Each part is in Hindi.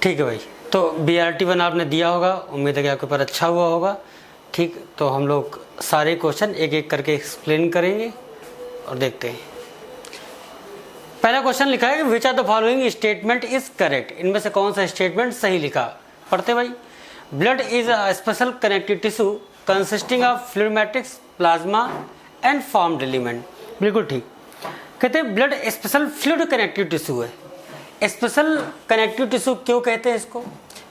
ठीक है भाई, तो BRT1 आपने दिया होगा, उम्मीद है कि आपके पेपर अच्छा हुआ होगा। ठीक, तो हम लोग सारे क्वेश्चन एक एक करके एक्सप्लेन करेंगे और देखते हैं। पहला क्वेश्चन लिखा है कि which are the following statement is correct, इनमें से कौन सा स्टेटमेंट सही लिखा। पढ़ते भाई। Blood is a special connective tissue consisting of fluid matrix, plasma and formed element. बिल्कुल ठीक। कहते हैं blood special fluid connective tissue है। स्पेशल कनेक्टिव टिश्यू क्यों कहते हैं इसको?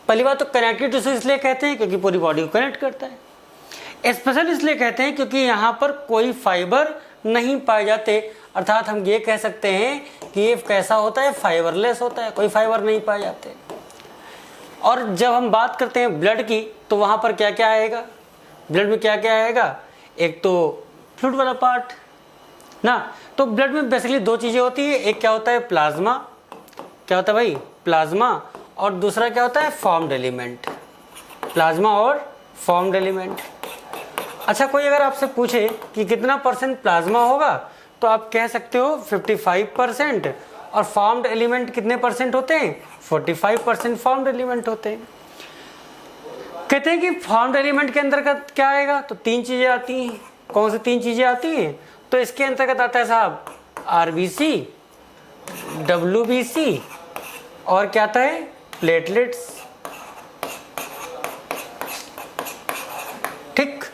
पहली बात तो कनेक्टिव टिश्यू इसलिए कहते हैं क्योंकि पूरी बॉडी को कनेक्ट करता है। स्पेशल इसलिए कहते हैं क्योंकि यहाँ पर कोई फाइबर नहीं पाए जाते, अर्थात हम ये कह सकते हैं कि ये कैसा होता है, फाइबरलेस होता है, कोई फाइबर नहीं पाए जाते। और जब हम बात करते हैं ब्लड की तो वहाँ पर क्या क्या आएगा, ब्लड में क्या क्या आएगा? एक तो फ्लूइड वाला पार्ट ना। तो ब्लड में बेसिकली दो चीज़ें होती है, एक क्या होता है प्लाज्मा, क्या होता है भाई प्लाज्मा, और दूसरा क्या होता है फॉर्म्ड एलिमेंट, प्लाज्मा और फॉर्म्ड एलिमेंट। अच्छा, कोई अगर आपसे पूछे कि कितना परसेंट प्लाज्मा होगा तो आप कह सकते हो 55%, और फॉर्म्ड एलिमेंट कितने परसेंट होते हैं? 45% फॉर्म्ड एलिमेंट होते हैं। कहते हैं कि फॉर्म्ड एलिमेंट के अंतर्गत क्या आएगा, तो तीन चीजें आती हैं। कौन सी तीन चीजें आती हैं? तो इसके अंतर्गत आता है साहब RBC, WBC और क्या आता है प्लेटलेट्स। ठीक।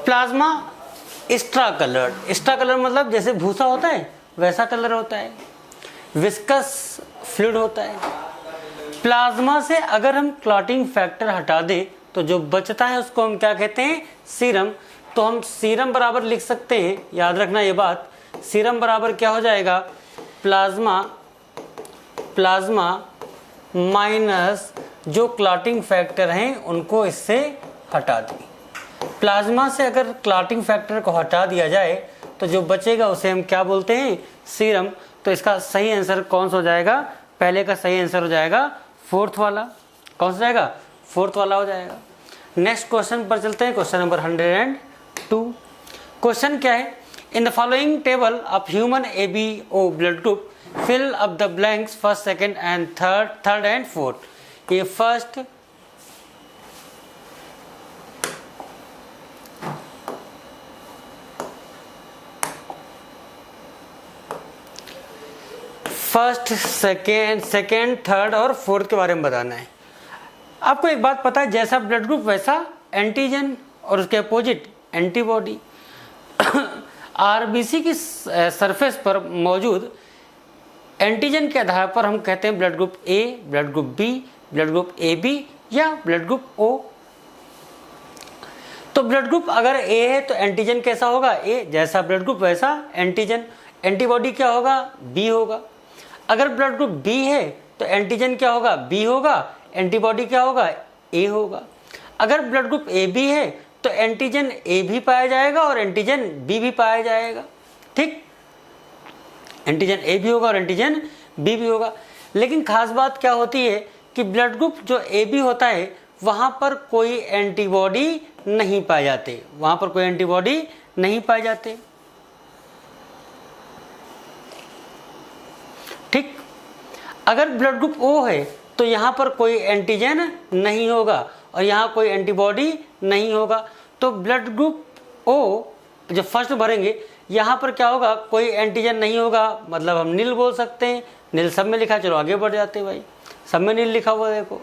Plasma extra coloured, extra colour मतलब जैसे भूसा होता है वैसा कलर होता है, विस्कस फ्लूइड होता है। प्लाज्मा से अगर हम क्लॉटिंग फैक्टर हटा दें तो जो बचता है उसको हम क्या कहते हैं? सीरम। तो हम सीरम बराबर लिख सकते हैं, याद रखना ये बात, सीरम बराबर क्या हो जाएगा? प्लाज्मा माइनस जो क्लॉटिंग फैक्टर हैं उनको इससे हटा दें। प्लाज्मा से अगर क्लॉटिंग फैक्टर को हटा दिया जाए तो जो बचेगा उसे हम क्या बोलते हैं? सीरम। तो इसका सही आंसर कौन सा हो जाएगा? पहले का सही आंसर हो जाएगा फोर्थ वाला। कौन सा जाएगा? फोर्थ वाला हो जाएगा। नेक्स्ट क्वेश्चन पर चलते हैं, क्वेश्चन नंबर 102। क्वेश्चन क्या है? In the following table of human ABO blood group fill up the blanks first, second and third and fourth. ये फर्स्ट, सेकेंड, थर्ड और फोर्थ के बारे में बताना है। आपको एक बात पता है, जैसा ब्लड ग्रुप वैसा एंटीजन और उसके अपोजिट एंटीबॉडी। RBC की सरफेस पर मौजूद एंटीजन के आधार पर हम कहते हैं blood group A, blood group B, blood group AB या ब्लड ग्रुप O। तो ब्लड ग्रुप अगर A है तो एंटीजन कैसा होगा? A। जैसा ब्लड ग्रुप वैसा एंटीजन। एंटीबॉडी क्या होगा? B होगा। अगर ब्लड ग्रुप B है तो एंटीजन क्या होगा? B होगा। एंटीबॉडी क्या होगा? A होगा। अगर ब्लड ग्रुप AB है तो एंटीजन A भी पाया जाएगा और एंटीजन B भी पाया जाएगा। ठीक, एंटीजन A भी होगा और एंटीजन B भी होगा। लेकिन खास बात क्या होती है कि ब्लड ग्रुप जो AB होता है वहाँ पर कोई एंटीबॉडी नहीं पाए जाते, वहाँ पर कोई एंटीबॉडी नहीं पाए जाते। ठीक। अगर ब्लड ग्रुप O है तो यहाँ पर कोई एंटीजन नहीं होगा और यहाँ कोई एंटीबॉडी नहीं होगा। तो ब्लड ग्रुप O जब फर्स्ट भरेंगे यहाँ पर क्या होगा? कोई एंटीजन नहीं होगा, मतलब हम नील बोल सकते हैं। नील सब में लिखा है, चलो आगे बढ़ जाते हैं भाई, सब में नील लिखा हुआ देखो।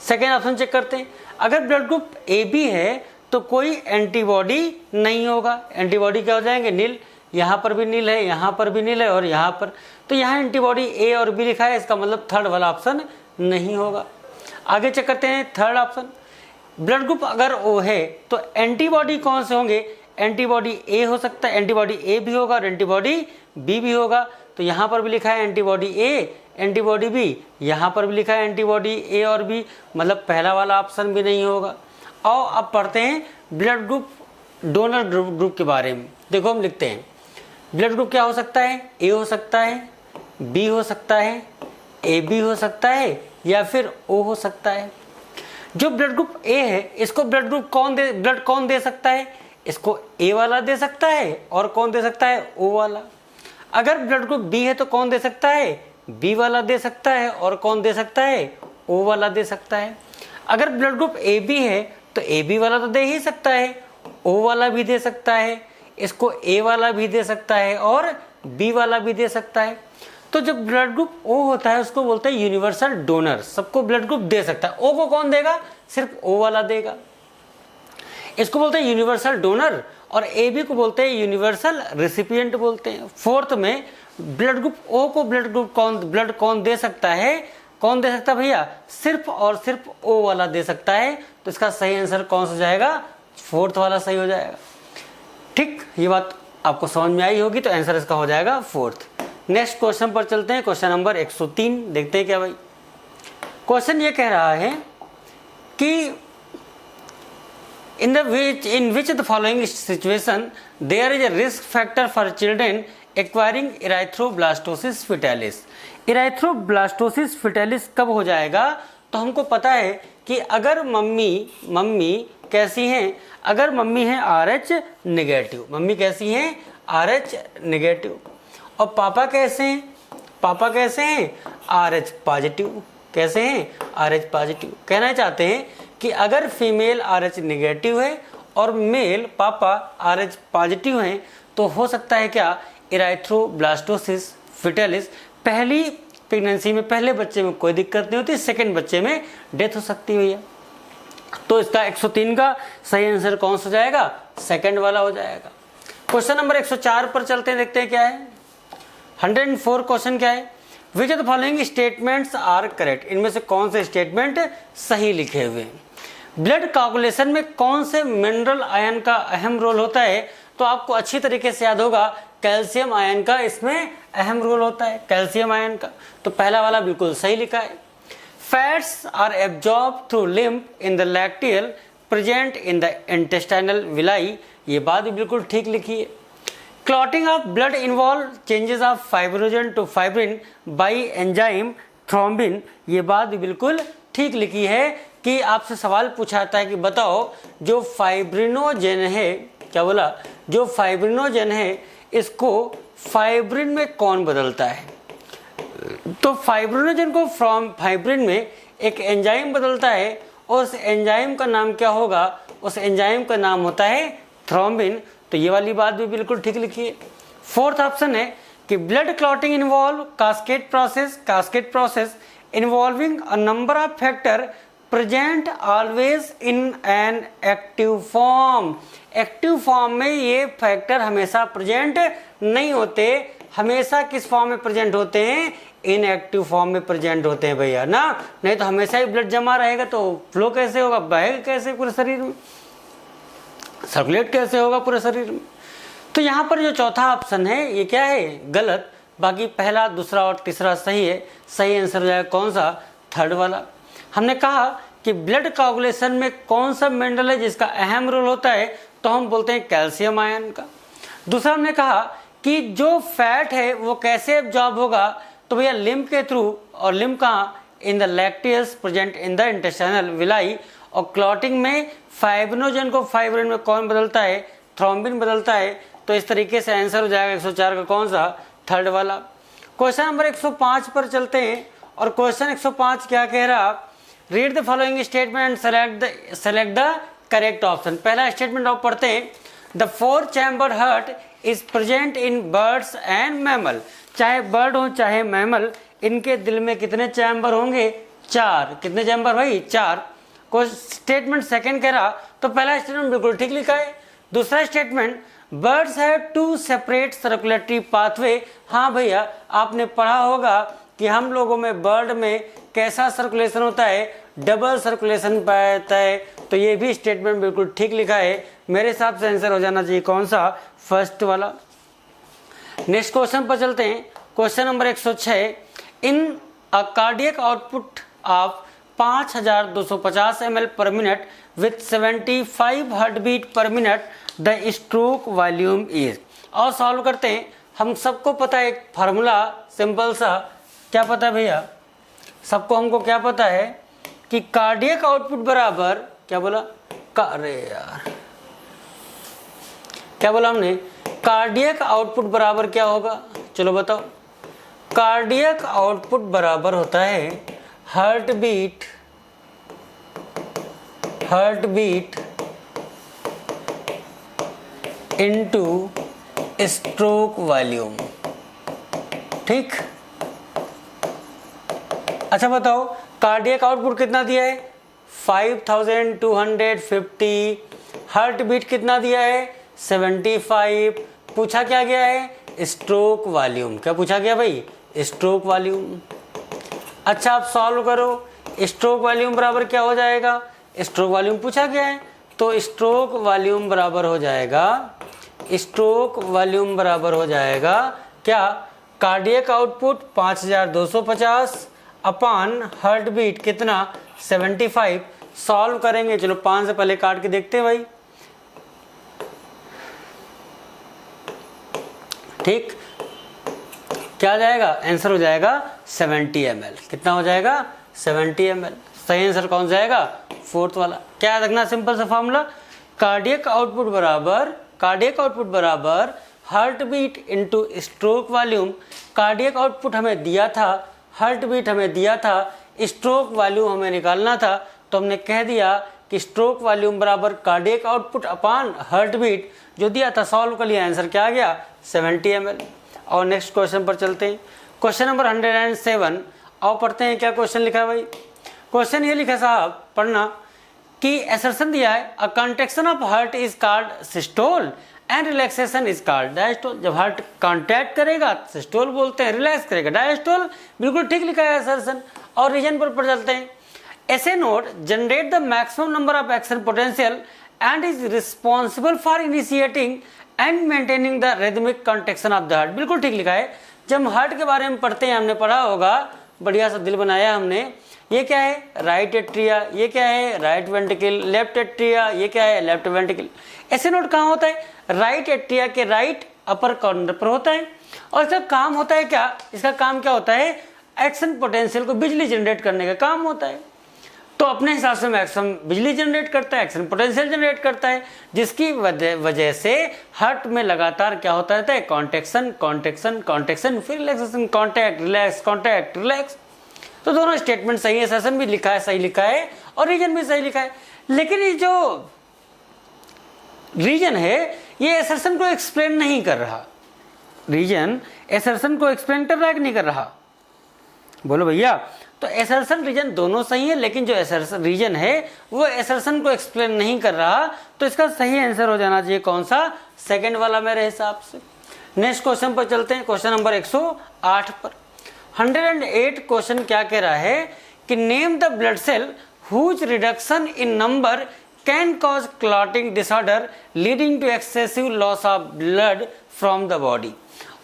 सेकेंड ऑप्शन चेक करते हैं। अगर ब्लड ग्रुप AB है तो कोई एंटीबॉडी नहीं होगा, एंटीबॉडी क्या हो जाएंगे? नील। यहाँ पर भी नील है, यहाँ पर भी नील है और यहाँ पर, तो यहाँ एंटीबॉडी A और B लिखा है, इसका मतलब थर्ड वाला ऑप्शन नहीं होगा। आगे चेक करते हैं थर्ड ऑप्शन। ब्लड ग्रुप अगर O है तो एंटीबॉडी कौन से होंगे? एंटीबॉडी A हो सकता है, एंटीबॉडी A भी होगा और एंटीबॉडी B भी होगा। तो यहाँ पर भी लिखा है एंटीबॉडी A, एंटीबॉडी B, यहाँ पर भी लिखा है एंटीबॉडी A और B, मतलब पहला वाला ऑप्शन भी नहीं होगा। आओ अब पढ़ते हैं ब्लड ग्रुप डोनर ग्रुप के बारे में। देखो हम लिखते हैं ब्लड ग्रुप क्या हो सकता है? A हो सकता है, B हो सकता है, AB हो सकता है या फिर O हो सकता है। जो ब्लड ग्रुप A है इसको ब्लड कौन दे सकता है? इसको A वाला दे सकता है और कौन दे सकता है? O वाला। अगर ब्लड ग्रुप B है तो कौन दे सकता है? B वाला दे सकता है और कौन दे सकता है? ओ वाला दे सकता है। अगर ब्लड ग्रुप ए बी है तो ए बी वाला तो दे ही सकता है, ओ वाला भी दे सकता है, इसको ए वाला भी दे सकता है और बी वाला भी दे सकता है। तो जब ब्लड ग्रुप ओ होता है उसको बोलते हैं यूनिवर्सल डोनर, सबको ब्लड ग्रुप दे सकता है। ओ को कौन देगा? सिर्फ ओ वाला देगा, इसको बोलते हैं यूनिवर्सल डोनर। और ए बी को बोलते हैं यूनिवर्सल रेसिपिएंट बोलते हैं। फोर्थ में ब्लड ग्रुप ओ को ब्लड कौन दे सकता है? कौन दे सकता है भैया? सिर्फ और सिर्फ ओ वाला दे सकता है। तो इसका सही आंसर कौन सा जाएगा? फोर्थ वाला सही हो जाएगा। ठीक, ये बात आपको समझ में आई होगी, तो आंसर इसका हो जाएगा फोर्थ। नेक्स्ट क्वेश्चन पर चलते हैं, क्वेश्चन नंबर 103। देखते हैं क्या भाई। क्वेश्चन ये कह रहा है कि in which the following situation there is a risk factor for children acquiring erythroblastosis fetalis। erythroblastosis fetalis कब हो जाएगा? तो हमको पता है कि अगर मम्मी कैसी हैं? अगर मम्मी है RH नेगेटिव, मम्मी कैसी हैं? RH negative. और पापा कैसे हैं? पापा कैसे हैं? RH positive. कैसे हैं? RH positive. कहना चाहते हैं कि अगर फीमेल RH नेगेटिव है और मेल पापा RH पॉजिटिव हैं तो हो सकता है क्या? इराइथ्रोब्लास्टोसिस फिटेलिस। पहली प्रेगनेंसी में, पहले बच्चे में कोई दिक्कत नहीं होती, सेकंड बच्चे में डेथ हो सकती है भैया। तो इसका 103 का सही आंसर कौन सा जाएगा? सेकंड वाला हो जाएगा। क्वेश्चन नंबर 104 पर चलते हैं, देखते हैं क्या है। 104 क्वेश्चन क्या है? Which of the following statements are correct. इनमें से कौन से स्टेटमेंट सही लिखे हुए हैं? ब्लड कोगुलेशन में कौन से मिनरल आयन का अहम रोल होता है? तो आपको अच्छी तरीके से याद होगा, कैल्शियम आयन का इसमें अहम रोल होता है, कैल्शियम आयन का। तो पहला वाला बिल्कुल सही लिखा है। Fats are absorb through lymph in the lacteal present in the intestinal villi. ये बात भी बिल्कुल ठीक लिखी है। Clotting of blood involve changes of fibrinogen to fibrin by enzyme thrombin. ये बात भी बिल्कुल ठीक लिखी है कि आपसे सवाल पूछा जाता है कि बताओ जो फाइब्रिनोजन है, क्या बोला? जो फाइब्रिनोजन है इसको फाइब्रिन में कौन बदलता है? तो फाइब्रिनोजन को फ्रॉम फाइब्रिन में एक एंजाइम बदलता है और उस एंजाइम का नाम क्या होगा? उस एंजाइम का नाम होता है थ्रोम्बिन। तो ये वाली बात भी बिल्कुल ठीक लिखी है। फोर्थ ऑप्शन है कि blood clotting involve cascade process involving a number of factor present always in an active form. Active form में ये फैक्टर हमेशा प्रेजेंट नहीं होते, हमेशा किस फॉर्म में प्रेजेंट होते हैं? इनएक्टिव फॉर्म में प्रेजेंट होते हैं भैया ना। नहीं तो हमेशा ही ब्लड जमा रहेगा तो फ्लो कैसे होगा? बहेगा कैसे पूरे शरीर में? सर्कुलेट कैसे होगा पूरे शरीर में? तो यहाँ पर जो चौथा ऑप्शन है ये क्या है? गलत। बाकी पहला, दूसरा और तीसरा सही है। सही आंसर हो जाएगा कौन सा? थर्ड वाला। हमने कहा कि ब्लड कोगुलेशन में कौन सा मिनरल है जिसका अहम रोल होता है? तो हम बोलते हैं कैल्शियम आयन का। दूसरा हमने कहा कि जो फैट है वो कैसे एब्जॉर्ब होगा? तो भैया लिम्फ के थ्रू। और लिम्फ कहाँ? In the lacteals present in the intestinal villi. और क्लॉटिंग में फाइब्रिनोजन को फाइब्रिन में कौन बदलता है? थ्रोम्बिन बदलता है। तो इस तरीके से आंसर हो जाएगा 104 का कौन सा? थर्ड वाला। क्वेश्चन नंबर 105 पर चलते हैं और क्वेश्चन 105 क्या कह रहा? Read the following statement select the correct option. पहला स्टेटमेंट आप पढ़ते हैं, the 4 chamber heart is present in birds and mammal. चाहे बर्ड हो चाहे मैमल, इनके दिल में कितने चैम्बर होंगे? 4। कितने चैम्बर भाई? 4। कोई स्टेटमेंट सेकंड कह रहा तो पहला स्टेटमेंट बिल्कुल ठीक लिखा है। दूसरा statement, birds have 2 separate circulatory pathway. हाँ भैया, आपने पढ़ा होगा कि हम लोगों में, बर्ड में कैसा सर्कुलेशन होता है? डबल सर्कुलेशन पाया जाता है। तो ये भी स्टेटमेंट बिल्कुल ठीक लिखा है। मेरे हिसाब से आंसर हो जाना चाहिए कौन सा? फर्स्ट वाला। नेक्स्ट क्वेश्चन पर चलते हैं। Question number 106, in a cardiac output of 5250 ml per minute with 75 heart beat per minute the stroke volume is. और सॉल्व करते हैं। हम सबको पता है एक फार्मूला सिंपल सा, क्या पता है भैया? सबको हमको क्या पता है कि कार्डियक आउटपुट बराबर, क्या बोला? अरे यार, क्या बोला हमने? कार्डियक आउटपुट बराबर क्या होगा? चलो बताओ। कार्डियक आउटपुट बराबर होता है heart beat into stroke volume. ठीक, अच्छा बताओ कार्डियक आउटपुट कितना दिया है 5250, हार्ट बीट कितना दिया है 75, पूछा क्या गया है स्ट्रोक वॉल्यूम। क्या पूछा गया भाई स्ट्रोक वॉल्यूम। अच्छा आप सॉल्व करो, स्ट्रोक वॉल्यूम बराबर क्या हो जाएगा, स्ट्रोक वॉल्यूम पूछा गया है तो स्ट्रोक वॉल्यूम बराबर हो जाएगा क्या, कार्डियक आउटपुट 5250 अपान हार्ट बीट कितना 75। सॉल्व करेंगे, चलो 5 से पहले काट के देखते हैं भाई। ठीक, क्या आ जाएगा आंसर हो जाएगा 70 ml। कितना हो जाएगा 70 ml। सही आंसर कौन जाएगा फोर्थ वाला। क्या याद रखना सिंपल सा फॉर्मूला, कार्डियक आउटपुट बराबर heart beat into stroke volume. Cardiac output हमें दिया था, हार्ट बीट हमें दिया था, स्ट्रोक वॉल्यूम हमें निकालना था, तो हमने कह दिया कि स्ट्रोक वॉल्यूम बराबर कार्डियक आउटपुट अपान हार्ट बीट जो दिया था, सॉल्व कर लिया, आंसर क्या आ गया 70 ml। और नेक्स्ट क्वेश्चन पर चलते हैं, क्वेश्चन नंबर 107। और पढ़ते हैं क्या क्वेश्चन लिखा है भाई। क्वेश्चन ये लिखा साहब, पढ़ना कि असर्शन दिया है a contraction of heart is called systole and relaxation is called diastole. जब हार्ट कॉन्ट्रैक्ट करेगा सिस्टोल बोलते हैं, रिलैक्स करेगा डायस्टोल। बिल्कुल ठीक लिखा है असर्शन। और रीजन पर चलते हैं, ऐसे node generate the maximum number of action potential and is responsible for initiating and maintaining the rhythmic contraction of the heart. बिल्कुल ठीक लिखा है। जब हार्ट के बारे में पढ़ते हैं, हमने पढ़ा होगा, बढ़िया सा दिल बनाया हमने, ये क्या है राइट एट्रिया, ये क्या है राइट वेंट्रिकल, लेफ्ट एट्रिया, ये क्या है लेफ्ट वेंट्रिकल। ऐसे नोड कहाँ होता है राइट एट्रिया के राइट अपर कॉर्नर पर होता है। और इसका काम होता है क्या, इसका काम क्या होता है एक्शन पोटेंशियल को बिजली जनरेट करने का काम होता है। तो अपने हिसाब से मैक्सिमम बिजली जनरेट करता है, एक्शन पोटेंशियल जनरेट करता है, जिसकी वजह से हार्ट में लगातार क्या होता रहता है कॉन्ट्रैक्शन कॉन्ट्रैक्शन कॉन्ट्रैक्शन, फिर रिलैक्सेशन, कॉन्टैक्ट रिलैक्स। तो दोनों स्टेटमेंट सही है, सेशन भी लिखा है सही लिखा है और रीजन भी सही लिखा है। लेकिन ये जो रीजन है ये असर्शन को एक्सप्लेन नहीं कर रहा, रीजन असर्शन को एक्सप्लेन कर रहा है कि नहीं कर रहा, बोलो भैया। तो असर्शन रीजन दोनों सही है, लेकिन जो असर्शन रीजन है वो असर्शन को एक्सप्लेन नहीं कर रहा, तो इसका सही आंसर हो जाना चाहिए कौन सा, सेकंड वाला मेरे हिसाब से। नेक्स्ट क्वेश्चन पर चलते हैं, क्वेश्चन नंबर 108 पर। 108 क्वेश्चन क्या कह रहा है कि name the blood cell whose reduction in number can cause clotting disorder leading to excessive loss of blood from the body.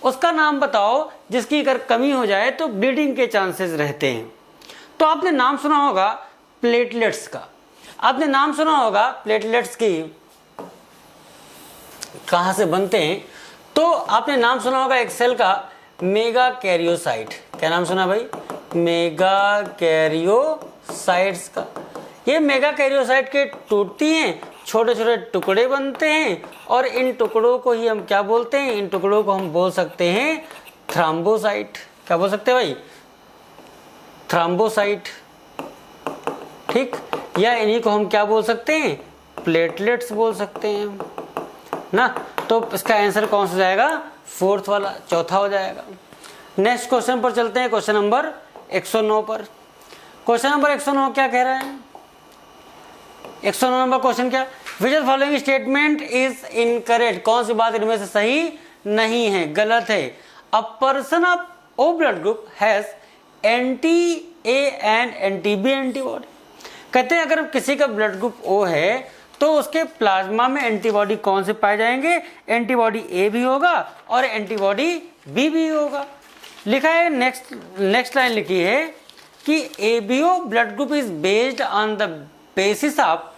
उसका नाम बताओ जिसकी अगर कमी हो जाए तो ब्लीडिंग के चांसेस रहते हैं। तो आपने नाम सुना होगा प्लेटलेट्स का, आपने नाम सुना होगा प्लेटलेट्स की कहां से बनते हैं, तो आपने नाम सुना होगा एक सेल का मेगा कैरियोसाइट। क्या नाम सुना भाई, मेगा कैरियोसाइट्स का। ये मेगा कैरियोसाइट के टूटती हैं, छोटे छोटे टुकड़े बनते हैं, और इन टुकड़ों को ही हम क्या बोलते हैं, इन टुकड़ों को हम बोल सकते हैं थ्रोम्बोसाइट। क्या बोल सकते हैं भाई, थ्रोम्बोसाइट। ठीक, या इन्हीं को हम क्या बोल सकते हैं, प्लेटलेट्स बोल सकते हैं ना। तो इसका आंसर कौन सा जाएगा, फोर्थ वाला, चौथा हो जाएगा। नेक्स्ट क्वेश्चन पर चलते हैं, क्वेश्चन नंबर 109 पर। क्वेश्चन नंबर 109 क्या कह रहा है, 109 नंबर क्वेश्चन क्या, which of following statement is incorrect. कौन सी बात इनमें से सही नहीं है, गलत है। A person of O blood group has anti A and anti B antibody. कहते हैं अगर किसी का ब्लड ग्रुप ओ है तो उसके प्लाज्मा में एंटीबॉडी कौन से पाए जाएंगे, एंटीबॉडी ए भी होगा और एंटीबॉडी बी भी होगा। लिखा है नेक्स्ट लाइन लिखी है कि ABO blood group is based on the basis of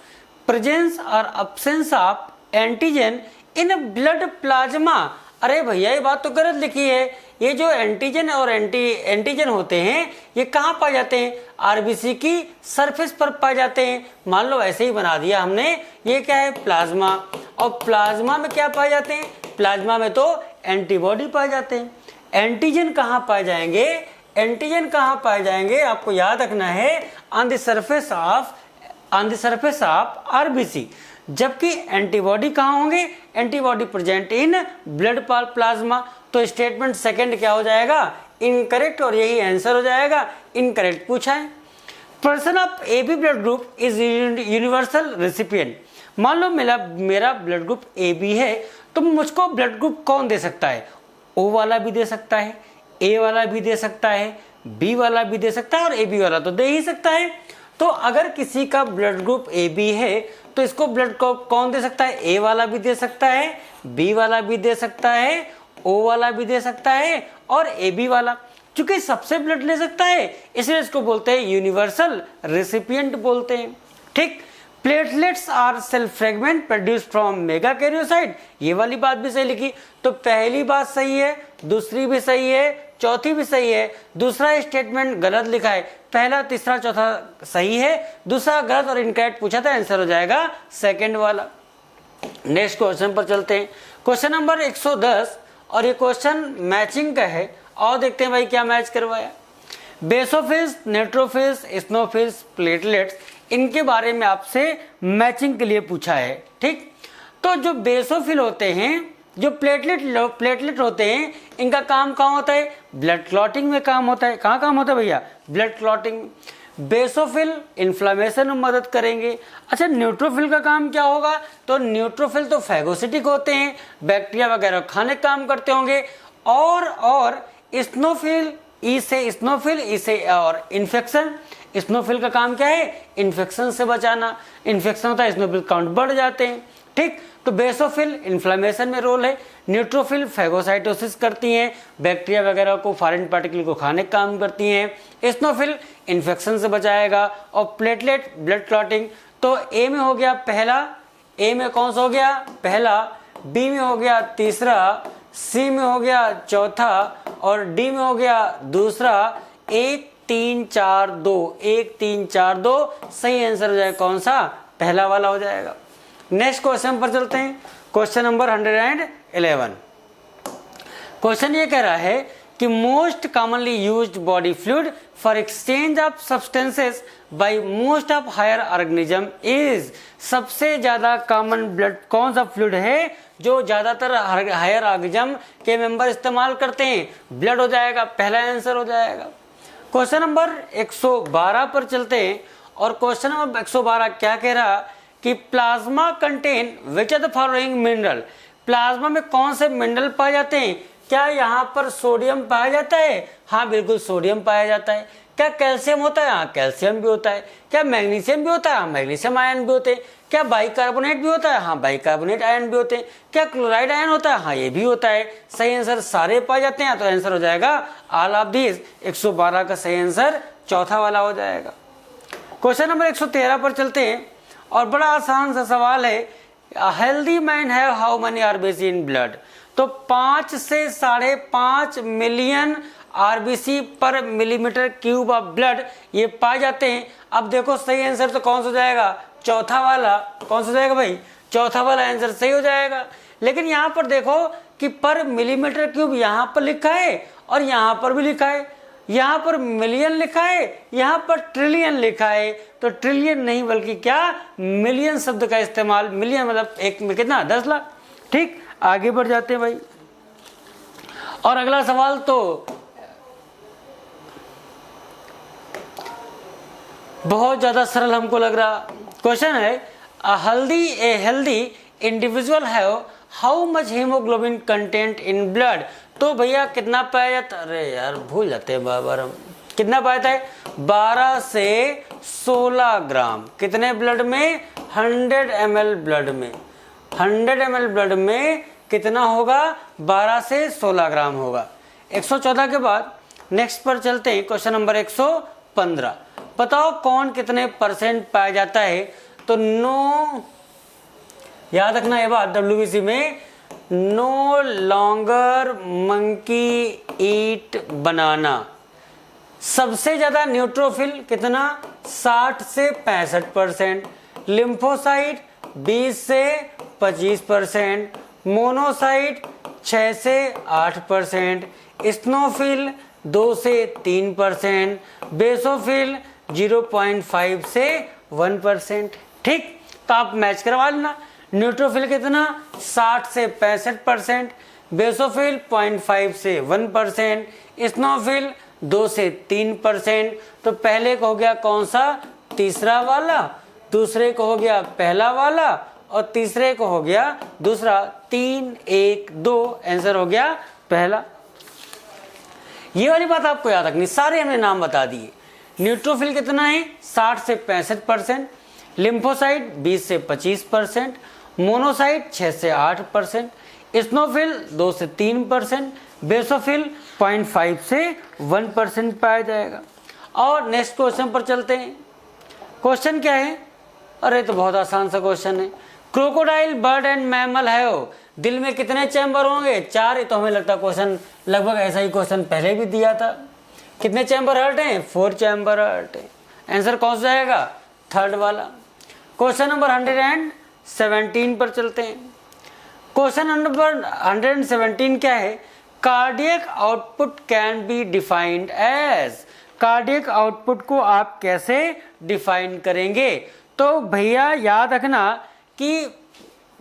presence और absence of antigen in blood plasma. अरे भैया ये बात तो गलत लिखी है। ये जो एंटीजन और एंटीजन होते हैं ये कहाँ पाए जाते हैं, आरबीसी की सरफेस पर पाए जाते हैं। मान लो ऐसे ही बना दिया हमने, ये क्या है प्लाज्मा, और प्लाज्मा में क्या पाए जाते हैं, प्लाज्मा में तो एंटीबॉडी पाए जाते हैं। एंटीजन कहाँ पाए जाएंगे, एंटीजन कहाँ पाए जाएंगे, आपको याद रखना है on the surface of RBC, जबकि एंटीबॉडी कहाँ होंगे, antibody present in blood plasma. तो स्टेटमेंट सेकंड क्या हो जाएगा, इनकरेक्ट, और यही आंसर हो जाएगा, इनकरेक्ट पूछा है। Person of AB blood group is universal recipient. मान लो मेरा ब्लड ग्रुप AB है, तो मुझको ब्लड ग्रुप कौन दे सकता है, O वाला भी दे सकता है, A वाला भी दे सकता है, B वाला भी दे सकता है, और AB वाला तो दे ही सकता है। तो अगर किसी का ब्लड ग्रुप AB है तो इसको ब्लड को कौन दे सकता है, A वाला भी दे सकता है, B वाला भी दे सकता है, O वाला भी दे सकता है, और AB वाला। चूंकि सबसे ब्लड ले सकता है इसलिए इसको बोलते हैं यूनिवर्सल रेसिपिएंट बोलते हैं। ठीक, platelets are cell fragment produced from megakaryocyte, ये वाली बात भी सही लिखी। तो पहली बात सही है, दूसरी भी सही है, चौथी भी सही है। दूसरा स्टेटमेंट गलत लिखा है, पहला तीसरा चौथा सही है, दूसरा गलत और इनकरेक्ट पूछा था, आंसर हो जाएगा सेकंड वाला। नेक्स्ट क्वेश्चन पर चलते हैं, क्वेश्चन नंबर 110, और ये क्वेश्चन मैचिंग का है, और देखते हैं भाई क्या मैच करवाया। बेसोफिल्स, न्यूट्रोफिल्स, स्नोफिल्स, प्लेटलेट्स, इनके बारे में आपसे मैचिंग के लिए पूछा है। ठीक, तो जो बेसोफिल होते हैं, जो प्लेटलेट होते हैं, इनका काम कहाँ होता है, ब्लड क्लॉटिंग में काम होता है। कहाँ काम होता है भैया, ब्लड क्लॉटिंग। बेसोफिल इन्फ्लामेशन में मदद करेंगे। अच्छा, न्यूट्रोफिल का काम क्या होगा, तो न्यूट्रोफिल तो फैगोसिटिक होते हैं, बैक्टीरिया वगैरह खाने का काम करते होंगे। और स्नोफिल इसे और इन्फेक्शन, स्नोफिल का काम क्या है, इन्फेक्शन से बचाना। इन्फेक्शन होता है, स्नोफिल काउंट बढ़ जाते हैं। ठीक, तो बेसोफिल इन्फ्लामेशन में रोल है, न्यूट्रोफिल फैगोसाइटोसिस करती हैं, बैक्टीरिया वगैरह को, फॉरेन पार्टिकल को खाने का काम करती हैं। स्नोफिल इन्फेक्शन से बचाएगा, और प्लेटलेट ब्लड क्लॉटिंग। तो ए में हो गया पहला, ए में कौन सा हो गया पहला, बी में हो गया तीसरा, सी में हो गया चौथा, और डी में हो गया दूसरा। 1 3 4 2, 1 3 4 2 सही आंसर हो जाएगा कौन सा, पहला वाला हो जाएगा। नेक्स्ट क्वेश्चन पर चलते हैं, क्वेश्चन नंबर 111। क्वेश्चन ये कह रहा है कि most commonly used body fluid for exchange of substances by most of higher organism is. सबसे ज्यादा कॉमन ब्लड कौन सा फ्लूइड है जो ज्यादातर हायर ऑर्गेनिज्म के मेंबर इस्तेमाल करते हैं, ब्लड हो जाएगा, पहला आंसर हो जाएगा। क्वेश्चन नंबर 112 पर चलते हैं, और क्वेश्चन नंबर 112 क्या कह रहा कि plasma contain which are the following mineral. Plasma में कौन से मिनरल पाए जाते हैं, क्या यहाँ पर सोडियम पाया जाता है, हाँ बिल्कुल सोडियम पाया जाता है। क्या कैल्शियम होता है, हाँ कैल्शियम भी होता है। क्या मैग्नीशियम भी होता है, हाँ मैग्नीशियम आयन भी होते हैं। क्या बाइकार्बोनेट भी होता है, हाँ बाइकार्बोनेट आयन भी होते हैं। क्या क्लोराइड आयन होता है, हाँ ये भी होता है। सही आंसर सारे पाए जाते हैं, तो आंसर हो जाएगा ऑल ऑफ दिस। 112 का सही आंसर चौथा वाला हो जाएगा। क्वेश्चन नंबर 113 पर चलते हैं, और बड़ा आसान सा सवाल है, healthy man have how many RBC in blood. तो 5 से 5.5 मिलियन आरबीसी पर मिलीमीटर क्यूब ऑफ ब्लड ये पाए जाते हैं। अब देखो सही आंसर तो कौन सा हो जाएगा, चौथा वाला। कौन सा हो जाएगा भाई, चौथा वाला आंसर सही हो जाएगा। लेकिन यहाँ पर देखो कि पर मिलीमीटर क्यूब यहाँ पर लिखा है, और यहाँ पर भी लिखा है। यहाँ पर मिलियन लिखा है, यहाँ पर ट्रिलियन लिखा है। तो ट्रिलियन नहीं बल्कि क्या, मिलियन शब्द का इस्तेमाल, मिलियन मतलब एक में कितना, 10 लाख। ठीक, आगे बढ़ जाते हैं भाई। और अगला सवाल तो बहुत ज्यादा सरल हमको लग रहा। क्वेश्चन है, a healthy individual have how much haemoglobin content in blood. तो भैया कितना पाया जाता, अरे यार भूल जाते हैं बार हम, कितना पाया जाता है, 12 से 16 ग्राम। कितने ब्लड में, 100 ml ब्लड में। 100 ml ब्लड में कितना होगा, 12 से 16 ग्राम होगा। 114 के बाद नेक्स्ट पर चलते हैं, क्वेश्चन नंबर 115। बताओ कौन कितने परसेंट पाया जाता है। तो नो, याद रखना ये बात, WBC में नो लॉन्गर मंकी ईट बनाना। सबसे ज्यादा न्यूट्रोफिल कितना, 60 से 65%, लिम्फोसाइट 20 से 25%, मोनोसाइट 6 से 8%, स्नोफिल 2 से 3%, बेसोफिल 0.5 से 1%। ठीक, तो आप मैच करवा लेना। न्यूट्रोफिल कितना, 60 से 65%, बेसोफिल 0.5 से 1%, स्नोफिल 2 से 3%। तो पहले को हो गया कौन सा, तीसरा वाला, दूसरे को हो गया पहला वाला, और तीसरे को हो गया दूसरा। 3, 1, 2 आंसर हो गया पहला। ये वाली बात आपको याद रखनी, सारे हमने नाम बता दिए। न्यूट्रोफिल कितना है, 60 से 65%, लिम्फोसाइट 20 से 25%, मोनोसाइट 6 से 8%, स्नोफिल 2 से 3%, बेसोफिल 0.5 से 1% पाया जाएगा। और नेक्स्ट क्वेश्चन पर चलते हैं। क्वेश्चन क्या है, अरे तो बहुत आसान सा क्वेश्चन है। क्रोकोडाइल बर्ड एंड मैमल है हो, दिल में कितने चैम्बर होंगे, 4। तो हमें लगता है क्वेश्चन लगभग ऐसा ही क्वेश्चन पहले भी दिया था। कितने चैम्बर हर्ट हैं, 4 चैम्बर हर्ट है। आंसर कौन सा जाएगा, थर्ड वाला। क्वेश्चन नंबर 117 पर चलते हैं। क्वेश्चन नंबर 117 क्या है, cardiac output can be defined as. Cardiac output को आप कैसे डिफाइन करेंगे। तो भैया याद रखना कि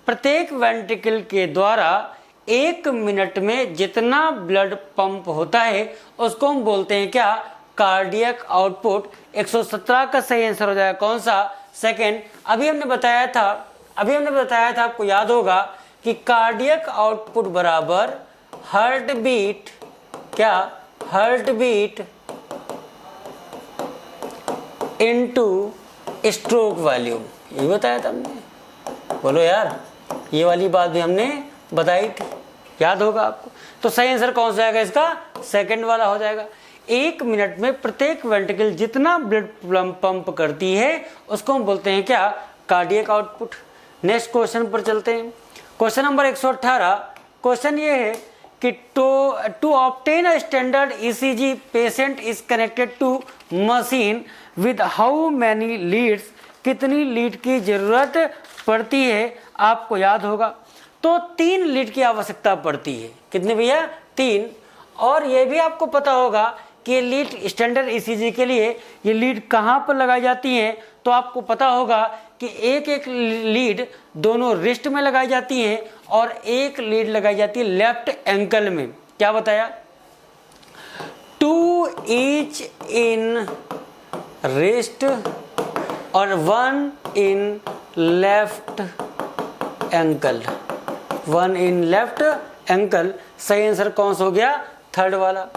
प्रत्येक वेंट्रिकल के द्वारा 1 मिनट में जितना ब्लड पंप होता है उसको हम बोलते हैं क्या, कार्डियक आउटपुट। 117 का सही आंसर हो जाएगा कौन सा, सेकंड। अभी हमने बताया था आपको याद होगा कि कार्डियक आउटपुट बराबर हार्ट बीट, क्या, heart beat into stroke volume, ये बताया था हमने। बोलो यार, ये वाली बात भी हमने बताई थी, याद होगा आपको। तो सही आंसर कौन सा आएगा इसका, सेकंड वाला हो जाएगा। 1 मिनट में प्रत्येक वेंट्रिकल जितना ब्लड पंप करती है उसको हम बोलते हैं क्या, कार्डियक आउटपुट। नेक्स्ट क्वेश्चन पर चलते हैं। Question number 118। क्वेश्चन ये है कि to obtain a standard ECG patient is connected to machine with how many leads. कितनी लीड की जरूरत पड़ती है, आपको याद होगा। तो 3 लीड की आवश्यकता पड़ती है। कितने भैया, 3। और ये भी आपको पता होगा कि लीड स्टैंडर्ड ईसीजी के लिए ये लीड कहाँ पर लगाई जाती है। तो आपको पता होगा कि एक एक लीड दोनों रिस्ट में लगाई जाती है और एक लीड लगाई जाती है लेफ्ट एंकल में। क्या बताया, 2 ईच इन रिस्ट और 1 in left ankle, 1 in left ankle. सही आंसर कौन सा हो गया, थर्ड वाला।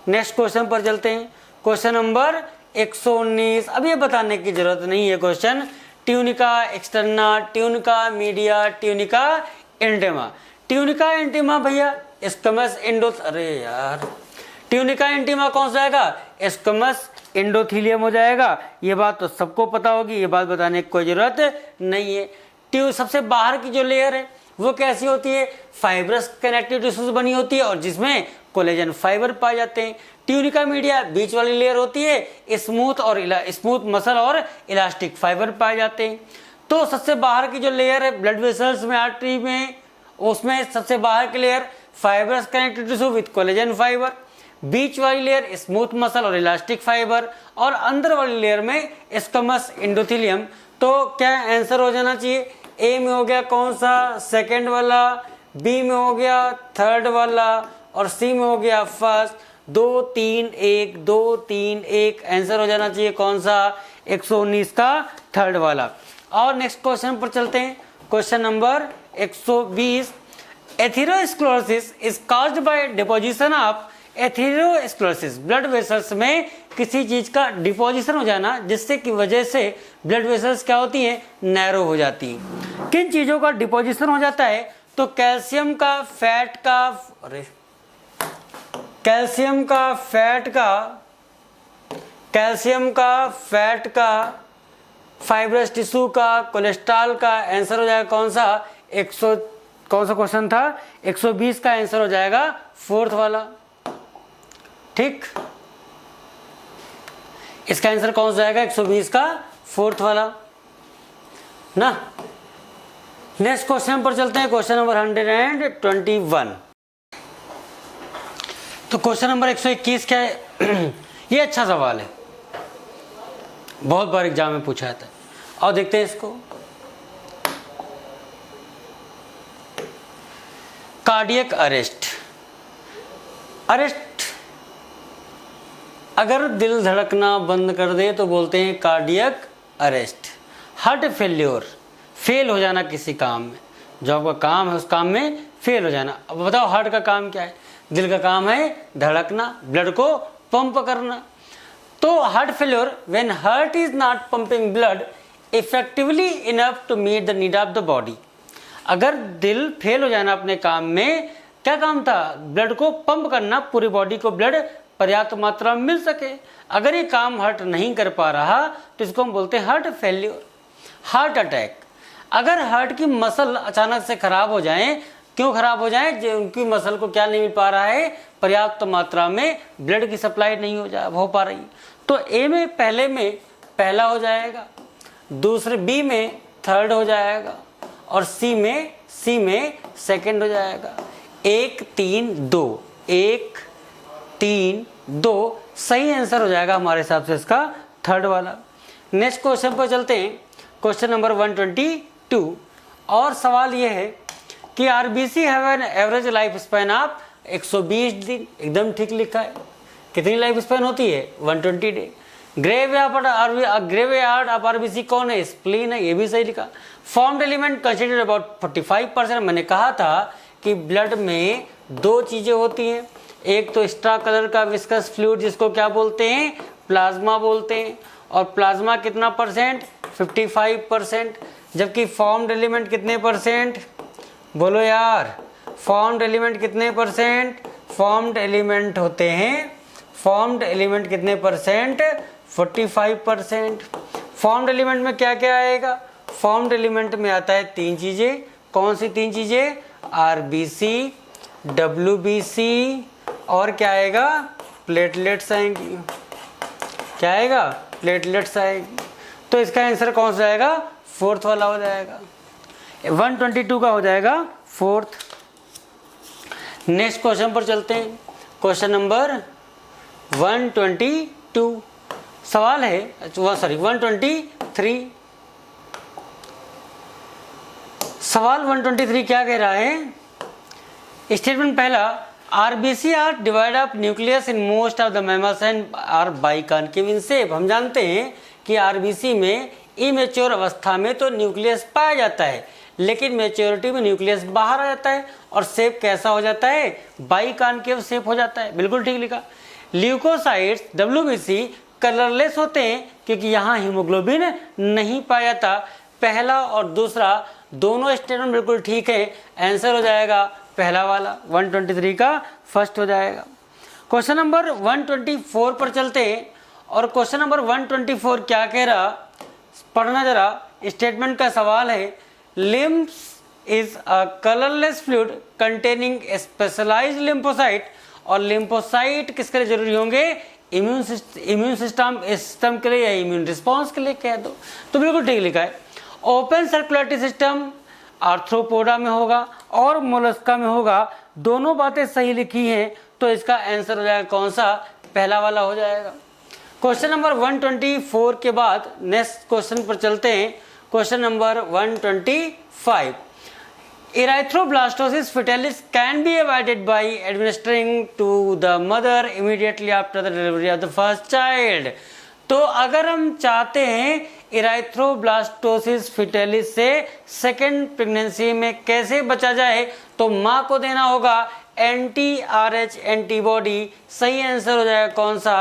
नेक्स्ट क्वेश्चन पर चलते हैं। Question number 119। अब ये बताने की जरूरत नहीं है question. Tunica externa, tunica media, tunica intima. Tunica intima भैया स्क्वैमस अरे यार, ट्यूनिका इंटिमा कौन सा आएगा, स्क्वैमस एंडोथेलियम हो जाएगा। ये बात तो सबको पता होगी, ये बात बताने की कोई जरूरत नहीं है। सबसे बाहर की जो लेयर है वो कैसी होती है, फाइब्रस कनेक्टिव टिश्यूज बनी होती है और जिसमें कोलेजन फाइबर पाए जाते हैं। ट्यूनिका मीडिया बीच वाली लेयर होती है, स्मूथ मसल और इलास्टिक फाइबर पाए जाते हैं। तो सबसे बाहर की जो लेयर है ब्लड वेसल्स में, आर्टरी में, उसमें सबसे बाहर की layer fibrous connective tissue with collagen fiber, बीच वाली लेयर स्मूथ मसल और इलास्टिक फाइबर, और अंदर वाली लेयर में स्क्वैमस एंडोथेलियम। तो क्या आंसर हो जाना चाहिए, ए में हो गया कौन सा, सेकंड वाला, बी में हो गया थर्ड वाला, और सी में हो गया फर्स्ट। 2 3 1 2 3 1 आंसर हो जाना चाहिए कौन सा, 119 का थर्ड वाला। और नेक्स्ट क्वेश्चन पर चलते हैं। Question number 120। Atherosclerosis is caused by deposition of, atherosclerosis blood vessels में किसी चीज का डिपोजिशन हो जाना जिससे की वजह से ब्लड वेसल्स क्या होती हैं, नैरो हो जाती हैं। किन चीजों का डिपोजिशन हो जाता है, तो कैल्शियम का, फैट का, कैल्शियम का, फैट का, फाइब्रस टिश्यू का, कोलेस्ट्रॉल का। आंसर हो जाएगा कौन सा, कौन सा क्वेश्चन था, 120 का आंसर हो जाएगा फोर्थ वाला। ठीक, इसका आंसर कौन सा आएगा, 120 का फोर्थ वाला ना। नेक्स्ट क्वेश्चन पर चलते हैं। Question number 121। तो क्वेश्चन नंबर 121 क्या है? ये अच्छा सवाल है, बहुत बार एग्जाम में पूछा जाता है। और देखते हैं इसको। कार्डियक अरेस्ट, अगर दिल धड़कना बंद कर दे तो बोलते हैं cardiac arrest. Heart failure, fail हो जाना किसी काम में, जो आपका काम है उस काम में फेल हो जाना। अब बताओ हार्ट का काम क्या है? दिल का काम है धड़कना, ब्लड को पंप करना। तो heart failure when heart is not pumping blood effectively enough to meet the need of the body. अगर दिल फेल हो जाना अपने काम में, क्या काम था? ब्लड को पंप करना, पूरी बॉडी को ब्लड पर्याप्त मात्रा में मिल सके। अगर ये काम हार्ट नहीं कर पा रहा तो इसको हम बोलते हैं हार्ट फेल्योर। हार्ट अटैक, अगर हार्ट की मसल अचानक से खराब हो जाए, क्यों खराब हो जाए? उनकी मसल को क्या नहीं मिल पा रहा है? पर्याप्त मात्रा में ब्लड की सप्लाई नहीं हो पा रही। तो ए में पहले में पहला हो जाएगा, दूसरे बी में थर्ड हो जाएगा और सी में सेकंड हो जाएगा। 1 3 2, 1 3 2 सही आंसर हो जाएगा हमारे हिसाब से इसका थर्ड वाला। नेक्स्ट क्वेश्चन पर चलते हैं, क्वेश्चन नंबर 122। और सवाल यह है कि RBC have an average life span of 120 दिन। एकदम ठीक लिखा है। कितनी लाइफ स्पैन होती है? 120 डे। ग्रेवयार्ड ऑफ आरबीसी कौन है? स्प्लीन है, ये भी सही लिखा। Formed element consider about 45%। मैंने कहा था कि ब्लड में दो चीजें होती हैं, एक तो एक्स्ट्रा कलर का विस्कस फ्लूइड जिसको क्या बोलते हैं? प्लाज्मा बोलते हैं। और प्लाज्मा कितना परसेंट? 55%। जबकि फॉर्म्ड एलिमेंट कितने परसेंट? बोलो यार, फॉर्म्ड एलिमेंट कितने परसेंट? फॉर्म्ड एलिमेंट होते हैं, फॉर्म्ड एलिमेंट कितने परसेंट? 45%। फॉर्म्ड एलिमेंट में क्या क्या आएगा? फॉर्म्ड एलिमेंट में आता है 3 चीजें। कौन सी 3 चीजें? आरबीसी, डब्ल्यूबीसी और क्या आएगा? प्लेटलेट्स आएंगी। क्या आएगा? प्लेटलेट्स आएगी। तो इसका आंसर कौन सा आएगा? फोर्थ वाला हो जाएगा। 122 का हो जाएगा फोर्थ। नेक्स्ट क्वेश्चन पर चलते हैं, क्वेश्चन नंबर 122। सवाल है 123। सवाल 123 क्या कह रहा है? स्टेटमेंट पहला, RBC are divide of nucleus in most of the mammals and are biconcave in shape. हम जानते हैं कि आरबीसी में इमेच्योर अवस्था में तो न्यूक्लियस पाया जाता है, लेकिन मैच्योरिटी में न्यूक्लियस बाहर आ जाता है और शेप कैसा हो जाता है? बाइकॉन्केव शेप हो जाता है। बिल्कुल ठीक लिखा। ल्यूकोसाइट्स डब्ल्यूबीसी कलरलेस होते हैं क्योंकि यहाँ हीमोग्लोबिन नहीं पाया जाता। पहला और दूसरा दोनों स्टेटमेंट बिल्कुल ठीक है। आंसर हो जाएगा पहला वाला, 123 का फर्स्ट हो जाएगा। क्वेश्चन नंबर 124 पर चलते हैं और क्वेश्चन नंबर 124 क्या कह रहा, पढ़ना जरा। स्टेटमेंट का सवाल है, lymph is a colourless fluid containing specialised lymphocyte. और लिम्फोसाइट किसके लिए जरूरी होंगे? इम्यून सिस्टम के लिए या इम्यून रिस्पॉन्स के लिए कह दो। तो बिल्कुल ठीक लिखा है। ओपन सर्कुलेटरी सिस्टम आर्थ्रोपोडा में होगा और मोलस्का में होगा। दोनों बातें सही लिखी हैं, तो इसका आंसर हो जाएगा कौन सा? पहला वाला हो जाएगा। क्वेश्चन नंबर 124 के बाद नेक्स्ट क्वेश्चन पर चलते हैं, question number 125। Erythroblastosis fetalis can be avoided by administering to the mother immediately after the delivery of the first child। तो अगर हम चाहते हैं इराइथ्रोब्लास्टोसिस फिटेलिस से सेकेंड प्रेगनेंसी में कैसे बचा जाए, तो माँ को देना होगा एंटी-आरएच एंटीबॉडी। सही आंसर हो जाएगा कौन सा?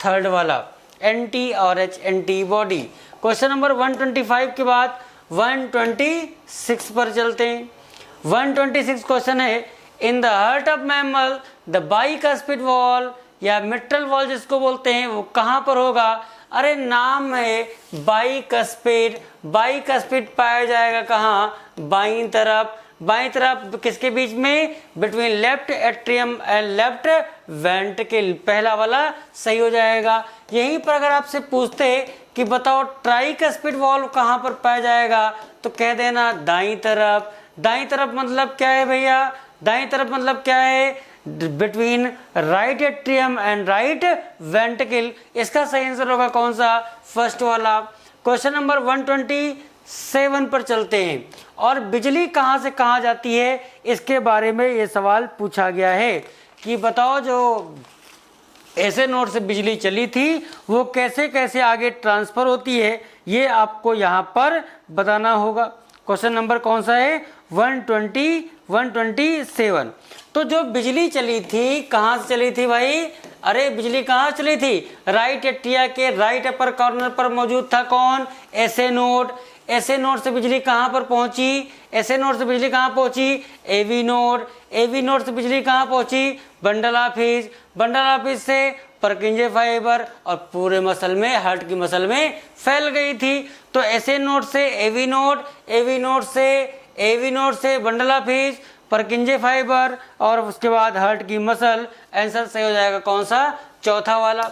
थर्ड वाला, एंटी-आरएच एंटीबॉडी। क्वेश्चन नंबर 125 के बाद 126 पर चलते हैं। 126 क्वेश्चन है, in the heart of mammal the bicuspid valve या मिट्रल वॉल जिसको बोलते हैं वो कहाँ पर होगा? अरे नाम है बाइकस्पिड। बाइकस्पिड पाया जाएगा कहाँ? बाईं तरफ। बाईं तरफ किसके बीच में? Between left atrium and left ventricle. पहला वाला सही हो जाएगा। यहीं पर अगर आपसे पूछते कि बताओ ट्राइकस्पिड वॉल्व कहाँ पर पाया जाएगा, तो कह देना दाईं तरफ। दाईं तरफ मतलब क्या है भैया? दाईं तरफ मतलब क्या है? Between right atrium and right ventricle. इसका सही आंसर होगा कौन सा? फर्स्ट वाला। क्वेश्चन नंबर 127 पर चलते हैं। और बिजली कहाँ से कहाँ जाती है, इसके बारे में ये सवाल पूछा गया है कि बताओ जो ऐसे नोड से बिजली चली थी वो कैसे कैसे आगे ट्रांसफर होती है, ये आपको यहाँ पर बताना होगा। क्वेश्चन नंबर कौन सा है? 127। तो जो बिजली चली थी कहाँ से चली थी भाई? अरे बिजली कहाँ चली थी? राइट एट्रिया के राइट अपर कॉर्नर पर मौजूद था कौन? SA node. एसए नोड से बिजली कहाँ पर पहुंची? एसए नोड से बिजली कहाँ पहुंची? AV node. एवी नोड से बिजली कहाँ पहुंची? Bundle of his. Bundle of his से परकिंजे फाइबर और पूरे मसल में, हार्ट की मसल में फैल गई थी। तो एसए नोड से एवी नोड, एवी नोड से बंडल ऑफ हिज, परकिंजे फाइबर और उसके बाद हार्ट की मसल। आंसर सही हो जाएगा कौन सा? चौथा वाला।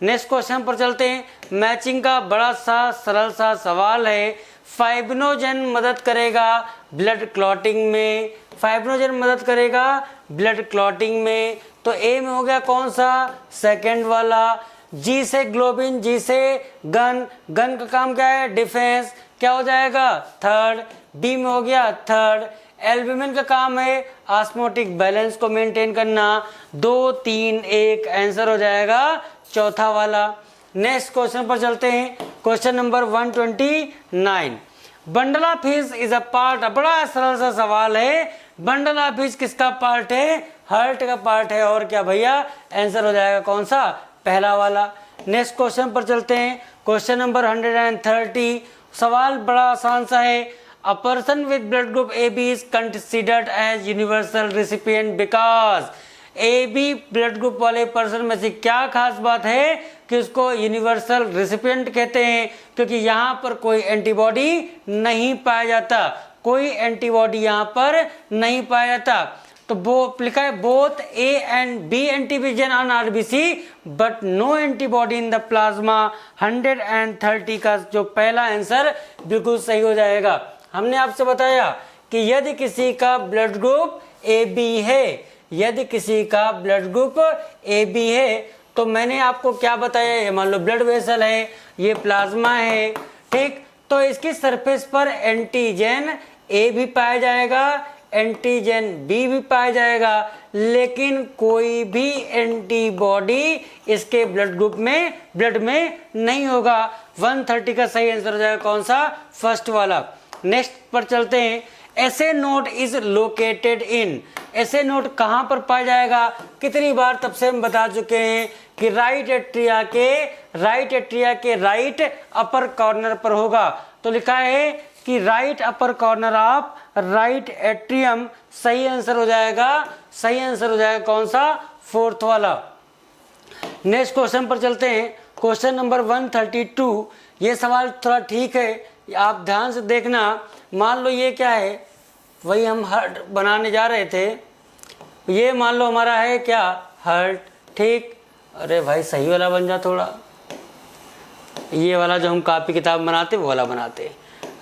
नेक्स्ट क्वेश्चन पर चलते हैं। मैचिंग का बड़ा सा सरल सा सवाल है। फाइब्रिनोजन मदद करेगा ब्लड क्लॉटिंग में। फाइब्रिनोजन मदद करेगा ब्लड क्लॉटिंग में। तो ए में हो गया कौन सा? सेकंड वाला। जी से ग्लोबिन, जी से गन। गन का काम क्या है? डिफेंस। क्या हो जाएगा? थर्ड। बी में हो गया थर्ड। एल्ब्यूमिन का काम है ऑस्मोटिक बैलेंस को मेंटेन करना। 2, 3, 1 आंसर हो जाएगा चौथा वाला। नेक्स्ट क्वेश्चन पर चलते हैं। Question number 129। Bundle of his is a part. बड़ा सरल सा सवाल है। बंडल ऑफ हिज किसका पार्ट है? हार्ट का पार्ट है। और क्या भैया? आंसर हो जाएगा कौन सा? पहला वाला। नेक्स्ट क्वेश्चन पर चलते हैं। Question number 130। सवाल बड़ा आसान सा है। A person with blood group AB is considered as universal recipient because AB blood group वाले पर्सन में से क्या खास बात है कि उसको यूनिवर्सल रेसिपिएंट कहते हैं? क्योंकि यहाँ पर कोई एंटीबॉडी नहीं पाया जाता, कोई एंटीबॉडी यहाँ पर नहीं पाया जाता। तो वो लिखा है both A and B antibody on RBC but no antibody in the plasma. 130 का जो पहला आंसर बिल्कुल सही हो जाएगा। हमने आपसे बताया कि यदि किसी का ब्लड ग्रुप ए बी है, यदि किसी का ब्लड ग्रुप ए बी है, तो मैंने आपको क्या बताया? ये मान लो ब्लड वेसल है, ये प्लाज्मा है, ठीक। तो इसकी सरफेस पर एंटीजन ए भी पाया जाएगा, एंटीजन बी भी पाया जाएगा, लेकिन कोई भी एंटीबॉडी इसके ब्लड ग्रुप में, ब्लड में नहीं होगा। 130 का सही आंसर हो जाएगा कौन सा? फर्स्ट वाला। नेक्स्ट पर चलते हैं। SA node is located in. SA node कहां पर पाया जाएगा? कितनी बार तब से हम बता चुके हैं कि राइट एट्रिया के राइट अपर कॉर्नर पर होगा। तो लिखा है कि right upper corner of right atrium. सही आंसर हो जाएगा, सही आंसर हो जाएगा कौन सा? फोर्थ वाला। नेक्स्ट क्वेश्चन पर चलते हैं। Question number 132। ये सवाल थोड़ा ठीक है, आप ध्यान से देखना। मान लो ये क्या है? वही हम हार्ट बनाने जा रहे थे। ये मान लो हमारा है क्या? हार्ट, ठीक। अरे भाई सही वाला बन जा थोड़ा। ये वाला जो हम कॉपी किताब बनाते वो वाला बनाते।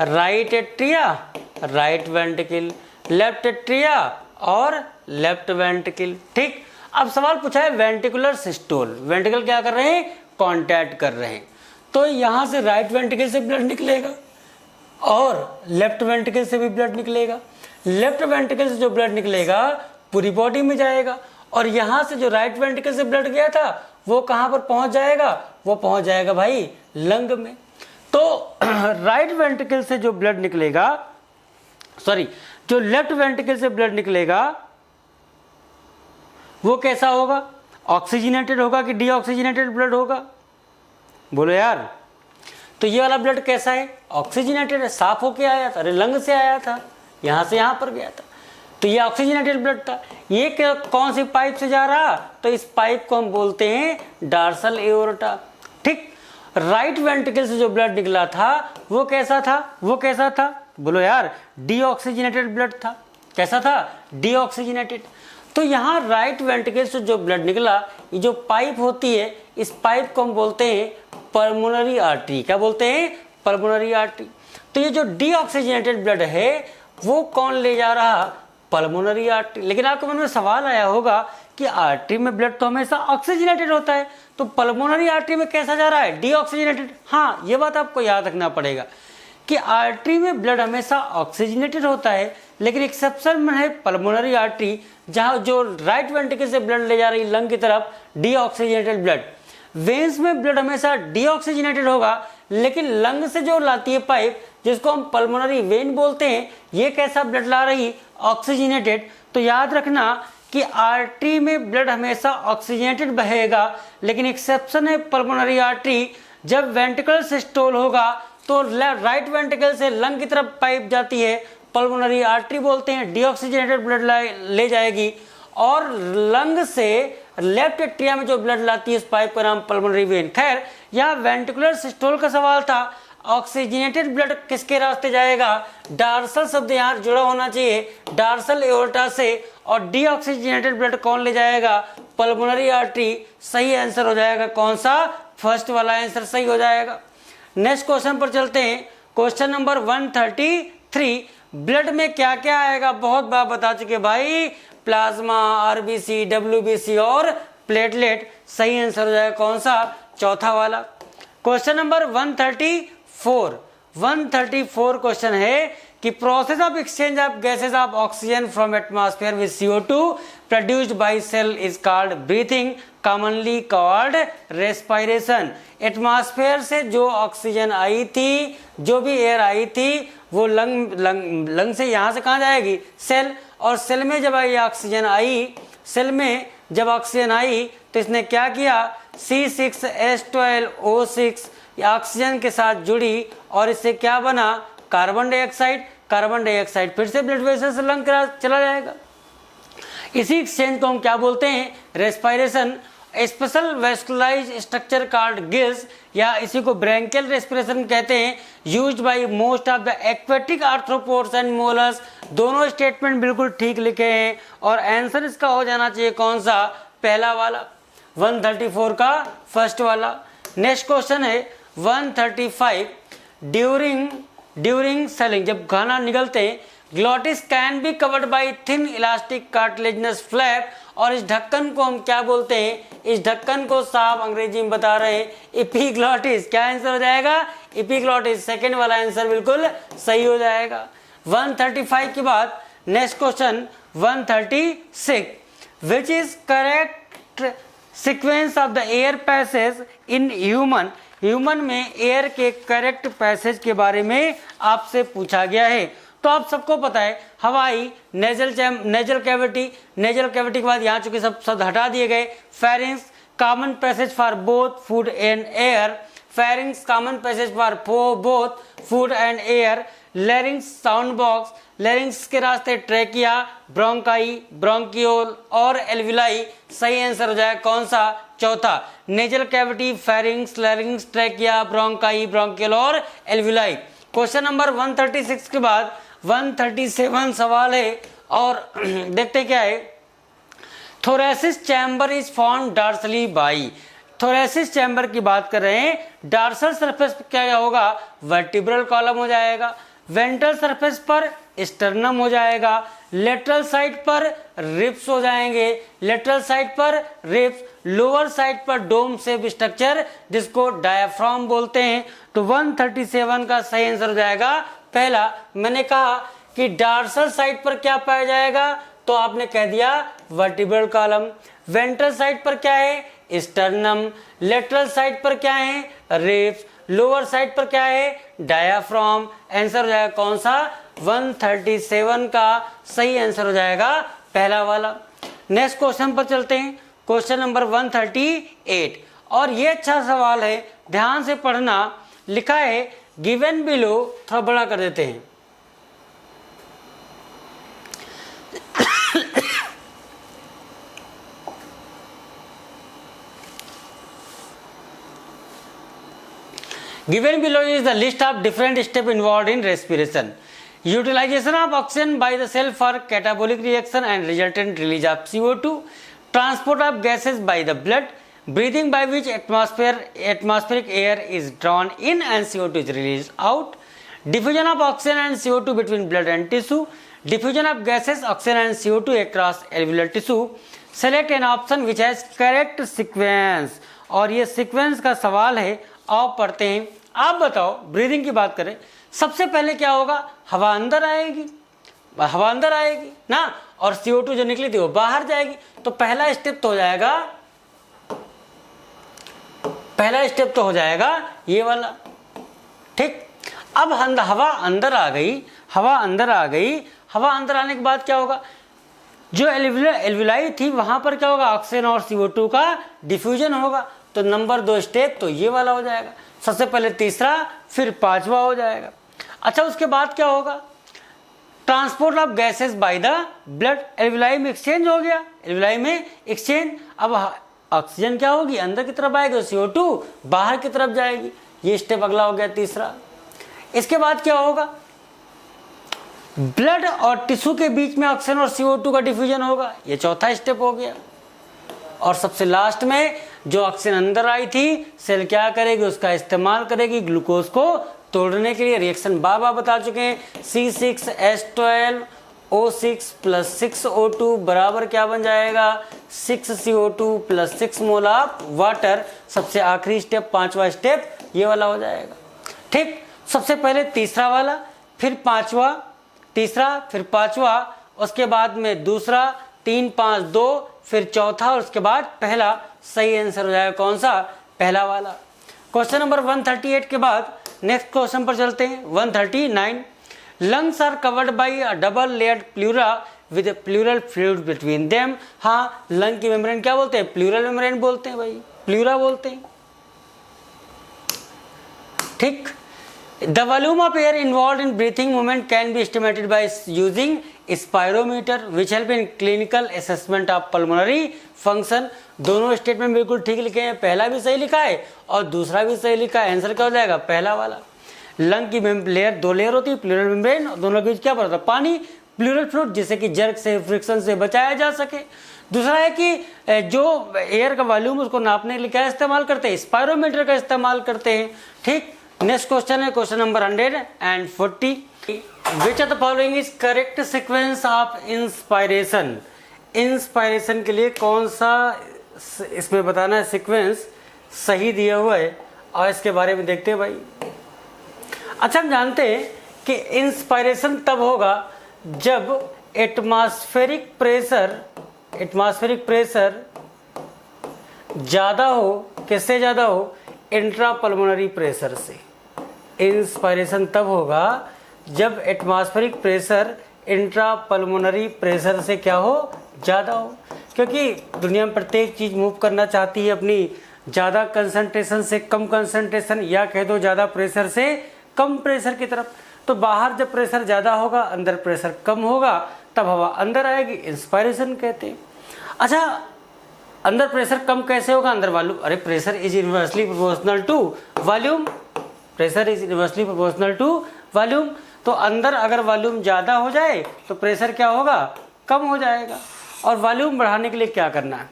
Right atria, right ventricle, left atria और लेफ्ट वेंट्रिकल, ठीक। अब सवाल पूछा है वेंट्रिकुलर सिस्टोल। वेंट्रिकल क्या कर रहे हैं? कॉन्टैक्ट कर रहे हैं। तो यहाँ से राइट वेंट्रिकल से ब्लड निकलेगा और लेफ्ट वेंट्रिकल से भी ब्लड निकलेगा। लेफ्ट वेंट्रिकल से जो ब्लड निकलेगा पूरी बॉडी में जाएगा, और यहाँ से जो राइट वेंट्रिकल से ब्लड गया था वो कहाँ पर पहुंच जाएगा? वो पहुंच जाएगा भाई लंग में। तो राइट वेंट्रिकल से जो ब्लड निकलेगा, सॉरी, जो लेफ्ट वेंट्रिकल से ब्लड निकलेगा वो कैसा होगा? ऑक्सीजनेटेड होगा कि डीऑक्सीजनेटेड ब्लड होगा? बोलो यार। तो ये वाला ब्लड कैसा है? ऑक्सीजनेटेड है, साफ होके आया था। अरे लंग से आया था, यहाँ से यहाँ पर गया था, तो ये ऑक्सीजनेटेड ब्लड था। ये कौन सी पाइप से जा रहा? तो इस पाइप को हम बोलते हैं डार्सल एओर्टा, ठीक। राइट वेंट्रिकल से जो ब्लड निकला था वो कैसा था? वो कैसा था? बोलो यार। डीऑक्सीजनेटेड ब्लड था। कैसा था? डीऑक्सीजनेटेड। तो यहाँ राइट वेंट्रिकल से जो ब्लड निकला, ये जो पाइप होती है, इस पाइप को हम बोलते हैं पल्मोनरी आर्टरी। क्या बोलते हैं? Pulmonary artery. तो ये जो डीऑक्सीजनेटेड ब्लड है वो कौन ले जा रहा? Pulmonary artery. लेकिन आपके मन में सवाल आया होगा कि आर्टरी में ब्लड तो हमेशा ऑक्सीजनेटेड होता है, तो पल्मोनरी आर्टरी में कैसा जा रहा है, डीऑक्सीजनेटेड। हाँ, ये बात आपको याद रखना पड़ेगा कि आर्टरी में ब्लड हमेशा ऑक्सीजनेटेड होता है, लेकिन एक्सेप्शन में है पल्मोनरी आर्टरी, जहाँ जो राइट वेंट्रिकल से ब्लड ले जा रही लंग की तरफ, डीऑक्सीजनेटेड ब्लड। वेन्स में ब्लड हमेशा डीऑक्सीजनेटेड होगा, लेकिन लंग से जो लाती है पाइप, जिसको हम पल्मोनरी वेन बोलते हैं, ये कैसा ब्लड ला रही, ऑक्सीजनेटेड। तो याद रखना कि आर्टरी में ब्लड हमेशा ऑक्सीजनेटेड बहेगा, लेकिन एक्सेप्शन है पल्मोनरी आर्टरी। जब वेंट्रिकल सिस्टोल होगा तो राइट वेंट्रिकल से लंग की तरफ पाइप जाती है, पल्मोनरी आर्टरी बोलते हैं, डीऑक्सीजनेटेड ब्लड ले जाएगी। और लंग से लेफ्ट एट्रिया में जो ब्लड लाती है, उस पाइप का नाम पल्मोनरी वेन। खैर, यह वेंट्रिकुलर सिस्टोल का सवाल था। ऑक्सीजनेटेड ब्लड किसके रास्ते जाएगा, डार्सल शब्द यहाँ जुड़ा होना चाहिए, डार्सल एओर्टा से। और डीऑक्सीजनेटेड ब्लड कौन ले जाएगा, पल्मोनरी आर्टरी। सही आंसर हो जाएगा कौन सा, फर्स्ट वाला आंसर सही हो जाएगा। नेक्स्ट क्वेश्चन पर चलते हैं। क्वेश्चन नंबर 133, ब्लड में क्या क्या आएगा, बहुत बार बता चुके भाई, प्लाज्मा, आरबीसी, डब्ल्यूबीसी और प्लेटलेट। सही आंसर हो जाएगा कौन सा, चौथा वाला। क्वेश्चन नंबर 134 क्वेश्चन है कि process of exchange of gases of oxygen from atmosphere with CO2 produced by cell is called breathing, commonly called respiration. Atmosphere से जो ऑक्सीजन आई थी, जो भी एयर आई थी, वो लंग से यहाँ से कहाँ जाएगी, सेल। और सेल में जब ये ऑक्सीजन आई, सेल में जब ऑक्सीजन आई तो इसने क्या किया, C6H12O6 ऑक्सीजन के साथ जुड़ी और इससे क्या बना, कार्बन डाइऑक्साइड। कार्बन डाइऑक्साइड फिर से ब्लड वेसल से लंग चला जाएगा। इसी एक्सचेंज को हम क्या बोलते हैं, respiration. Special vascularise structure called gills, या इसी को ब्रैंकियल रेस्पिरेशन कहते हैं, used by most of the aquatic arthropods and molluscs. दोनों स्टेटमेंट बिल्कुल ठीक लिखे हैं और आंसर इसका हो जाना चाहिए कौन सा, पहला वाला, 134 का फर्स्ट वाला। नेक्स्ट क्वेश्चन है 135, ड्यूरिंग सेलिंग, जब खाना निगलते हैं, glottis can be covered by thin elastic cartilaginous flap. और इस ढक्कन को हम क्या बोलते हैं, इस ढक्कन को साहब अंग्रेजी में बता रहे हैं, एपिग्लॉटिस। क्या आंसर हो जाएगा, एपिग्लॉटिस। सेकेंड वाला आंसर बिल्कुल सही हो जाएगा। 135 के बाद next question 136, which is correct sequence of the air passage in human. Human में एयर के करेक्ट पैसेज के बारे में आपसे पूछा गया है। तो आप सबको पता है, हवाई, नेजल कैविटी, नेजल कैविटी के बाद यहाँ चूंकि सब शब्द हटा दिए गए। Pharynx, common passage for both food and air, pharynx common passage for both food and air. लैरिंग्स sound box, लैरिंग्स के रास्ते ट्रेकिया, ब्रोंकाई, ब्रोंकियोल और एल्विलाई। सही आंसर हो जाएगा कौन सा, चौथा। Nasal cavity, pharynx, लैरिंग्स, trachea, bronchi, bronchiole और एल्विलाई। क्वेश्चन नंबर 136 के बाद 137 सवाल है और देखते क्या है। Thoracic chamber is form dorsally by. Thoracic chamber की बात कर रहे हैं। डार्सल सरफेस पर क्या होगा, वर्टिब्रल कॉलम हो जाएगा। वेंट्रल सरफेस पर स्टर्नम हो जाएगा। लेटरल साइड पर रिब्स हो जाएंगे, लेटरल साइड पर रिब्स। लोअर साइड पर डोम शेप स्ट्रक्चर, जिसको डायाफ्राम बोलते हैं। तो 137 का सही आंसर हो जाएगा पहला। मैंने कहा कि डार्सल साइड पर क्या पाया जाएगा, तो आपने कह दिया वर्टिब्रल कॉलम। वेंट्रल साइड पर क्या है, स्टर्नम। लेटरल साइड पर क्या है, रिब्स। लोअर साइड पर क्या है, डायाफ्राम। आंसर हो जाएगा कौन सा, 137 का सही आंसर हो जाएगा पहला वाला। नेक्स्ट क्वेश्चन पर चलते हैं। क्वेश्चन नंबर 138 और ये अच्छा सवाल है, ध्यान से पढ़ना। लिखा है गिवन बिलो, थोड़ा बड़ा कर देते हैं। Given below is the list of different steps involved in respiration. Utilization of oxygen by the cell for catabolic reaction and resultant release of CO2. Transport of gases by the blood. Breathing by which atmospheric air is drawn in and CO2 is released out. Diffusion of oxygen and CO2 between blood and tissue. Diffusion of gases, oxygen and CO2 across alveolar tissue. Select an option which has correct sequence. और ये सीक्वेंस का सवाल है, आओ पढ़ते हैं। आप बताओ, ब्रीदिंग की बात करें, सबसे पहले क्या होगा, हवा अंदर आएगी, हवा अंदर आएगी ना, और CO2 जो निकली थी वो बाहर जाएगी। तो पहला स्टेप तो हो जाएगा, पहला स्टेप तो हो जाएगा ये वाला। ठीक, अब हवा अंदर आ गई, हवा अंदर आ गई, हवा अंदर आने के बाद क्या होगा, जो एल्विलाई थी वहां पर क्या होगा, ऑक्सीजन और CO2 का डिफ्यूजन होगा। तो नंबर 2 स्टेप तो ये वाला हो जाएगा। सबसे पहले तीसरा, फिर पांचवा हो जाएगा। अच्छा, उसके बाद क्या होगा, transport of gases by the blood, alveoli में एक्सचेंज हो गया, एल्विलाई में एक्सचेंज। अब ऑक्सीजन क्या होगी, अंदर की तरफ आएगी, CO2 बाहर की तरफ जाएगी। ये स्टेप अगला हो गया, तीसरा। इसके बाद क्या होगा, ब्लड और टिश्यू के बीच में ऑक्सीजन और CO2 का डिफ्यूजन होगा, ये चौथा स्टेप हो गया। और सबसे लास्ट में जो ऑक्सीजन अंदर आई थी, सेल क्या करेगी, उसका इस्तेमाल करेगी ग्लूकोज को तोड़ने के लिए। रिएक्शन बार बता चुके हैं, C6H12O6 + 6O2 बराबर क्या बन जाएगा, 6CO2 + 6 मोल ऑफ वाटर। सबसे आखिरी स्टेप, पांचवा स्टेप ये वाला हो जाएगा। ठीक, सबसे पहले तीसरा वाला, फिर पांचवा, तीसरा फिर पांचवा, उसके बाद में दूसरा, 3 5 2, फिर चौथा, और उसके बाद पहला। सही आंसर हो जाएगा कौन सा, पहला वाला। क्वेश्चन नंबर 138 के बाद नेक्स्ट क्वेश्चन पर चलते हैं। 139, lungs are covered by a double layered pleura with pleural fluid between them. हाँ, लंग की मेम्ब्रेन क्या बोलते हैं, प्लूरल मेम्ब्रेन बोलते हैं भाई, प्लूरा बोलते हैं। ठीक, the volume of air involved in breathing movement can be estimated by using spirometer which help in clinical assessment of pulmonary function। दोनों स्टेटमेंट बिल्कुल ठीक लिखे हैं, पहला भी सही लिखा है और दूसरा भी सही लिखा है। आंसर क्या हो जाएगा, पहला वाला। लंग की लेयर, 2 लेयर होती है, प्लूरल मेम्ब्रेन, दोनों के बीच क्या पड़ता है, पानी, प्लूरल फ्लूइड, जिससे कि जर्क से, फ्रिक्शन से बचाया जा सके। दूसरा है कि जो एयर का वॉल्यूम उसको नापने के लिए क्या इस्तेमाल करते हैं, स्पायरोमीटर का इस्तेमाल करते हैं। ठीक, नेक्स्ट क्वेश्चन है question number 140, which of the following is correct sequence of inspiration. Inspiration के लिए कौन सा इसमें बताना है सीक्वेंस सही दिया हुआ है, और इसके बारे में देखते हैं भाई। अच्छा, हम जानते हैं कि इंस्पायरेशन तब होगा जब एटमॉस्फेरिक प्रेशर ज़्यादा हो, किससे ज़्यादा हो, इंट्रापल्मोनरी प्रेशर से। इंस्पायरेशन तब होगा जब एटमॉस्फेरिक प्रेशर इंट्रापल्मोनरी प्रेशर से क्या हो, ज़्यादा हो। क्योंकि दुनिया में प्रत्येक चीज़ मूव करना चाहती है अपनी ज़्यादा कंसंट्रेशन से कम कंसंट्रेशन, या कह दो ज़्यादा प्रेशर से कम प्रेशर की तरफ। तो बाहर जब प्रेशर ज़्यादा होगा, अंदर प्रेशर कम होगा, तब हवा अंदर आएगी, इंस्पायरेशन कहते हैं। अच्छा, अंदर प्रेशर कम कैसे होगा, अंदर वॉल्यूम, अरे pressure is inversely proportional to volume, pressure is inversely proportional to volume. तो अंदर अगर वॉल्यूम ज़्यादा हो जाए तो प्रेशर क्या होगा, कम हो जाएगा। और वॉल्यूम बढ़ाने के लिए क्या करना है,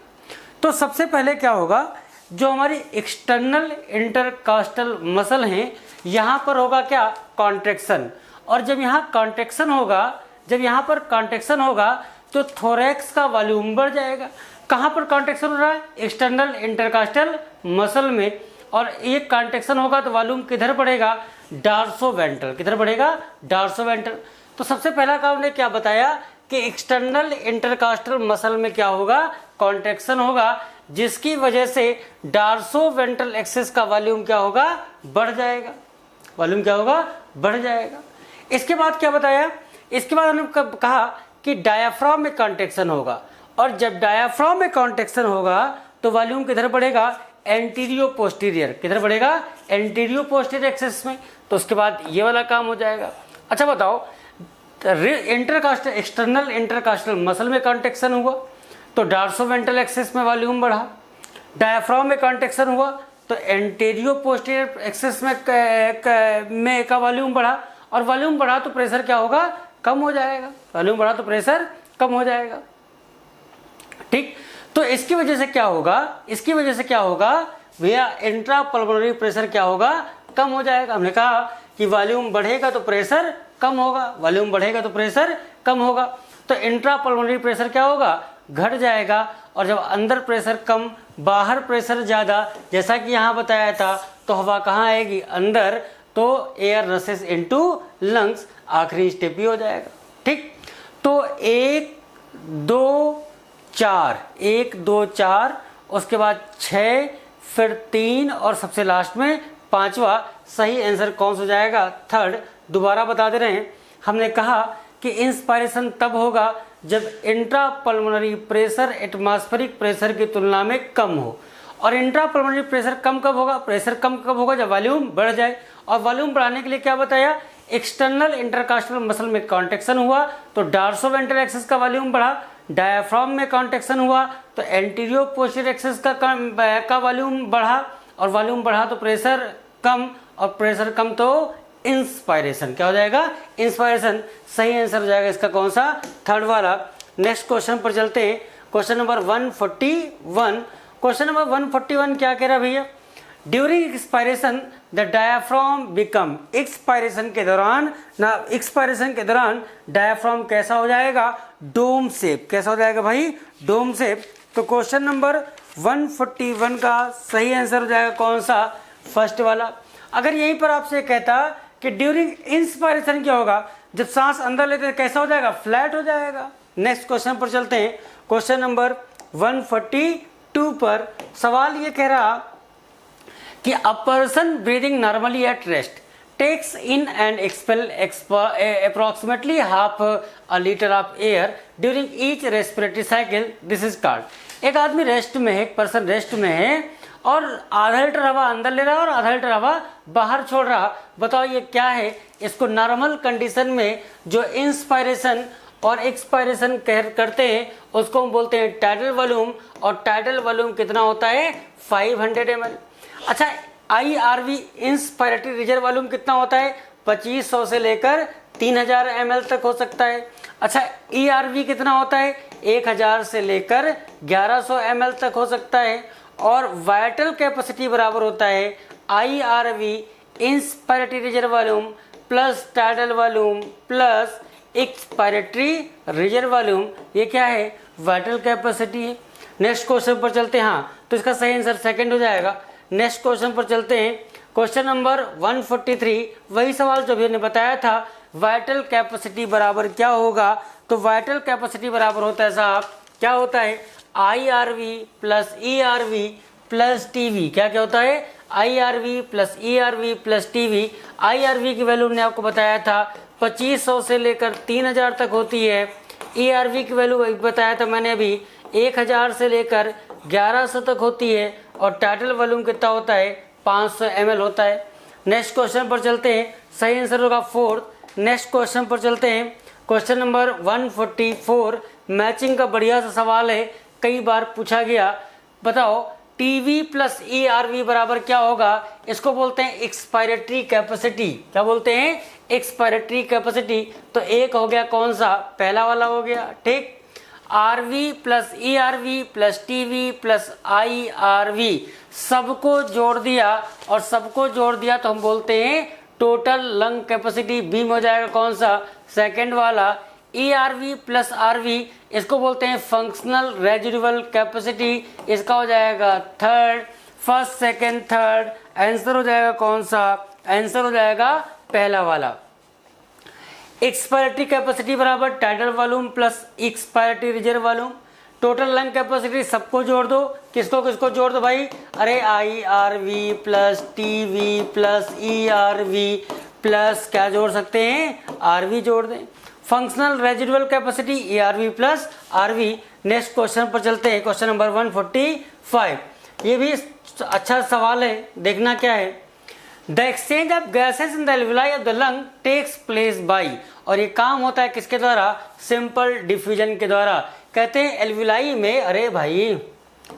तो सबसे पहले क्या होगा, जो हमारी एक्सटर्नल इंटरकास्टल मसल हैं, यहाँ पर होगा क्या, कॉन्ट्रैक्शन। और जब यहाँ कॉन्ट्रैक्शन होगा, जब यहाँ पर कॉन्ट्रैक्शन होगा तो थोरैक्स का वॉल्यूम बढ़ जाएगा। कहाँ पर कॉन्ट्रैक्शन हो रहा है, एक्सटर्नल इंटरकास्टल मसल में। और एक कॉन्ट्रैक्शन होगा तो वॉल्यूम किधर बढ़ेगा, डार्सोवेंट्रल, किधर बढ़ेगा, डार्सोवेंट्रल। तो सबसे पहला काम ने क्या बताया कि एक्सटर्नल इंटरकास्टल मसल में क्या होगा, कॉन्ट्रैक्शन होगा, जिसकी वजह से डार्सोवेंट्रल एक्सिस का वॉल्यूम क्या होगा, बढ़ जाएगा, वॉल्यूम क्या होगा, बढ़ जाएगा। इसके बाद क्या बताया, इसके बाद हमने कहा कि डायाफ्राम में कॉन्ट्रैक्शन होगा, और जब डायाफ्राम में कॉन्ट्रैक्शन होगा तो वॉल्यूम किधर बढ़ेगा, एंटीरियो पोस्टीरियर, किधर बढ़ेगा, एंटीरियो पोस्टीरियर एक्सिस में। तो उसके बाद ये वाला काम हो जाएगा। अच्छा बताओ, इंटरकास्टल, एक्सटर्नल इंटरकास्टल मसल में कॉन्ट्रैक्शन हुआ तो डार्सोवेंट्रल एक्सिस में वॉल्यूम बढ़ा, डायाफ्राम में कॉन्ट्रैक्शन हुआ तो एंटीरियो पोस्टीरियर एक्सिस में का वॉल्यूम बढ़ा, और वॉल्यूम बढ़ा तो प्रेशर क्या होगा, कम हो जाएगा, वॉल्यूम बढ़ा तो प्रेशर कम हो जाएगा। ठीक, तो इसकी वजह से क्या होगा, इसकी वजह से क्या होगा भैया, इंट्रापल्मोनरी प्रेशर क्या होगा, कम हो जाएगा। हमने कहा कि वॉल्यूम बढ़ेगा तो प्रेशर कम होगा, वॉल्यूम बढ़ेगा तो प्रेशर कम होगा। तो इंट्रापल्मोनरी प्रेशर क्या होगा, घट जाएगा, और जब अंदर प्रेशर कम बाहर प्रेशर ज़्यादा, जैसा कि यहाँ बताया था, तो हवा कहाँ आएगी? अंदर, तो एयर रसेस इनटू लंग्स, आखिरी स्टेप ही हो जाएगा। ठीक, तो 1 2 4, 1 2 4, उसके बाद 6, फिर 3 और सबसे लास्ट में 5वां। सही आंसर कौन सा हो जाएगा? थर्ड। दोबारा बता दे रहे हैं, हमने कहा कि इंस्पायरेशन तब होगा जब intra pulmonary pressure atmospheric pressure की तुलना में कम हो। और इंट्रा पल्मोनरी प्रेशर कम कब होगा? प्रेशर कम कब होगा? जब वॉल्यूम बढ़ जाए। और वॉल्यूम बढ़ाने के लिए क्या बताया? एक्सटर्नल इंटरकास्टल मसल में कॉन्ट्रैक्शन हुआ तो डॉर्सोवेंट्रल एक्सिस का वॉल्यूम बढ़ा, डायफ्राम में कॉन्ट्रैक्शन हुआ तो एंटीरियो पोस्टीरियर एक्सिस का वॉल्यूम बढ़ा, और वॉल्यूम बढ़ा तो प्रेशर कम, और प्रेशर कम तो इंस्पायरेशन। क्या हो जाएगा? इंस्पायरेशन। सही आंसर हो जाएगा इसका कौन सा? थर्ड वाला। नेक्स्ट क्वेश्चन पर चलते हैं, क्वेश्चन नंबर 141। क्वेश्चन नंबर 141 क्या कह रहा है भैया? During expiration the diaphragm become, expiration के दौरान डायाफ्राम कैसा हो जाएगा? Dome shape. कैसा हो जाएगा भाई? Dome shape. तो क्वेश्चन नंबर 141 का सही आंसर हो जाएगा कौन सा? फर्स्ट वाला। अगर यहीं पर आपसे कहता कि ड्यूरिंग इंस्पायरेशन क्या होगा? जब सांस अंदर लेते हैं कैसा हो जाएगा? फ्लैट हो जाएगा। नेक्स्ट क्वेश्चन पर चलते हैं, क्वेश्चन नंबर 142 पर सवाल ये कह रहा कि a person breathing normally at rest takes in and expel approximately half a litre of air during each respiratory cycle, this is called. एक आदमी रेस्ट में है, एक पर्सन रेस्ट में है और आधा लीटर हवा अंदर ले रहा है और आधा लीटर हवा बाहर छोड़ रहा। बताओ ये क्या है? इसको नॉर्मल कंडीशन में जो इंस्पायरेशन और एक्सपायरेशन करते हैं उसको हम बोलते हैं टाइडल वॉल्यूम, और टाइडल वॉल्यूम कितना होता है? 500 ml। अच्छा, IRV इंस्पायरेटरी रिजर्व वॉल्यूम कितना होता है? 2500 से लेकर 3000 ml तक हो सकता है। अच्छा, ERV कितना होता है? 1000 से लेकर 1100 ml तक हो सकता है। और वाइटल कैपेसिटी बराबर होता है IRV inspiratory reserve volume plus tidal volume plus expiratory reserve volume. ये क्या है? वाइटल कैपेसिटी है। नेक्स्ट क्वेश्चन पर चलते हैं। हाँ, तो इसका सही आंसर सेकंड हो जाएगा। नेक्स्ट क्वेश्चन पर चलते हैं, क्वेश्चन नंबर 143। वही सवाल जो भी हमने बताया था, वाइटल कैपेसिटी बराबर क्या होगा? तो वाइटल कैपेसिटी बराबर होता है साहब, क्या होता है? IRV plus ERV plus TV। क्या क्या होता है? IRV plus ERV plus TV। IRV की वैल्यू ने आपको बताया था 2500 से लेकर 3000 तक होती है। ERV की वैल्यू बताया था मैंने अभी 1000 से लेकर 1100 तक होती है। और टाइडल वॉल्यूम कितना होता है? 500 ml होता है। नेक्स्ट क्वेश्चन पर चलते हैं, सही आंसर होगा फोर्थ। नेक्स्ट क्वेश्चन पर चलते हैं, क्वेश्चन नंबर 144। मैचिंग का बढ़िया सा सवाल है, कई बार पूछा गया। बताओ TV प्लस ERV बराबर क्या होगा? इसको बोलते हैं एक्सपायरेटरी कैपेसिटी। क्या बोलते हैं? Expiratory capacity. तो एक हो गया कौन सा? पहला वाला हो गया। ठीक, RV plus ERV plus TV plus IRV सबको जोड़ दिया, और सबको जोड़ दिया तो हम बोलते हैं टोटल लंग कैपेसिटी। बीम हो जाएगा कौन सा? सेकेंड वाला। ERV प्लस RV इसको बोलते हैं फंक्शनल रेजिडुअल कैपेसिटी। इसका हो जाएगा third. First second third, answer हो जाएगा कौन सा? आंसर हो जाएगा पहला वाला। एक्सपायरेटरी कैपेसिटी बराबर tidal volume plus expiratory reserve volume. Total lung capacity सबको जोड़ दो। किसको किसको जोड़ दो भाई? अरे IRV plus TV plus ERV plus क्या जोड़ सकते हैं? RV जोड़ दें। Functional residual capacity ERV plus RV। Next question पर चलते हैं, क्वेश्चन नंबर 145। ये भी अच्छा सवाल है, देखना क्या है। The exchange of gases in the alveoli of the lung takes place by, और ये काम होता है किसके द्वारा? सिंपल डिफ्यूजन के द्वारा। कहते हैं एल्विलाई में, अरे भाई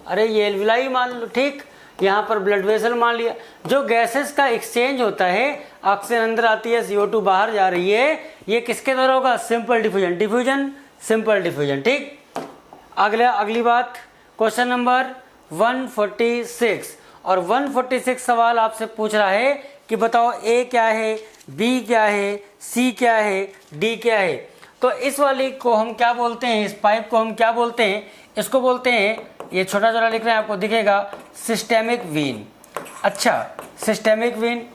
अरे ये एल्विलाई मान लो, ठीक, यहाँ पर ब्लड वेसल मान लिया। जो गैसेस का एक्सचेंज होता है, ऑक्सीजन अंदर आती है, CO2 बाहर जा रही है, ये किसके द्वारा होगा? Simple diffusion. Diffusion, simple diffusion. ठीक, अगली बात, क्वेश्चन नंबर 146। और 146 सवाल आपसे पूछ रहा है कि बताओ A क्या है, B क्या है, C क्या है, D क्या है। तो इस वाली को हम क्या बोलते हैं, इस पाइप को हम क्या बोलते हैं, इसको बोलते हैं, ये छोटा छोटा लिख रहे हैं आपको दिखेगा, सिस्टेमिक वेन। अच्छा, सिस्टेमिक वेन।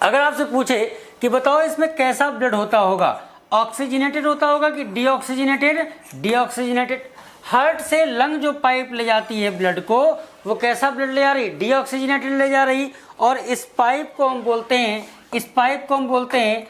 अगर आपसे पूछे कि बताओ इसमें कैसा ब्लड होता होगा, ऑक्सीजनेटेड होता होगा कि डीऑक्सीजनेटेड, डीऑक्सीजनेटेड। हार्ट से लंग जो पाइप ले जाती है ब्लड को, वो कैसा ब्लड ले जा रही, डीऑक्सीजनेटेड ले जा रही। और इस पाइप को हम बोलते हैं, इस पाइप को हम बोलते हैं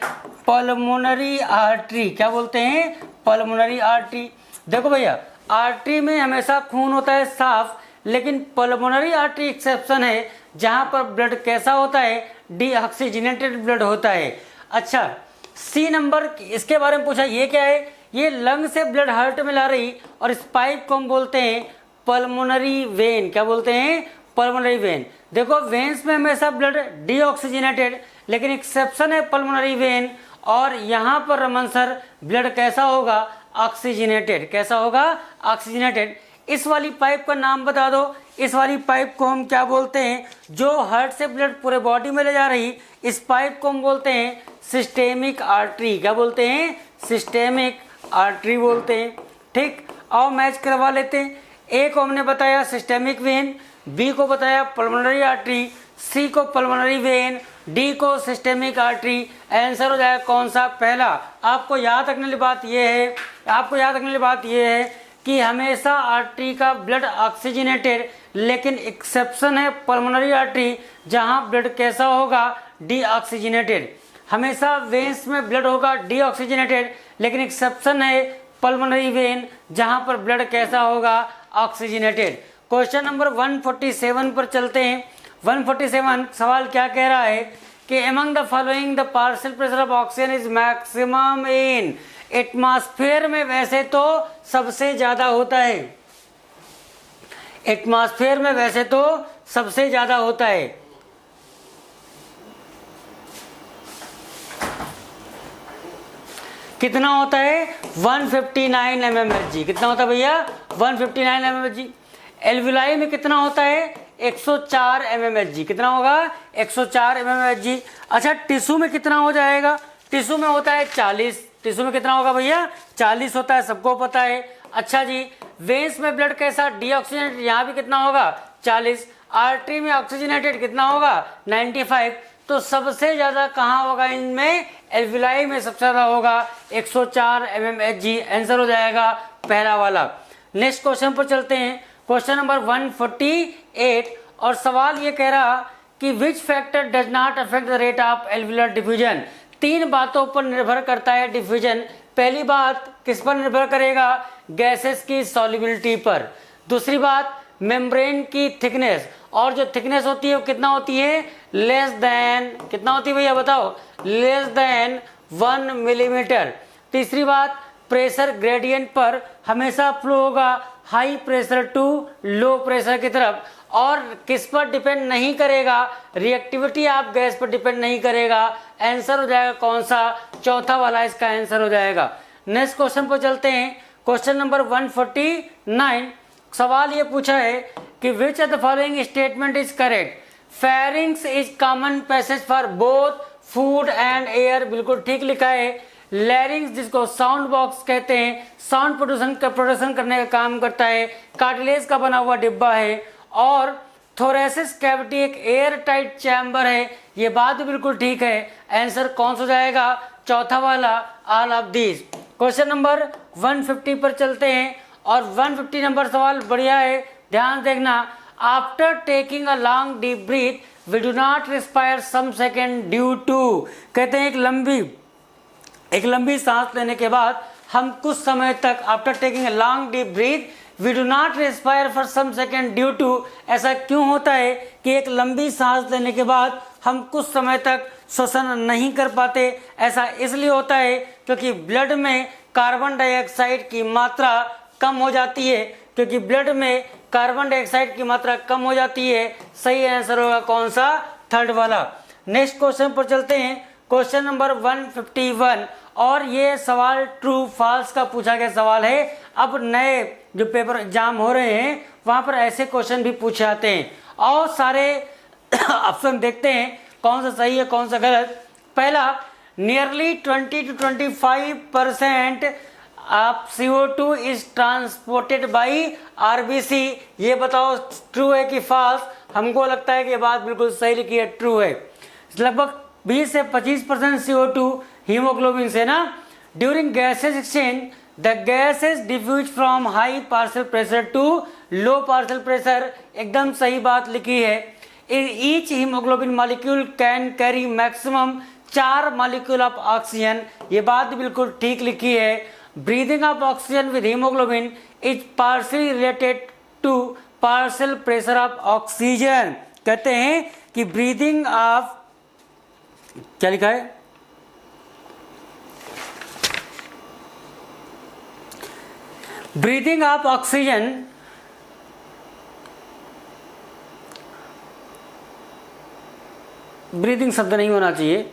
पल्मोनरी आर्टरी। क्या बोलते हैं, पल्मोनरी आर्टरी। देखो भैया, आर्टरी में हमेशा खून होता है साफ, लेकिन पल्मोनरी आर्टरी एक्सेप्शन है, जहां पर ब्लड कैसा होता है, डीऑक्सीजनेटेड ब्लड होता है। अच्छा, सी नंबर, इसके बारे में पूछा, ये क्या है, ये लंग से ब्लड हार्ट में ला रही, और इस पाइप को हम बोलते हैं पल्मोनरी वेन। क्या बोलते हैं, पल्मोनरी वेन। देखो, वेन्स में हमेशा ब्लड डीऑक्सीजनेटेड, लेकिन एक्सेप्शन है पल्मोनरी वेन, और यहाँ पर रमन सर ब्लड कैसा होगा, ऑक्सीजनेटेड। कैसा होगा, ऑक्सीजनेटेड। इस वाली पाइप का नाम बता दो, इस वाली पाइप को हम क्या बोलते हैं, जो हार्ट से ब्लड पूरे बॉडी में ले जा रही, इस पाइप को हम बोलते हैं सिस्टेमिक आर्टरी। क्या बोलते हैं, सिस्टेमिक आर्टरी बोलते हैं। ठीक, और मैच करवा लेते हैं। ए को हमने बताया सिस्टेमिक वेन, बी को बताया पल्मोनरी आर्टरी, सी को पल्मोनरी वेन, डी को सिस्टेमिक आर्टरी। आंसर हो जाएगा कौन सा, पहला। आपको याद रखने वाली बात यह है, आपको याद रखने वाली बात यह है कि हमेशा आर्टरी का ब्लड ऑक्सीजनेटेड, लेकिन एक्सेप्शन है पल्मोनरी आर्टरी, जहां ब्लड कैसा होगा, डीऑक्सीजनेटेड। हमेशा वेन्स में ब्लड होगा डीऑक्सीजनेटेड, लेकिन एक्सेप्शन है पल्मोनरी वेन, जहां पर ब्लड कैसा होगा, ऑक्सीजनेटेड। क्वेश्चन नंबर 147 पर चलते हैं। 147 सवाल क्या कह रहा है कि among the following the partial pressure of oxygen is maximum in atmosphere में। वैसे तो सबसे ज्यादा होता है, एटमॉस्फेयर में वैसे तो सबसे ज्यादा होता है। कितना होता है, 159 mmHg। कितना होता है भैया, 159 mmHg। एल्वुलाई में कितना होता है, 104 mmHg। कितना होगा, 104 mmHg। अच्छा, टिश्यू में कितना हो जाएगा, टिश्यू में होता है 40। टिश्यू में कितना होगा भैया, 40 होता है, सबको पता है। अच्छा जी, वेन्स में ब्लड कैसा, डीऑक्सीजनेटेड, यहाँ भी कितना होगा, 40। आर्टरी में ऑक्सीजनेटेड कितना होगा, 95। तो सबसे ज्यादा कहाँ होगा इनमें, एल्वुलाई में सबसे ज्यादा होगा, 104 mmHg। आंसर हो जाएगा पहला वाला। नेक्स्ट क्वेश्चन पर चलते हैं, क्वेश्चन नंबर 148। और सवाल ये कह रहा कि which factor does not affect the rate of alveolar diffusion. 3 बातों पर निर्भर करता है डिफ्यूजन। पहली बात किस पर निर्भर करेगा, गैसेस की सॉल्युबिलिटी पर। दूसरी बात मेम्ब्रेन की थिकनेस, और जो थिकनेस होती है वो कितना होती है, लेस देन, कितना होती है भैया बताओ, लेस देन 1 मिलीमीटर। तीसरी बात प्रेशर ग्रेडियंट पर हमेशा फ्लो होगा high pressure to low pressure की तरफ। और किस पर डिपेंड नहीं करेगा, रिएक्टिविटी ऑफ गैस पर डिपेंड नहीं करेगा। आंसर हो जाएगा कौन सा, चौथा वाला इसका आंसर हो जाएगा। नेक्स्ट क्वेश्चन पर चलते हैं, क्वेश्चन नंबर 149। सवाल ये पूछा है कि विच of the following statement is correct. Pharynx is common passage for both food and air, बिल्कुल ठीक लिखा है। लैरिंग्स, जिसको साउंड बॉक्स कहते हैं, साउंड प्रोडक्शन करने का काम करता है, कार्टिलेज का बना हुआ डिब्बा है। और थोरेसिस कैविटी एक एयर टाइट चैम्बर है, ये बात भी बिल्कुल ठीक है। आंसर कौन सा जाएगा, चौथा वाला, all of these. Question number 150 पर चलते हैं, और 150 नंबर सवाल बढ़िया है, ध्यान देखना। After taking a long deep breath we do not respire some second due to, कहते हैं एक लंबी सांस लेने के बाद हम कुछ समय तक, after taking a long deep breath we do not respire for some second due to, ऐसा क्यों होता है कि एक लंबी सांस लेने के बाद हम कुछ समय तक श्वसन नहीं कर पाते। ऐसा इसलिए होता है क्योंकि ब्लड में कार्बन डाइऑक्साइड की मात्रा कम हो जाती है, क्योंकि ब्लड में कार्बन डाइऑक्साइड की मात्रा कम हो जाती है। सही आंसर होगा कौन सा, थर्ड वाला। नेक्स्ट क्वेश्चन पर चलते हैं, क्वेश्चन नंबर 151। और ये सवाल ट्रू फॉल्स का पूछा गया सवाल है। अब नए जो पेपर एग्जाम हो रहे हैं वहां पर ऐसे क्वेश्चन भी पूछे जाते हैं, और सारे ऑप्शन देखते हैं कौन सा सही है कौन सा गलत। पहला, nearly 20 to 25% of CO2 is transported by RBC। ये बताओ ट्रू है कि फॉल्स? हमको लगता है कि ये बात बिल्कुल सही लिखी है, ट्रू है। लगभग 20 से 25% CO2 हीमोग्लोबिन से ना। During gases exchange the gases diffuse from high partial pressure to low partial pressure. एकदम सही बात लिखी है। Each haemoglobin molecule can carry maximum 4 molecule of oxygen. ये बात बिल्कुल ठीक लिखी है। Breathing of oxygen with haemoglobin is partially related to partial pressure of oxygen. कहते हैं कि ब्रीदिंग ऑफ, क्या लिखा है, ब्रीदिंग ऑफ ऑक्सीजन ब्रीदिंग शब्द नहीं होना चाहिए,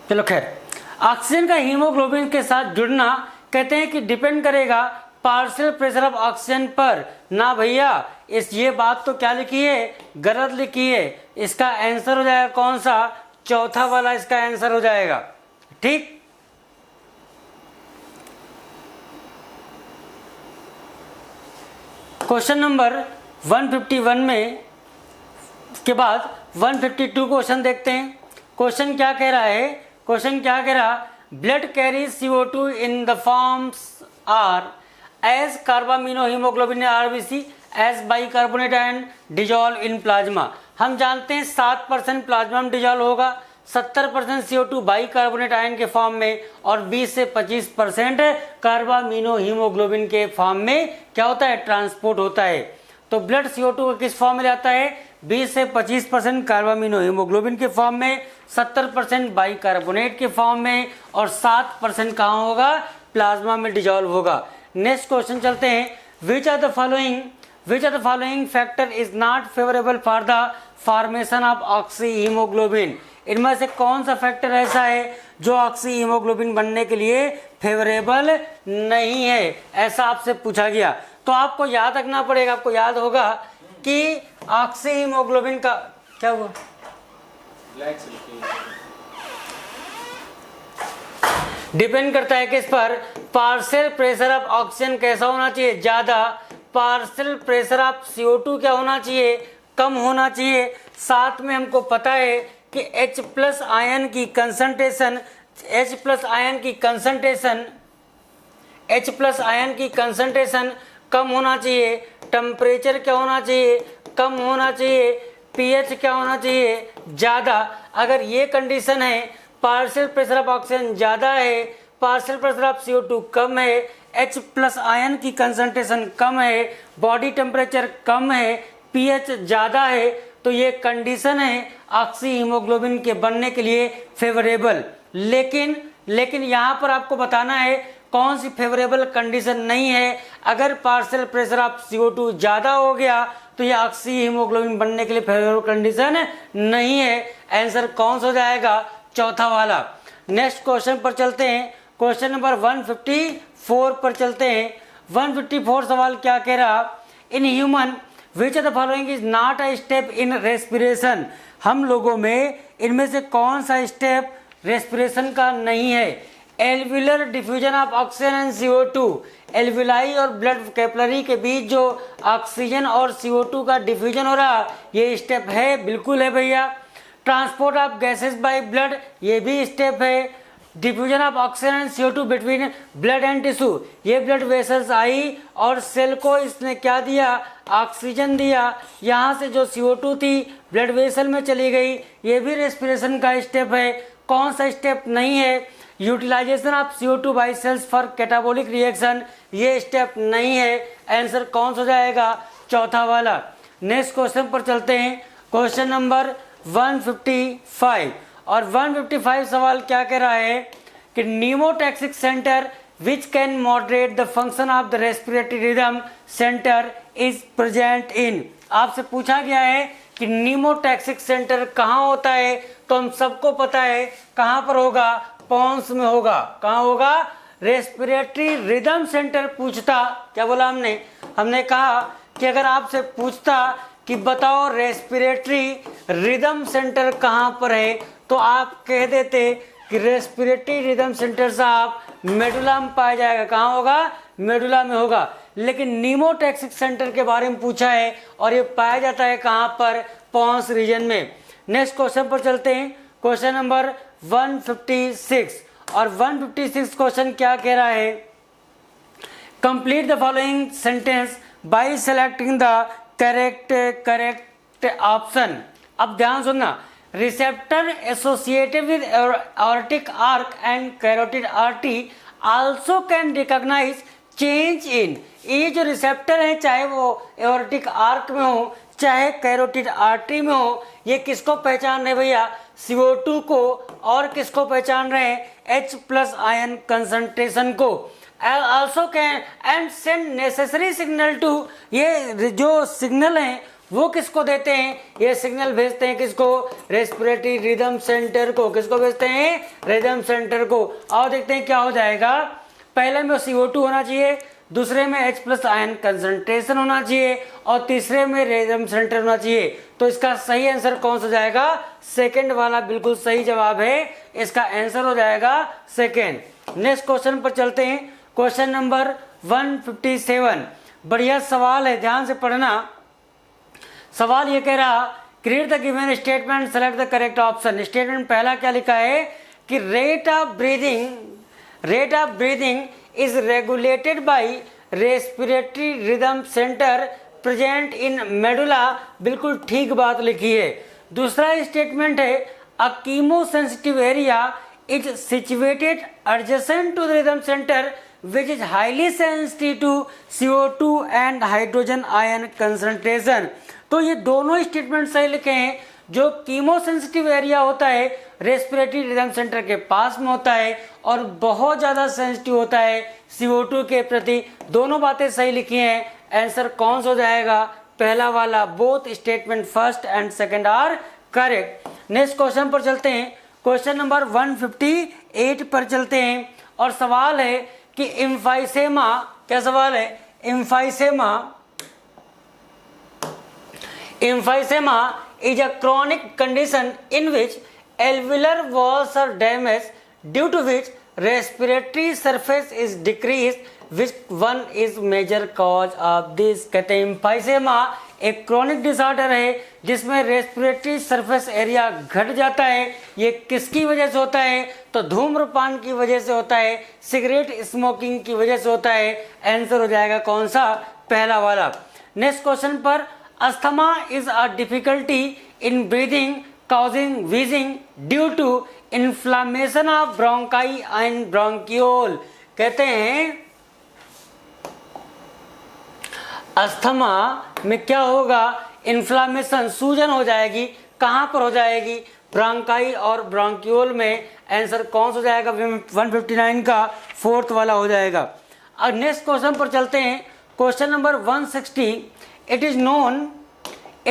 चलो खैर, ऑक्सीजन का हीमोग्लोबिन के साथ जुड़ना कहते हैं कि डिपेंड करेगा पार्शियल प्रेशर ऑफ ऑक्सीजन पर। ना भैया, इस ये बात तो क्या लिखी है, गलत लिखी है। इसका आंसर हो जाएगा कौन सा, चौथा वाला इसका आंसर हो जाएगा। ठीक, क्वेश्चन नंबर 151 में के बाद 152 क्वेश्चन देखते हैं। क्वेश्चन क्या कह रहा है, क्वेश्चन क्या कह रहा, blood carries CO2 in the forms are as carbamino haemoglobin RBC as bicarbonate and dissolve in plasma. हम जानते हैं 7% प्लाज्मा में डिजॉल्व होगा, 70% CO2 बाइकार्बोनेट आयन के फॉर्म में और 20 से 25% कार्बामिनो हीमोग्लोबिन के फॉर्म में क्या होता है, ट्रांसपोर्ट होता है। तो ब्लड CO2 किस फॉर्म में जाता है, 20 से 25% कार्बामिनो हीमोग्लोबिन के फॉर्म में, 70% बाइकार्बोनेट के फॉर्म में और 7% कहाँ होगा, प्लाज्मा में डिजॉल्व होगा। नेक्स्ट क्वेश्चन चलते हैं। Which are the following factor is not favourable for the formation of oxy haemoglobin. इनमें से कौन सा फैक्टर ऐसा है जो ऑक्सी हीमोग्लोबिन बनने के लिए फेवरेबल नहीं है, ऐसा आपसे पूछा गया। तो आपको याद रखना पड़ेगा, आपको याद होगा कि ऑक्सी हीमोग्लोबिन का क्या हुआ, डिपेंड करता है किस पर, पार्शियल प्रेशर ऑफ ऑक्सीजन कैसा होना चाहिए, ज्यादा। पार्शियल प्रेशर ऑफ CO2 क्या होना चाहिए, कम होना चाहिए। साथ में हमको पता है कि H+ आयन की कंसंट्रेशन कम होना चाहिए। टेम्परेचर क्या होना चाहिए, कम होना चाहिए। pH क्या होना चाहिए, ज़्यादा। अगर ये कंडीशन है, पार्शियल प्रेशर ऑफ ऑक्सीजन ज़्यादा है, पार्शियल प्रेशर ऑफ CO2 कम है, H+ आयन की कंसंट्रेशन कम है, बॉडी टेम्परेचर कम है, pH ज़्यादा है, तो ये कंडीशन है ऑक्सी हीमोग्लोबिन के बनने के लिए फेवरेबल। लेकिन यहाँ पर आपको बताना है कौन सी फेवरेबल कंडीशन नहीं है। अगर पार्शियल प्रेशर ऑफ CO2 ज़्यादा हो गया तो ये ऑक्सी हीमोग्लोबिन बनने के लिए फेवरेबल कंडीशन नहीं है। आंसर कौन सा हो जाएगा, चौथा वाला। नेक्स्ट क्वेश्चन पर चलते हैं, क्वेश्चन नंबर 154 पर चलते हैं। 154 सवाल क्या कह रहा, in human which of the following is not a step in respiration. हम लोगों में इनमें से कौन सा स्टेप रेस्पिरेशन का नहीं है। Alveolar diffusion of oxygen and CO2, alveoli और ब्लड कैपिलरी के बीच जो ऑक्सीजन और CO2 का डिफ्यूजन हो रहा, ये स्टेप है, बिल्कुल है भैया। Transport of gases by blood, ये भी स्टेप है। Diffusion of oxygen and CO2 between blood and tissue, ये ब्लड वेसल्स आई और सेल को इसने क्या दिया, ऑक्सीजन दिया। यहाँ से जो CO2 थी ब्लड वेसल में चली गई, ये भी रेस्पिरेशन का स्टेप है। कौन सा स्टेप नहीं है, utilisation of CO2 by cells for catabolic reaction, ये स्टेप नहीं है। आंसर कौन सा जाएगा, चौथा वाला। नेक्स्ट क्वेश्चन पर चलते हैं, क्वेश्चन नंबर 155। और 155 सवाल क्या कह रहा है कि pneumotaxic centre which can moderate the function of the respiratory rhythm centre is present in. आपसे पूछा गया है कि न्यूमोटैक्सिक सेंटर कहाँ होता है, तो हम सबको पता है कहाँ पर होगा, पॉन्स में होगा। कहाँ होगा, रेस्पिरेटरी रिदम सेंटर पूछता, क्या बोला हमने कहा कि अगर आपसे पूछता कि बताओ रेस्पिरेटरी रिदम सेंटर कहाँ पर है, तो आप कह देते कि रेस्पिरेटरी रिदम सेंटर साहब मेडुला में पाया जाएगा। कहाँ होगा? मेडुला में होगा। लेकिन नीमोटैक्सिक सेंटर के बारे में पूछा है और ये पाया जाता है कहाँ पर? पॉन्स रीजन में। नेक्स्ट क्वेश्चन पर चलते हैं, क्वेश्चन नंबर 156। और 156 क्वेश्चन क्या कह रहा है? Complete the following sentence by selecting the correct option. अब ध्यान सुनना, receptor associated with aortic arc and carotid artery also can recognize change in। ये जो रिसेप्टर है, चाहे वो एओर्टिक आर्क में हो चाहे कैरोटिड आर्टरी में हो, ये किसको पहचान रहे भैया? CO2 को। और किसको पहचान रहे हैं? H+ आयन कंसंट्रेशन को। also can and send necessary signal to। ये जो सिग्नल है वो किसको देते हैं? ये सिग्नल भेजते हैं किसको? रेस्पिरेटरी रिदम सेंटर को। किसको भेजते हैं? रिदम सेंटर को। और देखते हैं क्या हो जाएगा। पहले में CO2 होना चाहिए, दूसरे में H+ आयन कंसंट्रेशन होना चाहिए और तीसरे में रिदम सेंटर होना चाहिए। तो इसका सही आंसर कौन सा जाएगा? सेकंड वाला बिल्कुल सही जवाब है। इसका आंसर हो जाएगा सेकंड। नेक्स्ट क्वेश्चन पर चलते हैं, क्वेश्चन नंबर 157। बढ़िया सवाल है, ध्यान से पढ़ना। सवाल ये कह रहा, create the given statement, select the correct option. Statement पहला क्या लिखा है कि rate of breathing is regulated by respiratory rhythm centre present in medulla. बिल्कुल ठीक बात लिखी है। दूसरा स्टेटमेंट है, a chemosensitive area is situated adjacent to the rhythm centre which is highly sensitive to CO2 and hydrogen ion concentration। तो ये दोनों स्टेटमेंट सही लिखे हैं। जो कीमोसेंसिटिव एरिया होता है रेस्पिरेटरी रिदम सेंटर के पास में होता है और बहुत ज़्यादा सेंसिटिव होता है CO2 के प्रति। दोनों बातें सही लिखी हैं। आंसर कौन सा हो जाएगा? पहला वाला। Both statement first and second are correct. Next question पर चलते हैं, क्वेश्चन नंबर 158 पर चलते हैं। और सवाल है कि एम्फाइसेमा, क्या सवाल है? Emphysema is a chronic condition in which alveolar walls are damaged, due to which respiratory surface is decreased, which one is major cause of this। कहते हैं एम्फाइसेमा एक क्रोनिक डिसऑर्डर है जिसमें रेस्पिरेटरी सरफेस एरिया घट जाता है। ये किसकी वजह से होता है? तो धूम्रपान की वजह से होता है, सिगरेट स्मोकिंग की वजह से होता है। आंसर हो जाएगा कौन सा? पहला वाला। नेक्स्ट क्वेश्चन पर, asthma is a difficulty in breathing causing wheezing due to inflammation of bronchi and bronchiole। कहते हैं अस्थमा में क्या होगा? इन्फ्लामेशन, सूजन हो जाएगी। कहाँ पर हो जाएगी? ब्रोंकाई और ब्रोंकियोल में। आंसर कौन सा हो जाएगा? 159 का फोर्थ वाला हो जाएगा। अब नेक्स्ट क्वेश्चन पर चलते हैं, question number 160। It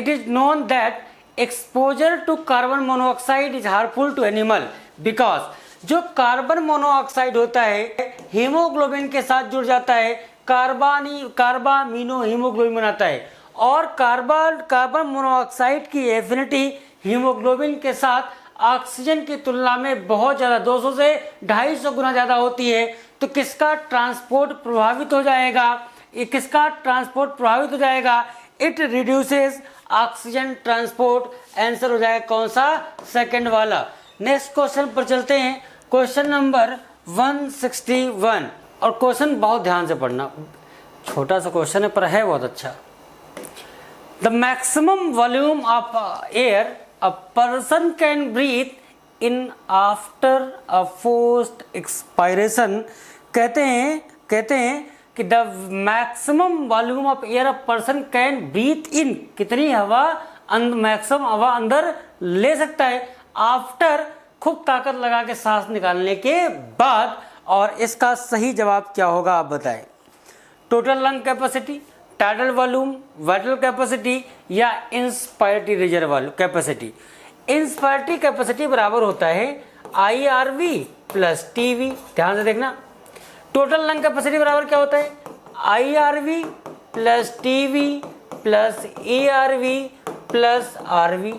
is known that exposure to carbon monoxide is harmful to animal because. जो कार्बन मोनोऑक्साइड होता है हीमोग्लोबिन के साथ जुड़ जाता है, कार्बामिनो हीमोग्लोबिन बनाता है। और कार्बन मोनोऑक्साइड की एफिनिटी हीमोग्लोबिन के साथ ऑक्सीजन की तुलना में बहुत ज़्यादा 200 से 250 गुना ज़्यादा होती है। तो किसका ट्रांसपोर्ट प्रभावित हो जाएगा? It reduces oxygen transport. Answer हो जाएगा कौन सा? सेकंड वाला। नेक्स्ट क्वेश्चन पर चलते हैं, क्वेश्चन नंबर 161। और क्वेश्चन बहुत ध्यान से पढ़ना, छोटा सा क्वेश्चन है पर है बहुत अच्छा। The maximum volume of air a person can breathe in after a forced expiration. कहते हैं कि the maximum volume of air a person can breathe in, कितनी हवा मैक्सिमम हवा अंदर ले सकता है आफ्टर, खूब ताकत लगा के सांस निकालने के बाद। और इसका सही जवाब क्या होगा आप बताएं? Total lung capacity, tidal volume, vital capacity या inspiratory reserve capacity. Inspiratory capacity बराबर होता है IRV प्लस TV। ध्यान से देखना, टोटल लंग कैपेसिटी बराबर क्या होता है? IRV plus TV plus ARV plus RV।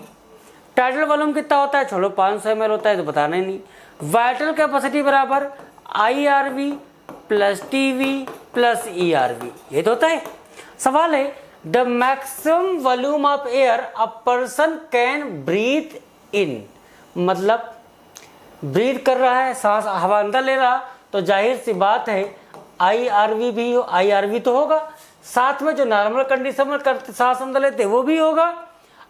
Title volume कितना होता है, छोड़ो 500 ml होता है तो बताना ही नहीं। वाइटल कैपेसिटी बराबर IRV plus TV plus ERV, ये तो होता है। सवाल है the maximum volume of air a person can breathe in, मतलब ब्रीथ कर रहा है, सांस हवा अंदर ले रहा, तो जाहिर सी बात है IRV भी हो, IRV तो होगा, साथ में जो नॉर्मल कंडीशन में सांस अंदर लेते वो भी होगा।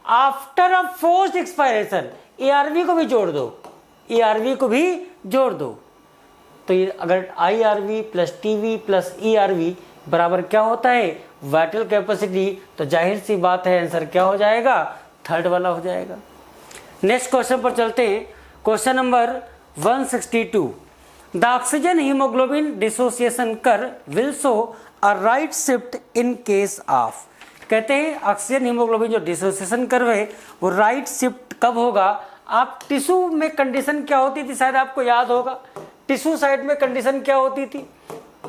After a forced expiration ERV को भी जोड़ दो, ERV को भी जोड़ दो, तो ये अगर IRV plus TV plus ERV बराबर क्या होता है, वाइटल कैपेसिटी, तो जाहिर सी बात है आंसर क्या हो जाएगा, थर्ड वाला हो जाएगा। नेक्स्ट क्वेश्चन पर चलते हैं। Question number 162, the oxygen haemoglobin dissociation curve will show a right shift in case of, कहते हैं ऑक्सीजन हीमोग्लोबिन जो डिसोसिएशन कर्व है वो राइट शिफ्ट कब होगा। आप टिश्यू में कंडीशन क्या होती थी, शायद आपको याद होगा, टिश्यू साइड में कंडीशन क्या होती थी,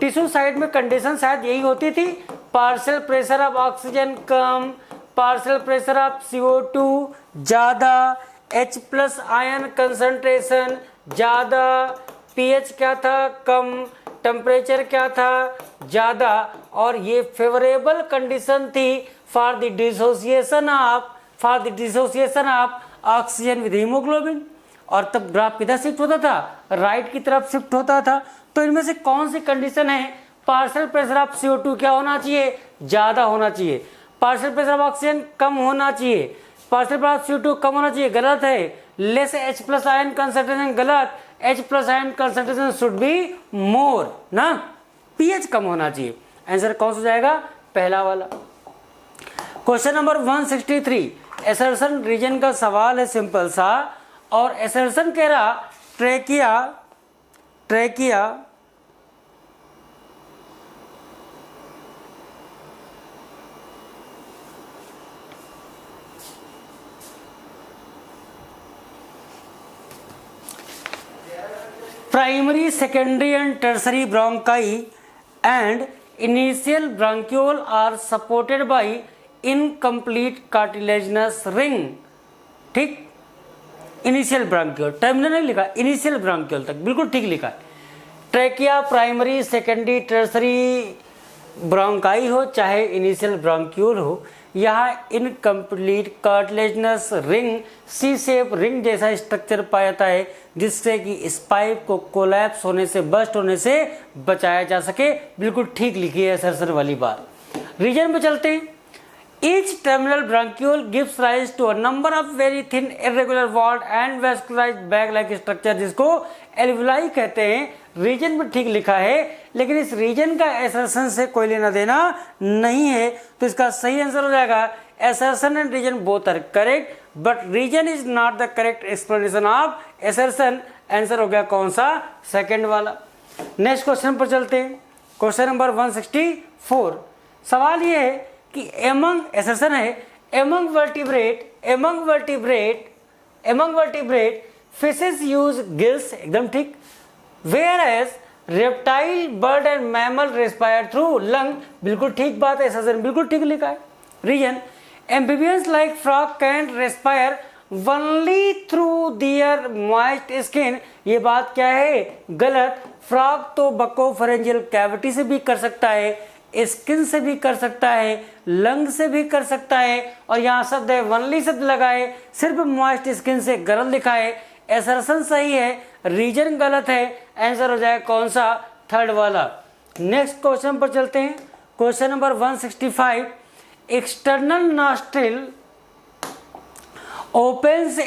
टिश्यू साइड में कंडीशन शायद यही होती थी, partial pressure of oxygen come, partial pressure of CO2 ज़्यादा, H प्लस आयन कंसंट्रेशन ज़्यादा, pH क्या था कम, टेम्परेचर क्या था ज़्यादा, और ये फेवरेबल कंडीशन थी for the dissociation of oxygen with haemoglobin. और तब ग्राफ किधर शिफ्ट होता था, राइट की तरफ शिफ्ट होता था। तो इनमें से कौन सी कंडीशन है, पार्शियल प्रेशर ऑफ CO2 क्या होना चाहिए, ज़्यादा होना चाहिए, पार्शियल प्रेशर ऑफ ऑक्सीजन कम होना चाहिए, पार्शियल प्रेशर ऑफ CO2 कम होना चाहिए, गलत है। Less H plus ion concentration, गलत, H plus ion concentration should be more ना, pH कम होना चाहिए। आंसर कौन सा जाएगा, पहला वाला। क्वेश्चन नंबर 163, एसर्शन रीजन का सवाल है सिंपल सा, और एसर्शन कह रहा trachea primary, secondary and tertiary bronchi and initial bronchiole are supported by incomplete cartilaginous ring, ठीक, इनिशियल ब्रांक्यूल, टर्मिनल नहीं लिखा, इनिशियल ब्रांक्यूल तक बिल्कुल ठीक लिखा है। Trachea primary, secondary, tertiary bronchi हो चाहे इनिशियल ब्रांक्यूल हो, यहाँ incomplete cartilaginous ring, C shape ring जैसा स्ट्रक्चर पाया जाता है, जिससे कि इस पाइप को कोलैप्स होने से, बस्ट होने से बचाया जा सके। बिल्कुल ठीक लिखी है असरसर वाली बात। रीजन पे चलते हैं। Each terminal bronchiole gives rise to a number of very thin irregular walled and vascularized bag-like structure, जिसको एल्विलाई कहते हैं। रीजन में ठीक लिखा है, लेकिन इस रीजन का एसर्शन से कोई लेना देना नहीं है, तो इसका सही आंसर हो जाएगा assertion and reason both are correct, but reason is not the correct explanation of assertion. Answer हो गया कौन सा, सेकेंड वाला। नेक्स्ट क्वेश्चन पर चलते हैं। क्वेश्चन नंबर 164, सवाल ये है कि एमंग एसर्शन है, among vertebrate fishes use gills, एकदम ठीक, whereas reptile, bird and mammal respire through lung, बिल्कुल ठीक बात है, एसर्शन बिल्कुल ठीक लिखा है। Reason amphibians like frog can respire only through their moist skin, ये बात क्या है, गलत। फ्रॉग तो बकोफेरेंजियल कैविटी से भी कर सकता है, स्किन से भी कर सकता है, लंग से भी कर सकता है, और यहाँ शब्द है वनली शब्द लगाए, सिर्फ मॉइस्ट स्किन से गलत लिखा है। एसर्शन सही है, रीजन गलत है। आंसर हो जाएगा कौन सा, थर्ड वाला। नेक्स्ट क्वेश्चन पर चलते हैं। Question number 165, external nostril opens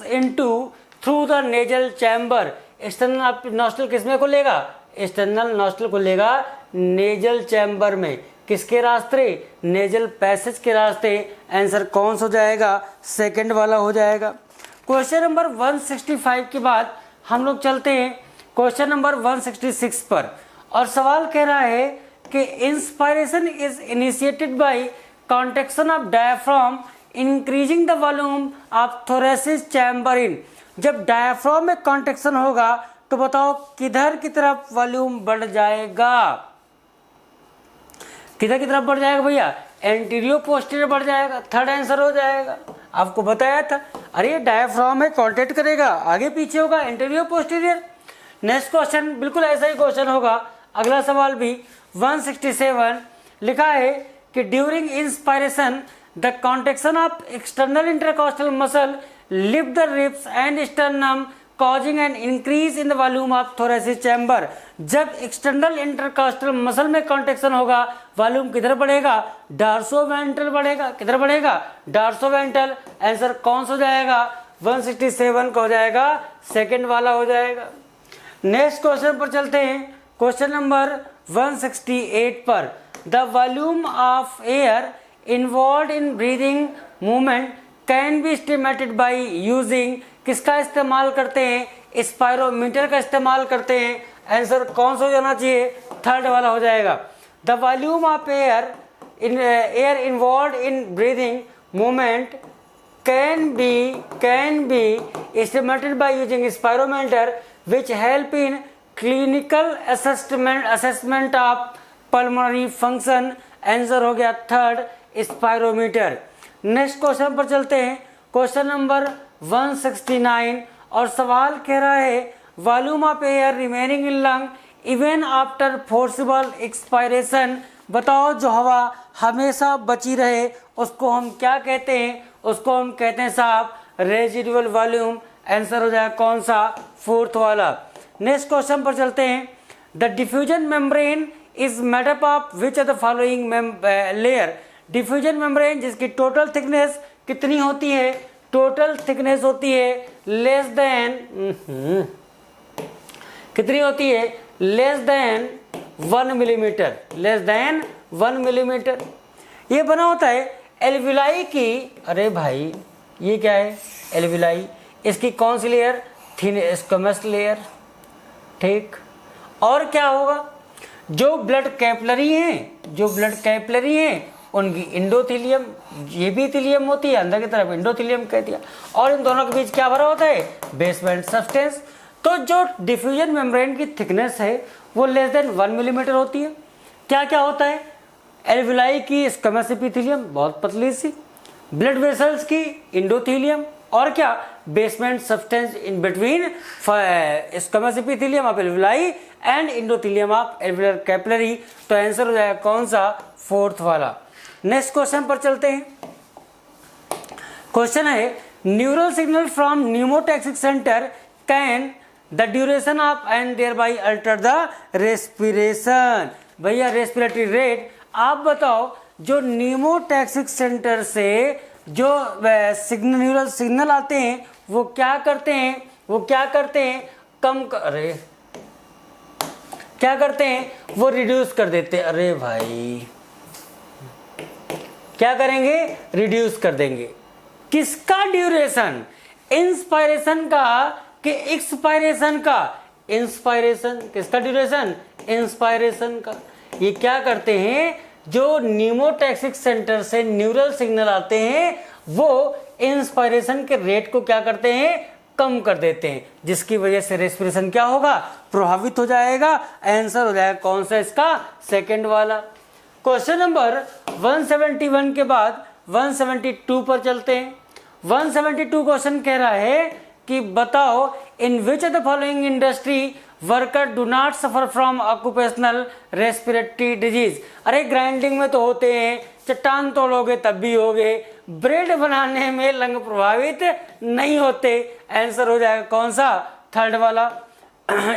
into through the nasal chamber. External nostril किसमें खुलेगा, एक्सटर्नल नॉस्ट्रिल खुलेगा नेजल चैम्बर में, किसके रास्ते, नेजल पैसेज के रास्ते। आंसर कौन सा हो जाएगा, सेकंड वाला हो जाएगा। क्वेश्चन नंबर 165 के बाद हम लोग चलते हैं क्वेश्चन नंबर 166 पर, और सवाल कह रहा है कि inspiration is initiated by contraction of diaphragm increasing the volume of thoracic chamber in. जब डायफ्राम में कॉन्ट्रैक्शन होगा तो बताओ किधर की तरफ वॉल्यूम बढ़ जाएगा, किधर की तरफ बढ़ जाएगा भैया, एंटीरियो पोस्टीरियर बढ़ जाएगा, थर्ड आंसर हो जाएगा। आपको बताया था, अरे डायफ्राम है कॉन्टैक्ट करेगा, आगे पीछे होगा, एंटीरियो पोस्टीरियर। नेक्स्ट क्वेश्चन बिल्कुल ऐसा ही क्वेश्चन होगा। अगला सवाल भी 167 लिखा है कि during inspiration the contraction of external intercostal muscle lift the ribs and sternum causing an increase in the volume of thoracic chamber। जब एक्सटर्नल इंटरकॉस्टल मसल में कॉन्ट्रेक्शन होगा, वॉल्यूम किधर बढ़ेगा? डार्सोवेंट्रल बढ़ेगा। किधर बढ़ेगा? डार्सोवेंट्रल। आंसर कौन सा हो जाएगा? 167 का हो जाएगा, सेकंड वाला हो जाएगा। नेक्स्ट क्वेश्चन पर चलते हैं, क्वेश्चन नंबर 168 पर। The volume of air involve in breathing movement can be estimated by using, किसका इस्तेमाल करते हैं? स्पायरोमीटर का इस्तेमाल करते हैं। आंसर कौन सा हो जाना चाहिए? थर्ड वाला हो जाएगा। The volume of air involve in breathing movement can be estimated by using spirometer which help in clinical assessment of pulmonary function. Answer हो गया थर्ड, स्पायरोमीटर। नेक्स्ट क्वेश्चन पर चलते हैं, क्वेश्चन नंबर 169 और सवाल कह रहा है volume of air remaining in lung even after forcible expiration. बताओ जो हवा हमेशा बची रहे उसको हम क्या कहते हैं? उसको हम कहते हैं साहब रेजिडुअल वॉल्यूम। आंसर हो जाएगा कौन सा? फोर्थ वाला। नेक्स्ट क्वेश्चन पर चलते हैं, the diffusion membrane is made up of which of the following layer. Diffusion membrane जिसकी टोटल थिकनेस कितनी होती है? टोटल थिकनेस होती है लेस देन कितनी होती है? Less than 1 millimetre. Less than 1 millimetre. ये बना होता है एल्विलाई की। अरे भाई ये क्या है? एल्विलाई। इसकी कौन सी लेयर? Thin squamous layer. ठीक। और क्या होगा? जो ब्लड कैपिलरी हैं, जो ब्लड कैपिलरी हैं उनकी इंडोथीलियम, ये भी थीलियम होती है, अंदर की तरफ इंडोथीलियम कह दिया। और इन दोनों के बीच क्या भरा होता है? Basement substance. तो जो डिफ्यूजन मेम्ब्रेन की थिकनेस है वो लेस देन 1 मिलीमीटर होती है। क्या क्या होता है? एल्विलाई की स्क्वैमस एपिथेलियम, बहुत पतली सी। ब्लड वेसल्स की इंडोथीलियम। और क्या? Basement substance in between squamous epithelium of alveoli and endothelium of alveolar capillary. तो आंसर हो जाएगा कौन सा? फोर्थ वाला। नेक्स्ट क्वेश्चन पर चलते हैं, क्वेश्चन है neural signal from pneumotaxic centre can the duration of and thereby alter the respiration. भैया रेस्पिरेटरी रेट आप बताओ, जो न्यूमोटैक्सिक सेंटर से जो न्यूरल सिग्नल आते हैं वो क्या करते हैं? वो क्या करते हैं? अरे क्या करते हैं? वो रिड्यूस कर देते हैं। अरे भाई क्या करेंगे? रिड्यूस कर देंगे। किसका ड्यूरेशन? इंस्पायरेशन का कि एक्सपायरेशन का? इंस्पायरेशन। किसका ड्यूरेशन? इंस्पायरेशन का। ये क्या करते हैं? जो न्यूमोटैक्सिक सेंटर से न्यूरल सिग्नल आते हैं वो इंस्पायरेशन के रेट को क्या करते हैं? कम कर देते हैं, जिसकी वजह से रेस्पिरेशन क्या होगा? प्रभावित हो जाएगा। आंसर हो जाएगा कौन सा इसका? सेकंड वाला। क्वेश्चन नंबर 171 के बाद 172 पर चलते हैं। 172 क्वेश्चन कह रहा है कि बताओ in which of the following industry worker do not suffer from occupational respiratory disease. अरे ग्राइंडिंग में तो होते हैं, चट्टान तोड़ोगे तब भी होगे, ब्रेड बनाने में लंग प्रभावित नहीं होते। आंसर हो जाएगा कौन सा? थर्ड वाला।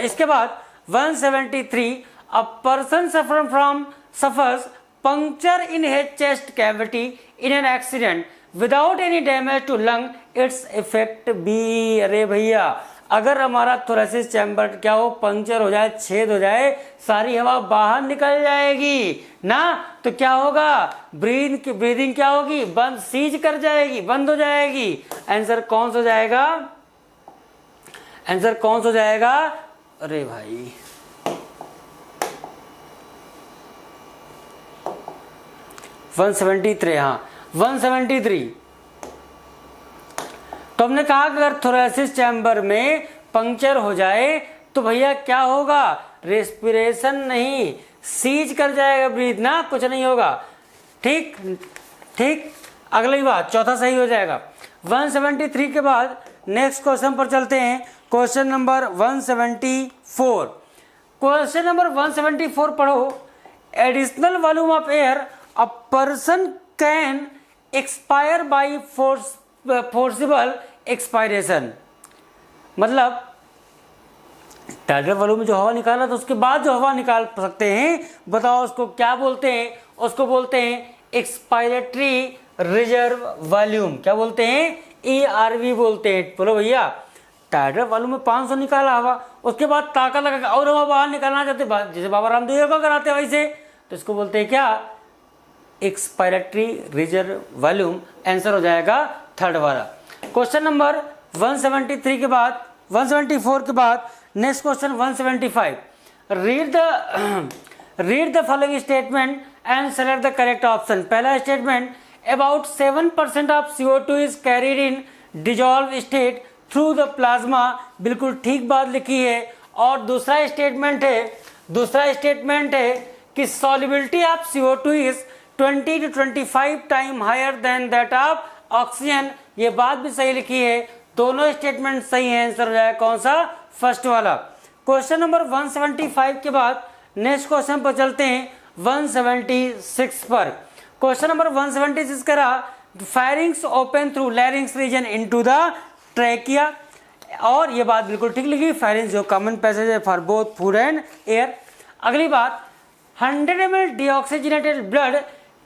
इसके बाद 173 a person suffers puncture in his chest cavity in an accident without any damage to lung, its effect be। अरे भैया अगर हमारा थोरेसिक चैम्बर क्या हो? पंक्चर हो जाए, छेद हो जाए, सारी हवा बाहर निकल जाएगी ना, तो क्या होगा? ब्रीदिंग क्या होगी? बंद, सीज कर जाएगी, बंद हो जाएगी। आंसर कौन सा हो जाएगा? आंसर कौन सा हो जाएगा? अरे भाई 173। हाँ 173। तो हमने कहा कि अगर थोरेसिक चैम्बर में पंक्चर हो जाए तो भैया क्या होगा? रेस्पिरेशन नहीं, सीज कर जाएगा ब्रीथ ना, कुछ नहीं होगा। ठीक ठीक, अगली बात चौथा सही हो जाएगा। 173 के बाद नेक्स्ट क्वेश्चन पर चलते हैं, क्वेश्चन नंबर 174। क्वेश्चन नंबर 174 पढ़ो। Additional volume of air a person can expire by forcible expiration, मतलब टाइडल वॉल्यूम में जो हवा निकाला तो उसके बाद जो हवा निकाल सकते हैं, बताओ उसको क्या बोलते हैं? उसको बोलते हैं एक्सपायरेटरी रिजर्व वॉल्यूम। क्या बोलते हैं? ERV बोलते हैं। बोलो भैया, टाइडल वॉल्यूम में 500 निकाला हवा, उसके बाद ताकत लगा और हवा बाहर निकालना चाहते, जैसे बाबा रामदेव योगा कराते हैं वैसे, तो इसको बोलते हैं क्या? Expiratory reserve volume. आंसर हो जाएगा थर्ड वाला। क्वेश्चन नंबर 173 के बाद 174 के बाद next question 175। Read the following statement and select the correct option. पहला statement, about 7% of CO2 is carried in dissolve state through the plasma, बिल्कुल ठीक बात लिखी है। और दूसरा स्टेटमेंट है कि solubility of CO2 is 20 to 25 time higher than that of oxygen, ये बात भी सही लिखी है। दोनों स्टेटमेंट सही है। आंसर हो जाएगा कौन सा? फर्स्ट वाला। क्वेश्चन नंबर 175 के बाद नेक्स्ट क्वेश्चन पर चलते हैं 176 पर। क्वेश्चन नंबर 176 करा, pharynx open through larynx region into the trachea, और ये बात बिल्कुल ठीक लिखी, फायरिंग्स जो कॉमन पैसेज है for both food and air. अगली बात, 100 ml डीऑक्सीजनेटेड ब्लड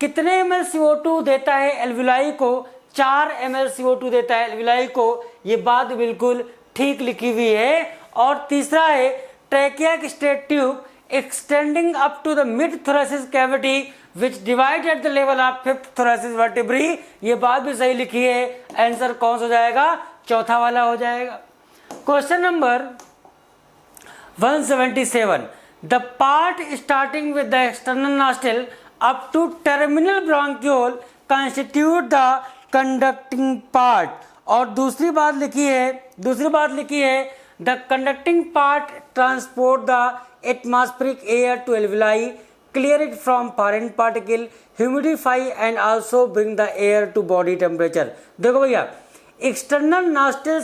कितने ml CO2 देता है एल्विलाई को? 4 ml CO2 देता है एल्विलाई को, ये बात बिल्कुल ठीक लिखी हुई है। और तीसरा है, trachea straight tube extending up to the mid thoracic cavity which divide at the level of 5th thoracic vertebrae, ये बात भी सही लिखी है। आंसर कौन सा हो जाएगा? चौथा वाला हो जाएगा। Question number 177, the part starting with the external nostril up to terminal bronchiole constitute the conducting part. और दूसरी बात लिखी है the conducting part transport the atmospheric air to alveoli, clear it from foreign particle, humidify and also bring the air to body temperature. देखो भैया, एक्सटर्नल नॉस्ट्रिल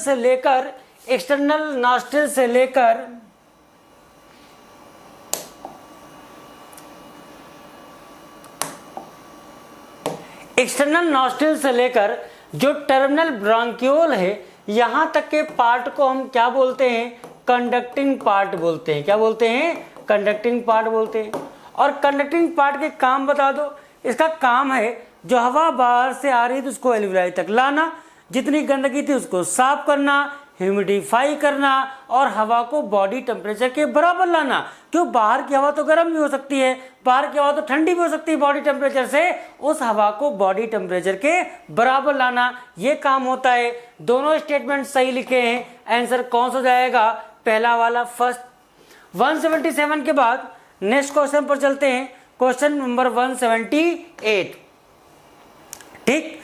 से लेकर जो टर्मिनल ब्रोंक्यूल है यहाँ तक के पार्ट को हम क्या बोलते हैं? कंडक्टिंग पार्ट बोलते हैं। क्या बोलते हैं? कंडक्टिंग पार्ट बोलते हैं। और कंडक्टिंग पार्ट के काम बता दो। इसका काम है जो हवा बाहर से आ रही थी उसको एल्विलाई तक लाना, जितनी गंदगी थी उसको साफ करना, ह्यूमिडिफाई करना और हवा को बॉडी टेम्परेचर के बराबर लाना। क्यों? बाहर की हवा तो गर्म भी हो सकती है, बाहर की हवा तो ठंडी भी हो सकती है बॉडी टेम्परेचर से, उस हवा को बॉडी टेम्परेचर के बराबर लाना, ये काम होता है। दोनों स्टेटमेंट सही लिखे हैं। आंसर कौन सा जाएगा? पहला वाला, फर्स्ट। 177 के बाद नेक्स्ट क्वेश्चन पर चलते हैं, क्वेश्चन नंबर 178। ठीक,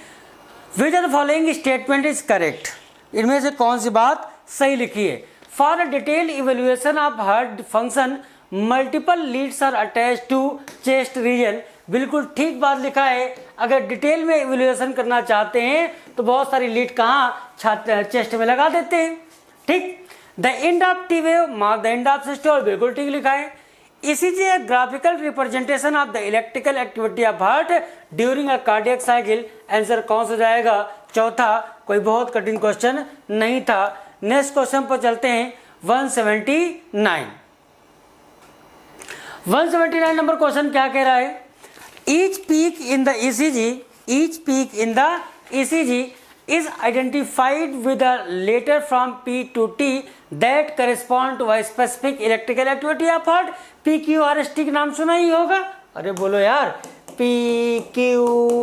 which of the following statement is correct? इनमें से कौन सी बात सही लिखी है? For a detail evaluation of heart function multiple leads are attach to chest region, बिल्कुल ठीक बात लिखा है। अगर डिटेल में इवेल्युएशन करना चाहते हैं तो बहुत सारी लीड कहाँ? चेस्ट में लगा देते हैं। ठीक, the end of T wave mark the end of systole, बिल्कुल ठीक लिखा है। ECG a graphical representation of the electrical activity of heart during a cardiac cycle। Answer कौन सा जाएगा? चौथा। कोई बहुत कठिन क्वेश्चन नहीं था। नेक्स्ट क्वेश्चन पर चलते हैं 179। 179 नंबर क्वेश्चन क्या कह रहा है? Each peak in the ECG is identified with a letter from P to T that correspond to a specific electrical activity of heart। PQRST का नाम सुना ही होगा। अरे बोलो यार, PQRST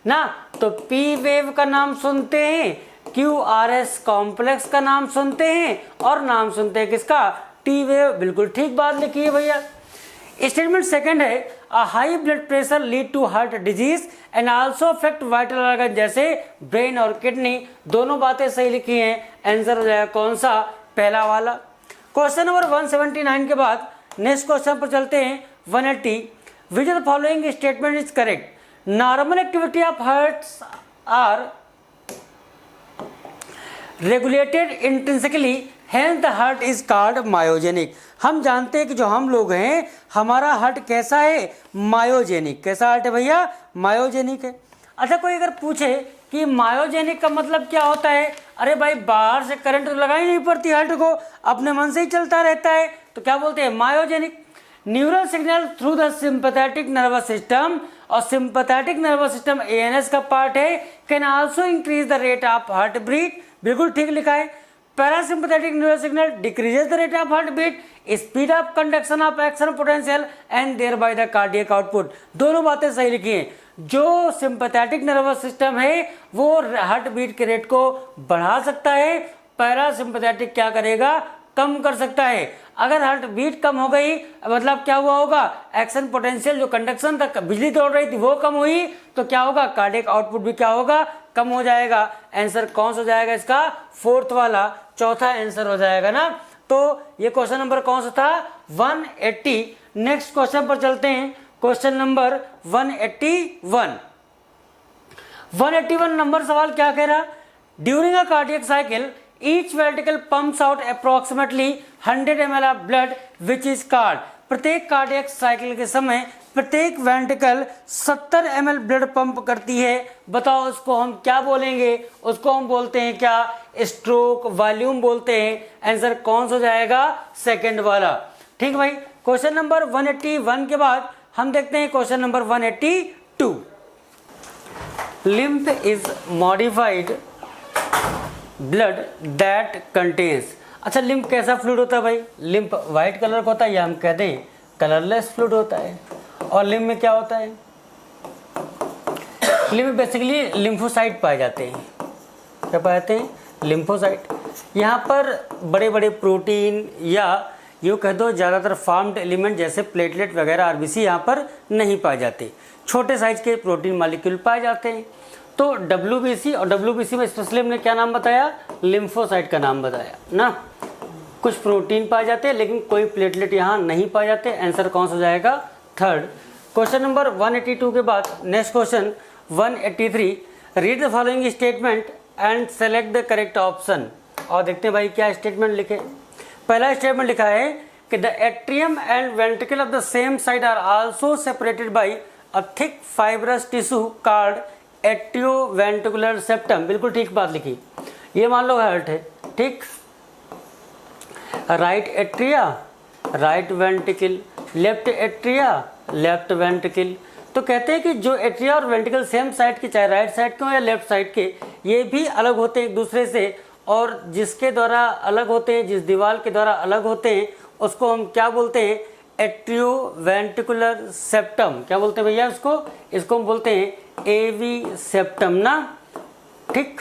ना, तो P वेव का नाम सुनते हैं, QRS कॉम्प्लेक्स का नाम सुनते हैं, और नाम सुनते हैं किसका? T wave. बिल्कुल ठीक बात लिखी है भैया। स्टेटमेंट सेकंड है, a high blood pressure lead to heart disease and also affect vital organ, जैसे ब्रेन और किडनी। दोनों बातें सही लिखी हैं। आंसर हो जाएगा कौन सा? पहला वाला। क्वेश्चन नंबर 179 के बाद नेक्स्ट क्वेश्चन पर चलते हैं 180। Which of the following statement is correct? Normal activity of hearts are regulated intrinsically, hence the heart is called myogenic. हम जानते हैं कि जो हम लोग हैं, हमारा हार्ट कैसा है? मायोजेनिक। कैसा हार्ट है भैया? मायोजेनिक है। अच्छा, कोई अगर पूछे कि मायोजेनिक का मतलब क्या होता है? अरे भाई, बाहर से करंट तो लगाई नहीं पड़ती, हार्ट को अपने मन से ही चलता रहता है, तो क्या बोलते हैं? Myogenic. Neural signal through the sympathetic nervous system, और सिंपैथेटिक नर्वस सिस्टम एएनएस का पार्ट है, can also increase the rate of heart beat. बिल्कुल ठीक लिखा है। Parasympathetic neural signal decreases the rate of heart beat, speed of conduction of action potential and thereby the cardiac output. दोनों बातें सही लिखी हैं। जो सिंपैथेटिक नर्वस सिस्टम है वो हार्ट बीट के रेट को बढ़ा सकता है, पैरासिम्पैथेटिक क्या करेगा? कम कर सकता है। अगर हार्ट बीट कम हो गई, मतलब क्या हुआ होगा? एक्शन पोटेंशियल, जो कंडक्शन तक बिजली दौड़ रही थी वो कम हुई, तो क्या होगा? कार्डियक आउटपुट भी क्या होगा? कम हो जाएगा। आंसर कौन सा हो जाएगा इसका? फोर्थ वाला, चौथा आंसर हो जाएगा ना। तो ये क्वेश्चन नंबर कौन सा था? 180। नेक्स्ट क्वेश्चन पर चलते हैं। Question number 181। 181 नंबर सवाल क्या कह रहा? During a cardiac cycle each ventricle pumps out approximately 100 ml of blood which is called। प्रत्येक कार्डियक साइकिल के समय प्रत्येक वेंट्रिकल 70 ml ब्लड पंप करती है। बताओ उसको हम क्या बोलेंगे? उसको हम बोलते हैं क्या? स्ट्रोक वॉल्यूम बोलते हैं। आंसर कौन सा हो जाएगा? सेकंड वाला। ठीक भाई। क्वेश्चन नंबर 181 के बाद हम देखते हैं question number 182। Lymph is modified blood that contains. अच्छा, लिम्फ कैसा फ्लूइड होता है भाई? लिम्फ वाइट कलर का होता है, या हम कह दें कलरलेस फ्लूइड होता है। और लिम्फ में क्या होता है? लिम्फ बेसिकली लिम्फोसाइट पाए जाते हैं। क्या पाए जाते हैं? लिम्फोसाइट। यहाँ पर बड़े बड़े प्रोटीन या यूँ कह दो ज़्यादातर फॉर्म्ड एलिमेंट जैसे प्लेटलेट वगैरह आरबीसी यहाँ पर नहीं पाए जाते। छोटे साइज के प्रोटीन मॉलिक्यूल पाए जाते हैं। तो WBC, और WBC में स्पेशली हमने क्या नाम बताया? लिम्फोसाइट का नाम बताया ना। कुछ प्रोटीन पाए जाते हैं लेकिन कोई प्लेटलेट यहाँ नहीं पाए जाते। आंसर कौन सा हो जाएगा? थर्ड। क्वेश्चन नंबर 182 के बाद next question 183। Read the following statement and select the correct option. और देखते हैं भाई क्या स्टेटमेंट लिखे। पहला स्टेटमेंट लिखा है कि the atrium and ventricle of the same side are also separated by a thick fibrous tissue called atrioventricular septum. बिल्कुल ठीक बात लिखी। ये मान लो हार्ट है, ठीक। Right atria, right ventricle, left atria, left ventricle. तो कहते हैं कि जो एट्रिया और वेंट्रिकल सेम साइड के, चाहे राइट साइड के हो या लेफ्ट साइड के, ये भी अलग होते हैं एक दूसरे से। और जिसके द्वारा अलग होते हैं, जिस दीवार के द्वारा अलग होते हैं, उसको हम क्या बोलते हैं? Atrioventricular septum. क्या बोलते हैं भैया उसको? इसको हम बोलते हैं AV सेप्टम ना। ठीक।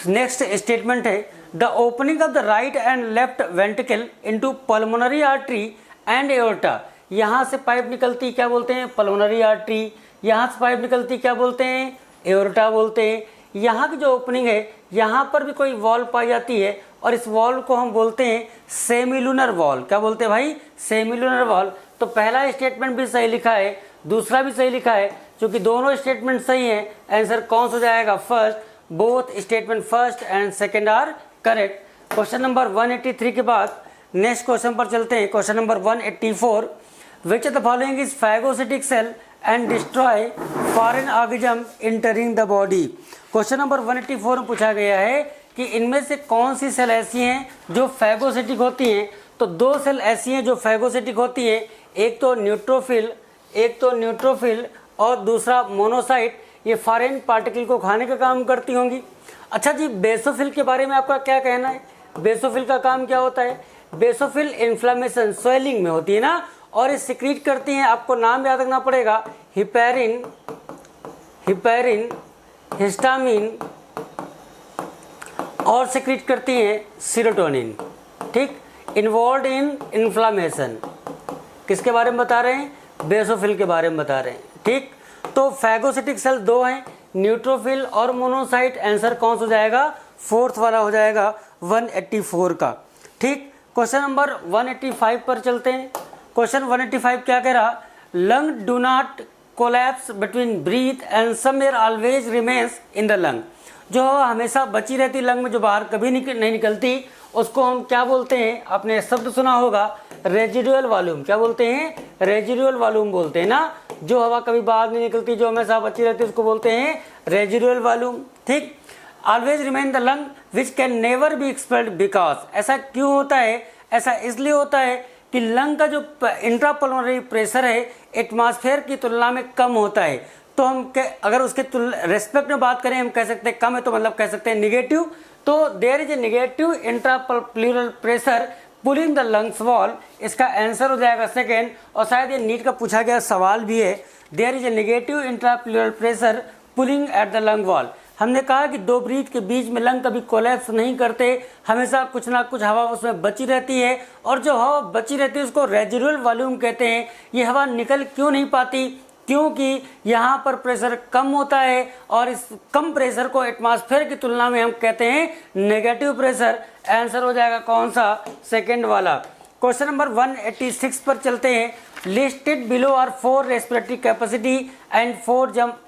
नेक्स्ट स्टेटमेंट है the opening of the right and left ventricle into pulmonary artery and aorta. यहाँ से पाइप निकलती क्या बोलते हैं? Pulmonary artery. यहाँ से पाइप निकलती क्या बोलते हैं? एओर्टा बोलते हैं। यहाँ की जो ओपनिंग है, यहाँ पर भी कोई वॉल पाई जाती है और इस वॉल को हम बोलते हैं सेमिलुनर वॉल। क्या बोलते हैं भाई? Semilunar wall. तो पहला स्टेटमेंट भी सही लिखा है, दूसरा भी सही लिखा है, क्योंकि दोनों स्टेटमेंट सही हैं। आंसर कौन सा हो जाएगा? First. Both statement first and second are correct. Question number 183 के बाद नेक्स्ट क्वेश्चन पर चलते हैं। Question number 184। Which of the following is phagocytic cell and destroy foreign organism entering the body. Question number 184 में पूछा गया है कि इनमें से कौन सी सेल ऐसी हैं जो फैगोसिटिक होती हैं। तो दो सेल ऐसी हैं जो फैगोसिटिक होती हैं, एक तो न्यूट्रोफिल और दूसरा मोनोसाइट। ये फॉरेन पार्टिकल को खाने का काम करती होंगी। अच्छा जी, बेसोफिल के बारे में आपका क्या कहना है? बेसोफिल का काम क्या होता है? बेसोफिल इन्फ्लामेशन, स्वेलिंग में होती है ना, और ये सिक्रीट करती हैं, आपको नाम याद रखना पड़ेगा, हिपेरिन, हिस्टामिन, और सिक्रीट करती हैं सीरोटोनिन। ठीक। Involve in inflammation. किसके बारे में बता रहे हैं? बेसोफिल के बारे में बता रहे हैं। ठीक। तो फैगोसिटिक सेल दो हैं, न्यूट्रोफिल और मोनोसाइट। आंसर कौन सा हो जाएगा? फोर्थ वाला हो जाएगा 184 का। ठीक। क्वेश्चन नंबर 185 पर चलते हैं। क्वेश्चन 185 क्या कह रहा? Lung do not collapse between breath and some air always remains in the lung. जो हवा हमेशा बची रहती लंग में, जो बाहर कभी नहीं निकलती, उसको हम क्या बोलते हैं? आपने शब्द सुना होगा रेजिडुअल वॉल्यूम। क्या बोलते हैं? रेजिडुअल वॉल्यूम बोलते हैं ना। जो हवा कभी बाहर नहीं निकलती, जो हमेशा बची रहती है, उसको बोलते हैं रेजिडुअल वॉल्यूम। ठीक। Always remain the lung which can never be expelled because. ऐसा क्यों होता है? ऐसा इसलिए होता है कि लंग का जो इंट्रापल्मोनरी प्रेशर है एटमॉस्फेयर की तुलना में कम होता है। तो हम अगर उसके रेस्पेक्ट में बात करें, हम कह सकते हैं कम है, तो मतलब कह सकते हैं निगेटिव। तो there is a negative intrapleural pressure pulling the lungs wall. इसका आंसर हो जाएगा सेकेंड, और शायद ये नीट का पूछा गया सवाल भी है। There is a negative intrapleural pressure pulling at the lung wall. हमने कहा कि दो ब्रीथ के बीच में लंग कभी कोलैप्स नहीं करते, हमेशा कुछ ना कुछ हवा उसमें बची रहती है, और जो हवा बची रहती है उसको रेजिडुअल वॉल्यूम कहते हैं। ये हवा निकल क्यों नहीं पाती? क्योंकि यहाँ पर प्रेशर कम होता है, और इस कम प्रेशर को एटमॉस्फेयर की तुलना में हम कहते हैं नेगेटिव प्रेशर। आंसर हो जाएगा कौन सा? सेकेंड वाला। क्वेश्चन नंबर 186 पर चलते हैं। Listed below are 4 respiratory capacity and 4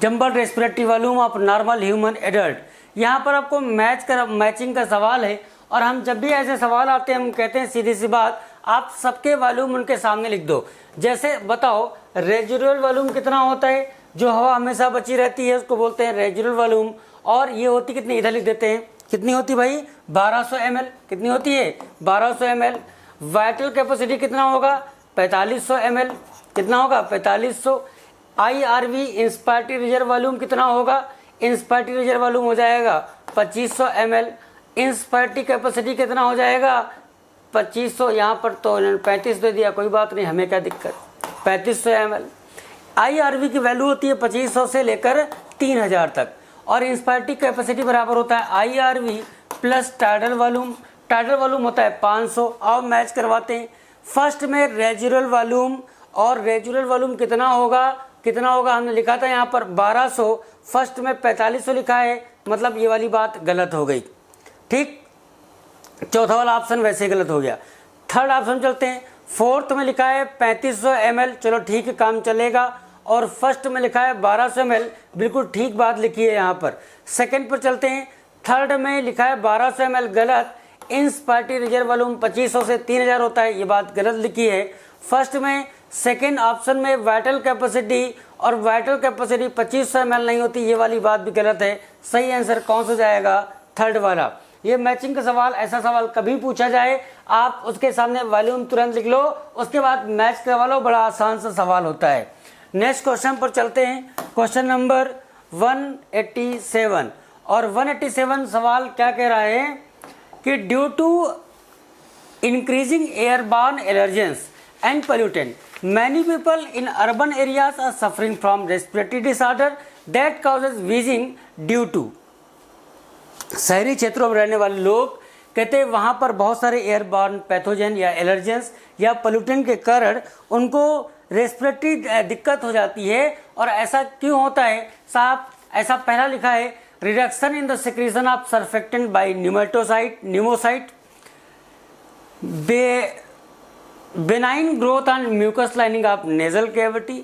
jumbled respiratory volume of normal human adult. यहाँ पर आपको मैचिंग का सवाल है, और हम जब भी ऐसे सवाल आते हैं हम कहते हैं सीधी सी बात, आप सबके वॉल्यूम उनके सामने लिख दो। जैसे बताओ रेजिडुअल वॉल्यूम कितना होता है? जो हवा हमेशा बची रहती है उसको बोलते हैं रेजिडुअल वॉल्यूम, और ये होती कितनी? इधर लिख देते हैं। कितनी होती भाई? 1200 ml। कितनी होती है? 1200 ml। वाइटल कैपेसिटी कितना होगा? 4500 ml। कितना होगा? 4500। IRV इंस्पायरेटरी रिजर्व वॉल्यूम कितना होगा? इंस्पायरेटरी रिजर्व वॉल्यूम हो जाएगा 2500 ml। इंस्पायरेटरी कैपेसिटी कितना हो जाएगा? 2500। यहाँ पर तो 35 दे दिया, कोई बात नहीं, हमें क्या दिक्कत। 3500 ml। IRV की वैल्यू होती है 2500 से लेकर 3000 तक, और इंस्पायरेटरी कैपेसिटी बराबर होता है IRV plus tidal volume. Tidal volume होता है 500। अब मैच करवाते हैं। फर्स्ट में रेजिडुअल वॉल्यूम, और रेजिडुअल वॉल्यूम कितना होगा? कितना होगा? हमने लिखा था यहाँ पर 1200, फर्स्ट में 4500 लिखा है, मतलब ये वाली बात गलत हो गई। ठीक। चौथा वाला ऑप्शन वैसे गलत हो गया। थर्ड ऑप्शन चलते हैं। फोर्थ में लिखा है 3500 ml, चलो ठीक है, काम चलेगा, और फर्स्ट में लिखा है 1200 ml, बिल्कुल ठीक बात लिखी है यहाँ पर। सेकंड पर चलते हैं। थर्ड में लिखा है 1200 ml, गलत। इंस्पायरेटरी रिजर्व वॉल्यूम 2500 से 3000 होता है, ये बात गलत लिखी है। फर्स्ट में सेकेंड ऑप्शन में वाइटल कैपेसिटी, और वाइटल कैपेसिटी 2500 ml नहीं होती, ये वाली बात भी गलत है। सही आंसर कौन सा जाएगा? थर्ड वाला। ये मैचिंग का सवाल, ऐसा सवाल कभी पूछा जाए आप उसके सामने वॉल्यूम तुरंत लिख लो, उसके बाद मैच करवा लो, बड़ा आसान सा सवाल होता है। नेक्स्ट क्वेश्चन पर चलते हैं। क्वेश्चन नंबर 187, और 187 सवाल क्या कह रहा है कि due to increasing airborne allergens and pollutant, many people in urban areas are suffering from respiratory disorder that causes wheezing due to। शहरी क्षेत्रों में रहने वाले लोग कहते हैं वहाँ पर बहुत सारे एयरबॉर्न पैथोजन या एलर्जेंस या पोल्यूटेंट के कारण उनको रेस्पिरेटरी दिक्कत हो जाती है। और ऐसा क्यों होता है साहब? ऐसा पहला लिखा है reduction in the secretion of surfactant by pneumocyte, benign growth and mucus lining of nasal cavity,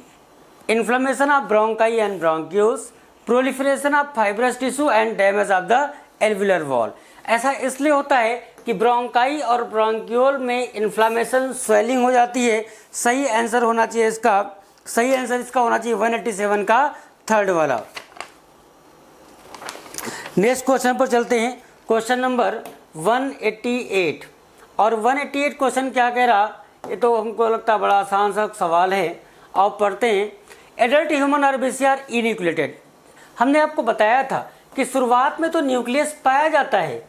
inflammation of bronchi and bronchioles, proliferation of fibrous tissue and damage of the alveolar wall। ऐसा इसलिए होता है कि ब्रोंकाई और ब्रोंकियोल में इन्फ्लामेशन, स्वेलिंग हो जाती है। सही आंसर होना चाहिए इसका, सही आंसर इसका होना चाहिए 187 का थर्ड वाला। नेक्स्ट क्वेश्चन पर चलते हैं। क्वेश्चन नंबर 188, और 188 क्वेश्चन क्या कह रहा? ये तो हमको लगता है बड़ा आसान सा सवाल है। आप पढ़ते हैं। Adult human RBC are enucleated. हमने आपको बताया था कि शुरुआत में तो न्यूक्लियस पाया जाता है,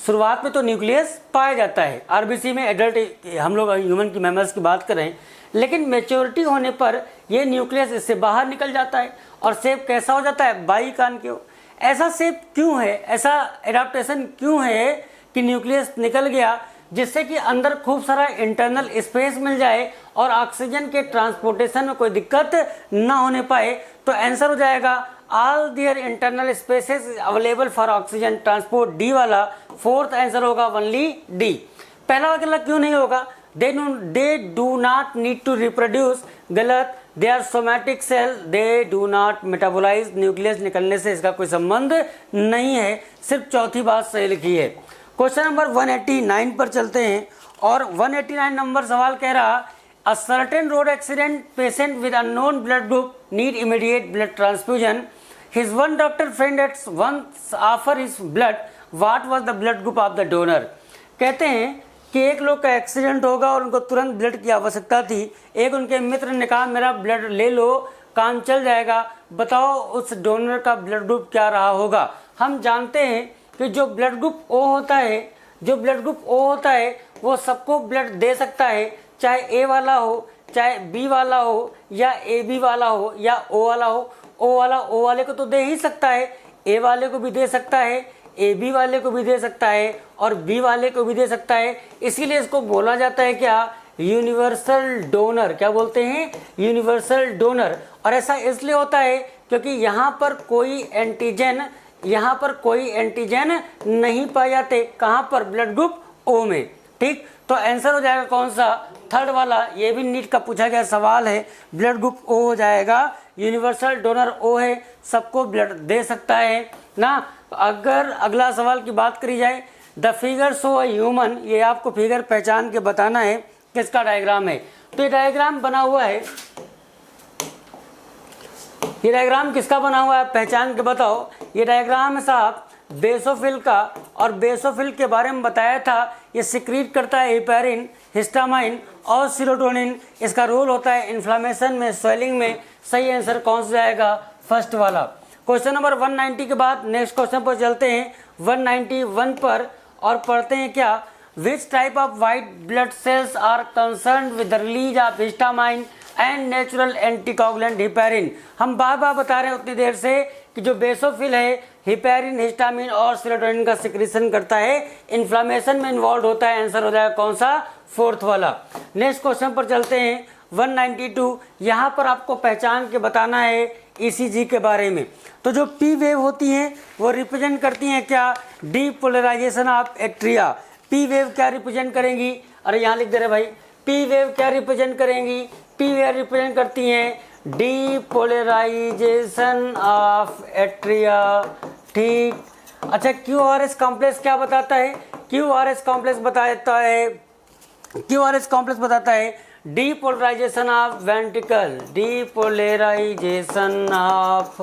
शुरुआत में तो न्यूक्लियस पाया जाता है आरबीसी में, एडल्ट हम लोग ह्यूमन की मेमल्स की बात कर रहे हैं। लेकिन मेच्योरिटी होने पर ये न्यूक्लियस इससे बाहर निकल जाता है, और शेप कैसा हो जाता है? बाइकॉन्केव। ऐसा शेप क्यों है? ऐसा एडाप्टेशन क्यों है कि न्यूक्लियस निकल गया, जिससे कि अंदर खूब सारा इंटरनल स्पेस मिल जाए और ऑक्सीजन के ट्रांसपोर्टेशन में कोई दिक्कत ना होने पाए। तो आंसर हो जाएगा all their internal spaces available for oxygen transport, D वाला। फोर्थ आंसर होगा ओनली डी। पहला वाला क्यों नहीं होगा? they do not need to reproduce, गलत, they are somatic cell, they do not metabolize, nucleus निकलने से इसका कोई संबंध नहीं है, सिर्फ चौथी बात सही लिखी है। क्वेश्चन नंबर 189 पर चलते हैं और 189 नंबर सवाल कह रहा, a certain road accident patient with unknown blood group need immediate blood transfusion. His one doctor friend at once offer his blood. What was the blood group of the donor? कहते हैं कि एक लोग का एक्सीडेंट होगा और उनको तुरंत ब्लड की आवश्यकता थी। एक उनके मित्र ने कहा मेरा ब्लड ले लो, काम चल जाएगा, बताओ उस डोनर का ब्लड ग्रुप क्या रहा होगा। हम जानते हैं कि जो ब्लड ग्रुप ओ होता है वो सबको ब्लड दे सकता है, चाहे ए वाला हो, चाहे बी वाला हो, या ए बी वाला हो, या ओ वाला हो। ओ वाला ओ वाले को तो दे ही सकता है, ए वाले को भी दे सकता है, ए बी वाले को भी दे सकता है और बी वाले को भी दे सकता है। इसीलिए इसको बोला जाता है क्या, यूनिवर्सल डोनर। क्या बोलते हैं, यूनिवर्सल डोनर। और ऐसा इसलिए होता है क्योंकि यहाँ पर कोई एंटीजन नहीं पाए जाते। कहाँ पर, ब्लड ग्रुप ओ में। ठीक, तो आंसर हो जाएगा कौन सा, थर्ड वाला। ये भी नीट का पूछा गया सवाल है, ब्लड ग्रुप ओ हो जाएगा। यूनिवर्सल डोनर ओ है, सबको ब्लड दे सकता है ना। अगर अगला सवाल की बात करी जाए, the figure show a human, ये आपको फिगर पहचान के बताना है किसका डायग्राम है। तो ये डायग्राम बना हुआ है, ये डायग्राम किसका बना हुआ है, पहचान के बताओ। ये डायग्राम है साहब बेसोफिल का, और बेसोफिल के बारे में बताया था ये सिक्रीट करता है हेपेरिन, हिस्टामाइन और सीरोटोनिन। इसका रोल होता है इन्फ्लामेशन में, स्वेलिंग में। सही आंसर कौन सा जाएगा, फर्स्ट वाला। क्वेश्चन नंबर 190 के बाद नेक्स्ट क्वेश्चन पर चलते हैं 191 पर और पढ़ते हैं क्या, which type of white blood cells are concern with the release of histamine and natural anticoagulant heparin. हम बार बार बता रहे हैं उतनी देर से कि जो बेसोफिल है हिपेरिन, हिस्टामिन और सीरोटोनिन का सिक्रीशन करता है, इन्फ्लामेशन में इन्वॉल्व होता है। आंसर हो जाएगा कौन सा, फोर्थ वाला। नेक्स्ट क्वेश्चन पर चलते हैं 192। यहाँ पर आपको पहचान के बताना है ईसीजी के बारे में। तो जो पी वेव होती हैं वो रिप्रेजेंट करती हैं क्या, depolarisation of atria. P wave क्या रिप्रेजेंट करेंगी, अरे यहाँ लिख दे रहे भाई, पी वेव क्या रिप्रेजेंट करेंगी, पी वेव रिप्रेजेंट करती हैं डीपोलराइजेशन ऑफ एट्रिया। ठीक, अच्छा क्यूआरएस कॉम्प्लेक्स क्या बताता है, क्यूआरएस कॉम्प्लेक्स बताता है depolarisation of ventricle, depolarisation of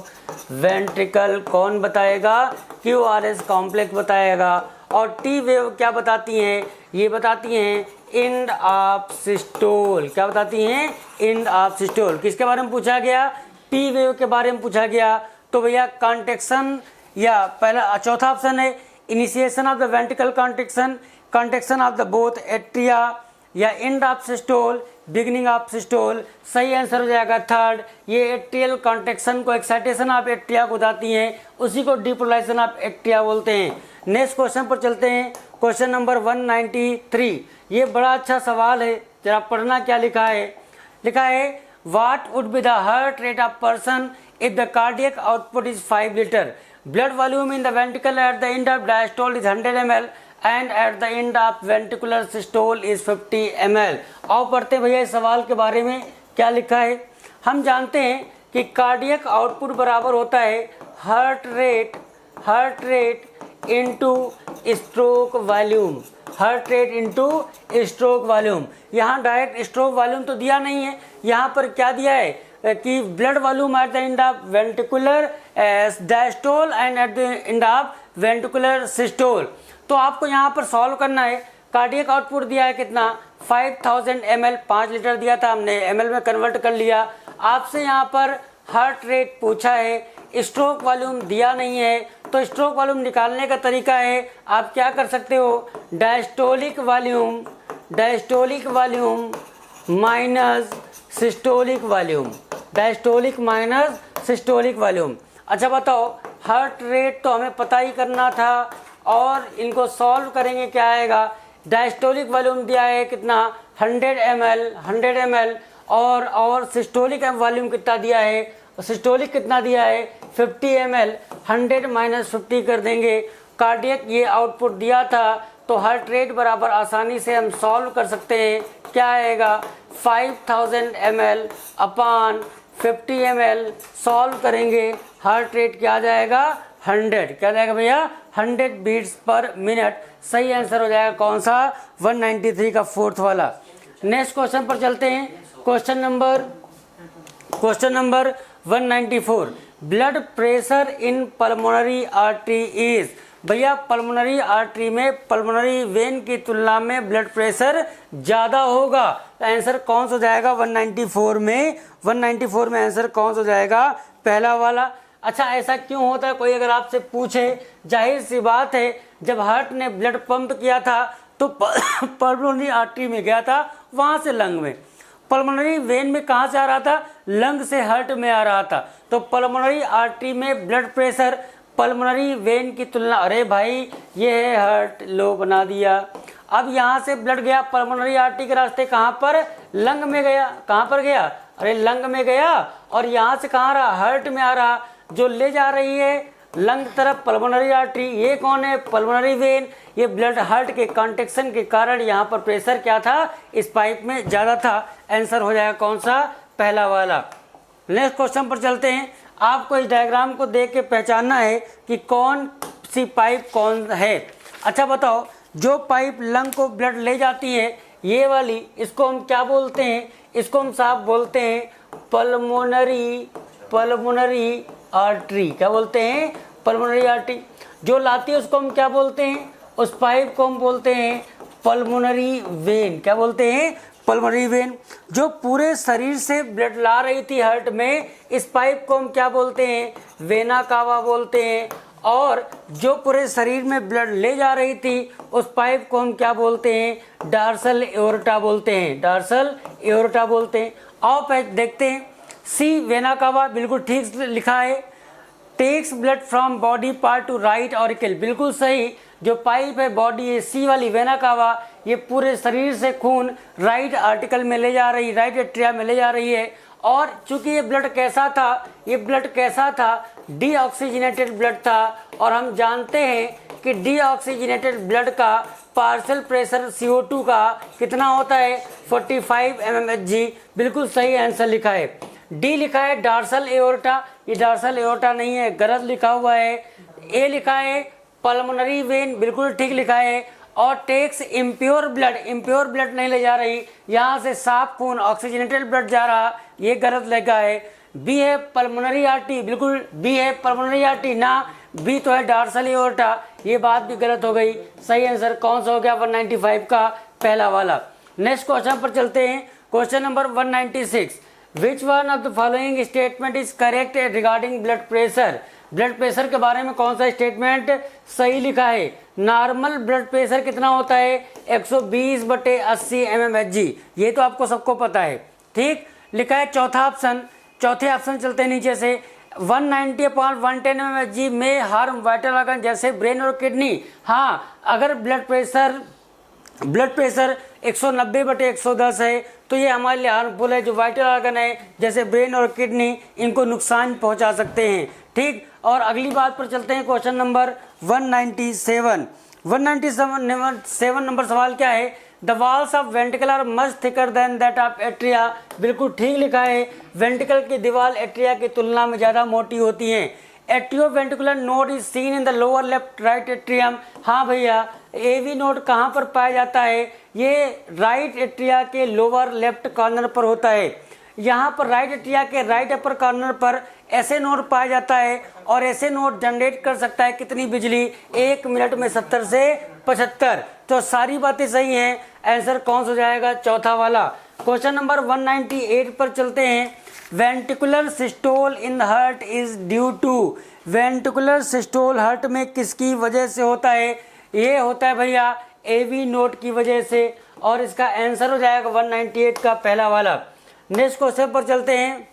ventricle कौन बताएगा, क्यूआरएस कॉम्प्लेक्स बताएगा। और टी वेव क्या बताती हैं, ये बताती हैं एंड ऑफ सिस्टोल। क्या बताती हैं, एंड ऑफ सिस्टोल। किसके बारे में पूछा गया, पी वेव के बारे में पूछा गया। तो भैया कॉन्ट्रैक्शन, या पहला चौथा ऑप्शन है initiation of the ventricle contraction of the both atria, या end of systole, beginning of systole. सही आंसर हो जाएगा थर्ड। ये एट्रियल कॉन्ट्रैक्शन को एक्साइटेशन ऑफ एट्रिया को बताती हैं, उसी को डीपोलराइजेशन ऑफ एट्रिया बोलते हैं। नेक्स्ट क्वेश्चन पर चलते हैं, क्वेश्चन नंबर 193। ये बड़ा अच्छा सवाल है, जरा पढ़ना क्या लिखा है। लिखा है what would be the heart rate of person if the cardiac output is 5 litre, blood volume in the ventricle at the end of diastole is 100 ml and at the end of ventricular systole is 50 ml। आओ पढ़ते भैया इस सवाल के बारे में क्या लिखा है। हम जानते हैं कि कार्डियक आउटपुट बराबर होता है heart rate into stroke volume, heart rate into stroke volume. यहाँ डायरेक्ट स्ट्रोक वॉल्यूम तो दिया नहीं है, यहाँ पर क्या दिया है कि blood volume at the end of ventricular diastole and at the end of ventricular systole. तो आपको यहाँ पर सॉल्व करना है। कार्डियक आउटपुट दिया है कितना, 5000 ml, 5 लीटर दिया था, हमने ml में कन्वर्ट कर लिया। आपसे यहाँ पर हार्ट रेट पूछा है, स्ट्रोक वॉल्यूम दिया नहीं है। तो स्ट्रोक वॉल्यूम निकालने का तरीका है, आप क्या कर सकते हो, diastolic volume minus systolic volume, diastolic minus systolic volume. अच्छा बताओ, हार्ट रेट तो हमें पता ही करना था और इनको सॉल्व करेंगे क्या आएगा। डायस्टोलिक वॉल्यूम दिया है कितना, 100 ml और सिस्टोलिक वॉल्यूम कितना दिया है, सिस्टोलिक कितना दिया है 50 ml। 100 - 50 कर देंगे। कार्डियक ये आउटपुट दिया था तो हार्ट रेट बराबर आसानी से हम सॉल्व कर सकते हैं। क्या आएगा 5000 ml अपान 50 ml सॉल्व करेंगे, हार्ट रेट क्या आ जाएगा 100, क्या जाएगा भैया 100 बीट्स पर मिनट। सही आंसर हो जाएगा कौन सा 193 का फोर्थ वाला। नेक्स्ट क्वेश्चन पर चलते हैं। Question number 194, blood pressure in pulmonary artery is. भैया पल्मोनरी आर्टरी में पल्मोनरी वेन की तुलना में ब्लड प्रेशर ज़्यादा होगा, तो आंसर कौन सा हो जाएगा 194 में आंसर कौन सा हो जाएगा पहला वाला। अच्छा ऐसा क्यों होता है, कोई अगर आपसे पूछे, जाहिर सी बात है जब हार्ट ने ब्लड पंप किया था तो पल्मोनरी आर्टरी में गया था, वहाँ से लंग में। पल्मोनरी वेन में कहाँ से आ रहा था, लंग से हार्ट में आ रहा था। तो पल्मोनरी आर्टरी में ब्लड प्रेशर पल्मोनरी वेन की तुलना, अरे भाई ये है हार्ट लो बना दिया। अब यहाँ से ब्लड गया पल्मोनरी आर्टरी के रास्ते कहाँ पर, लंग में गया। कहाँ पर गया, अरे लंग में गया, और यहाँ से कहाँ रहा, हार्ट में आ रहा। जो ले जा रही है लंग तरफ पल्मोनरी आर्टरी, ये कौन है पल्मोनरी वेन। ये ब्लड हार्ट के कॉन्ट्रैक्शन के कारण यहाँ पर प्रेशर क्या था, इस पाइप में ज़्यादा था। आंसर हो जाएगा कौन सा पहला वाला। नेक्स्ट क्वेश्चन पर चलते हैं। आपको इस डायग्राम को देख के पहचानना है कि कौन सी पाइप कौन है। अच्छा बताओ, जो पाइप लंग को ब्लड ले जाती है ये वाली, इसको हम क्या बोलते हैं, इसको हम साहब बोलते हैं पल्मोनरी आर्टरी। क्या बोलते हैं, पल्मोनरी आर्टरी। जो लाती है उसको हम क्या बोलते हैं, उस पाइप को हम बोलते हैं पल्मोनरी वेन। क्या बोलते हैं, पल्मोनरी वेन। जो पूरे शरीर से ब्लड ला रही थी हार्ट में, इस पाइप को हम क्या बोलते हैं, वेना कावा बोलते हैं। और जो पूरे शरीर में ब्लड ले जा रही थी, उस पाइप को हम क्या बोलते हैं, डार्सल एओर्टा बोलते हैं, डार्सल एओर्टा बोलते हैं। आओ देखते हैं। सी वेना कावा बिल्कुल ठीक लिखा है, takes blood from body part to right auricle, बिल्कुल सही। जो पाइप है बॉडी है सी वाली वेना कावा, ये पूरे शरीर से खून राइट आर्टिकल में ले जा रही, राइट एट्रिया में ले जा रही है। और चूंकि ये ब्लड कैसा था, ये ब्लड कैसा था, डीऑक्सीजनेटेड ब्लड था। और हम जानते हैं कि डीऑक्सीजनेटेड ब्लड का पार्शियल प्रेशर CO2 का कितना होता है 45 mmHg। बिल्कुल सही आंसर लिखा है। डी लिखा है डार्सल एओर्टा, ये डार्सल एओर्टा नहीं है, गलत लिखा हुआ है। ए लिखा है पल्मोनरी वेन, बिल्कुल ठीक लिखा है। और टेक्स इम्प्योर ब्लड नहीं ले जा रही, यहाँ से साफ खून ऑक्सीजनेटेड ब्लड जा रहा, ये गलत लिखा है। बी है पल्मोनरी आर्टरी, बिल्कुल बी है पल्मोनरी आर्टरी ना, बी तो है डार्सल एओर्टा, ये बात भी गलत हो गई। सही आंसर कौन सा हो गया 195 का पहला वाला। नेक्स्ट क्वेश्चन पर चलते हैं। Question number 196, which one of the following statement is correct regarding blood pressure. Blood pressure के बारे में कौन सा स्टेटमेंट सही लिखा है। नॉर्मल ब्लड प्रेशर कितना होता है 120/80 mmHg, ये तो आपको सबको पता है, ठीक लिखा है। चौथा ऑप्शन, चौथे ऑप्शन चलते हैं नीचे से, 190/110 mmHg में हार्म वाइटल ऑर्गन जैसे ब्रेन और किडनी। हाँ, अगर ब्लड प्रेशर 190/110 है तो ये हमारे लिए हार्मफुल है। जो वाइटल ऑर्गन है जैसे ब्रेन और किडनी, इनको नुकसान पहुंचा सकते हैं, ठीक। और अगली बात पर चलते हैं। क्वेश्चन नंबर 197 नंबर सवाल क्या है, the walls of ventricle are much thicker than that of atria. बिल्कुल ठीक लिखा है, वेंट्रिकल की दीवार एट्रिया की तुलना में ज़्यादा मोटी होती हैं। Atrioventricular node is seen in the lower left right atrium. हाँ भैया, एवी नोड कहाँ पर पाया जाता है, ये राइट एट्रिया के लोअर लेफ्ट कॉर्नर पर होता है। यहाँ पर राइट एट्रिया के राइट अपर कॉर्नर पर ऐसे नोड पाया जाता है, और ऐसे नोड जनरेट कर सकता है कितनी बिजली, 1 मिनट में 70 से 75। तो सारी बातें सही हैं, आंसर कौन सा हो जाएगा चौथा वाला। क्वेश्चन नंबर 198 पर चलते हैं। Ventricular systole in the heart is due to. Ventricular systole heart में किसकी वजह से होता है, ये होता है भैया एवी नोड की वजह से, और इसका आंसर हो जाएगा 198 का पहला वाला। नेक्स्ट क्वेश्चन पर चलते हैं।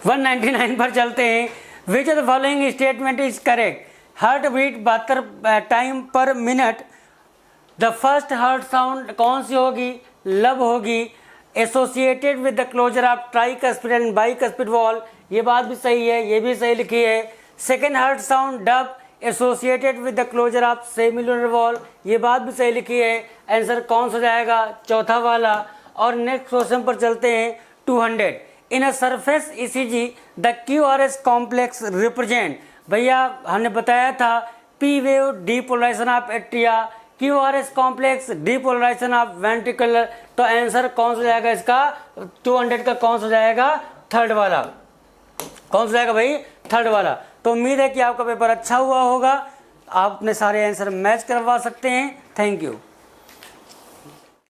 वन 199 पर चलते हैं। Which of the following statement is correct. Heart beat 72 time per minute. The first heart sound कौन सी होगी, लब होगी। Associated with the closure of tricuspid and bicuspid valve, ये बात भी सही है, ये भी सही लिखी है। Second heart sound dub associated with the closure of semilunar valve, ये बात भी सही लिखी है। आंसर कौन सा जाएगा? चौथा वाला। और नेक्स्ट क्वेश्चन पर चलते हैं 200। In a surface ECG the QRS complex represent, भैया हमने बताया था P wave depolarisation of atria, QRS complex depolarisation of ventricular. तो आंसर कौन सा जाएगा इसका? 200 का कौन सा जाएगा? थर्ड वाला। कौन सा जाएगा भाई? थर्ड वाला। तो उम्मीद है कि आपका पेपर अच्छा हुआ होगा, आप अपने सारे आंसर मैच करवा सकते हैं। Thank you.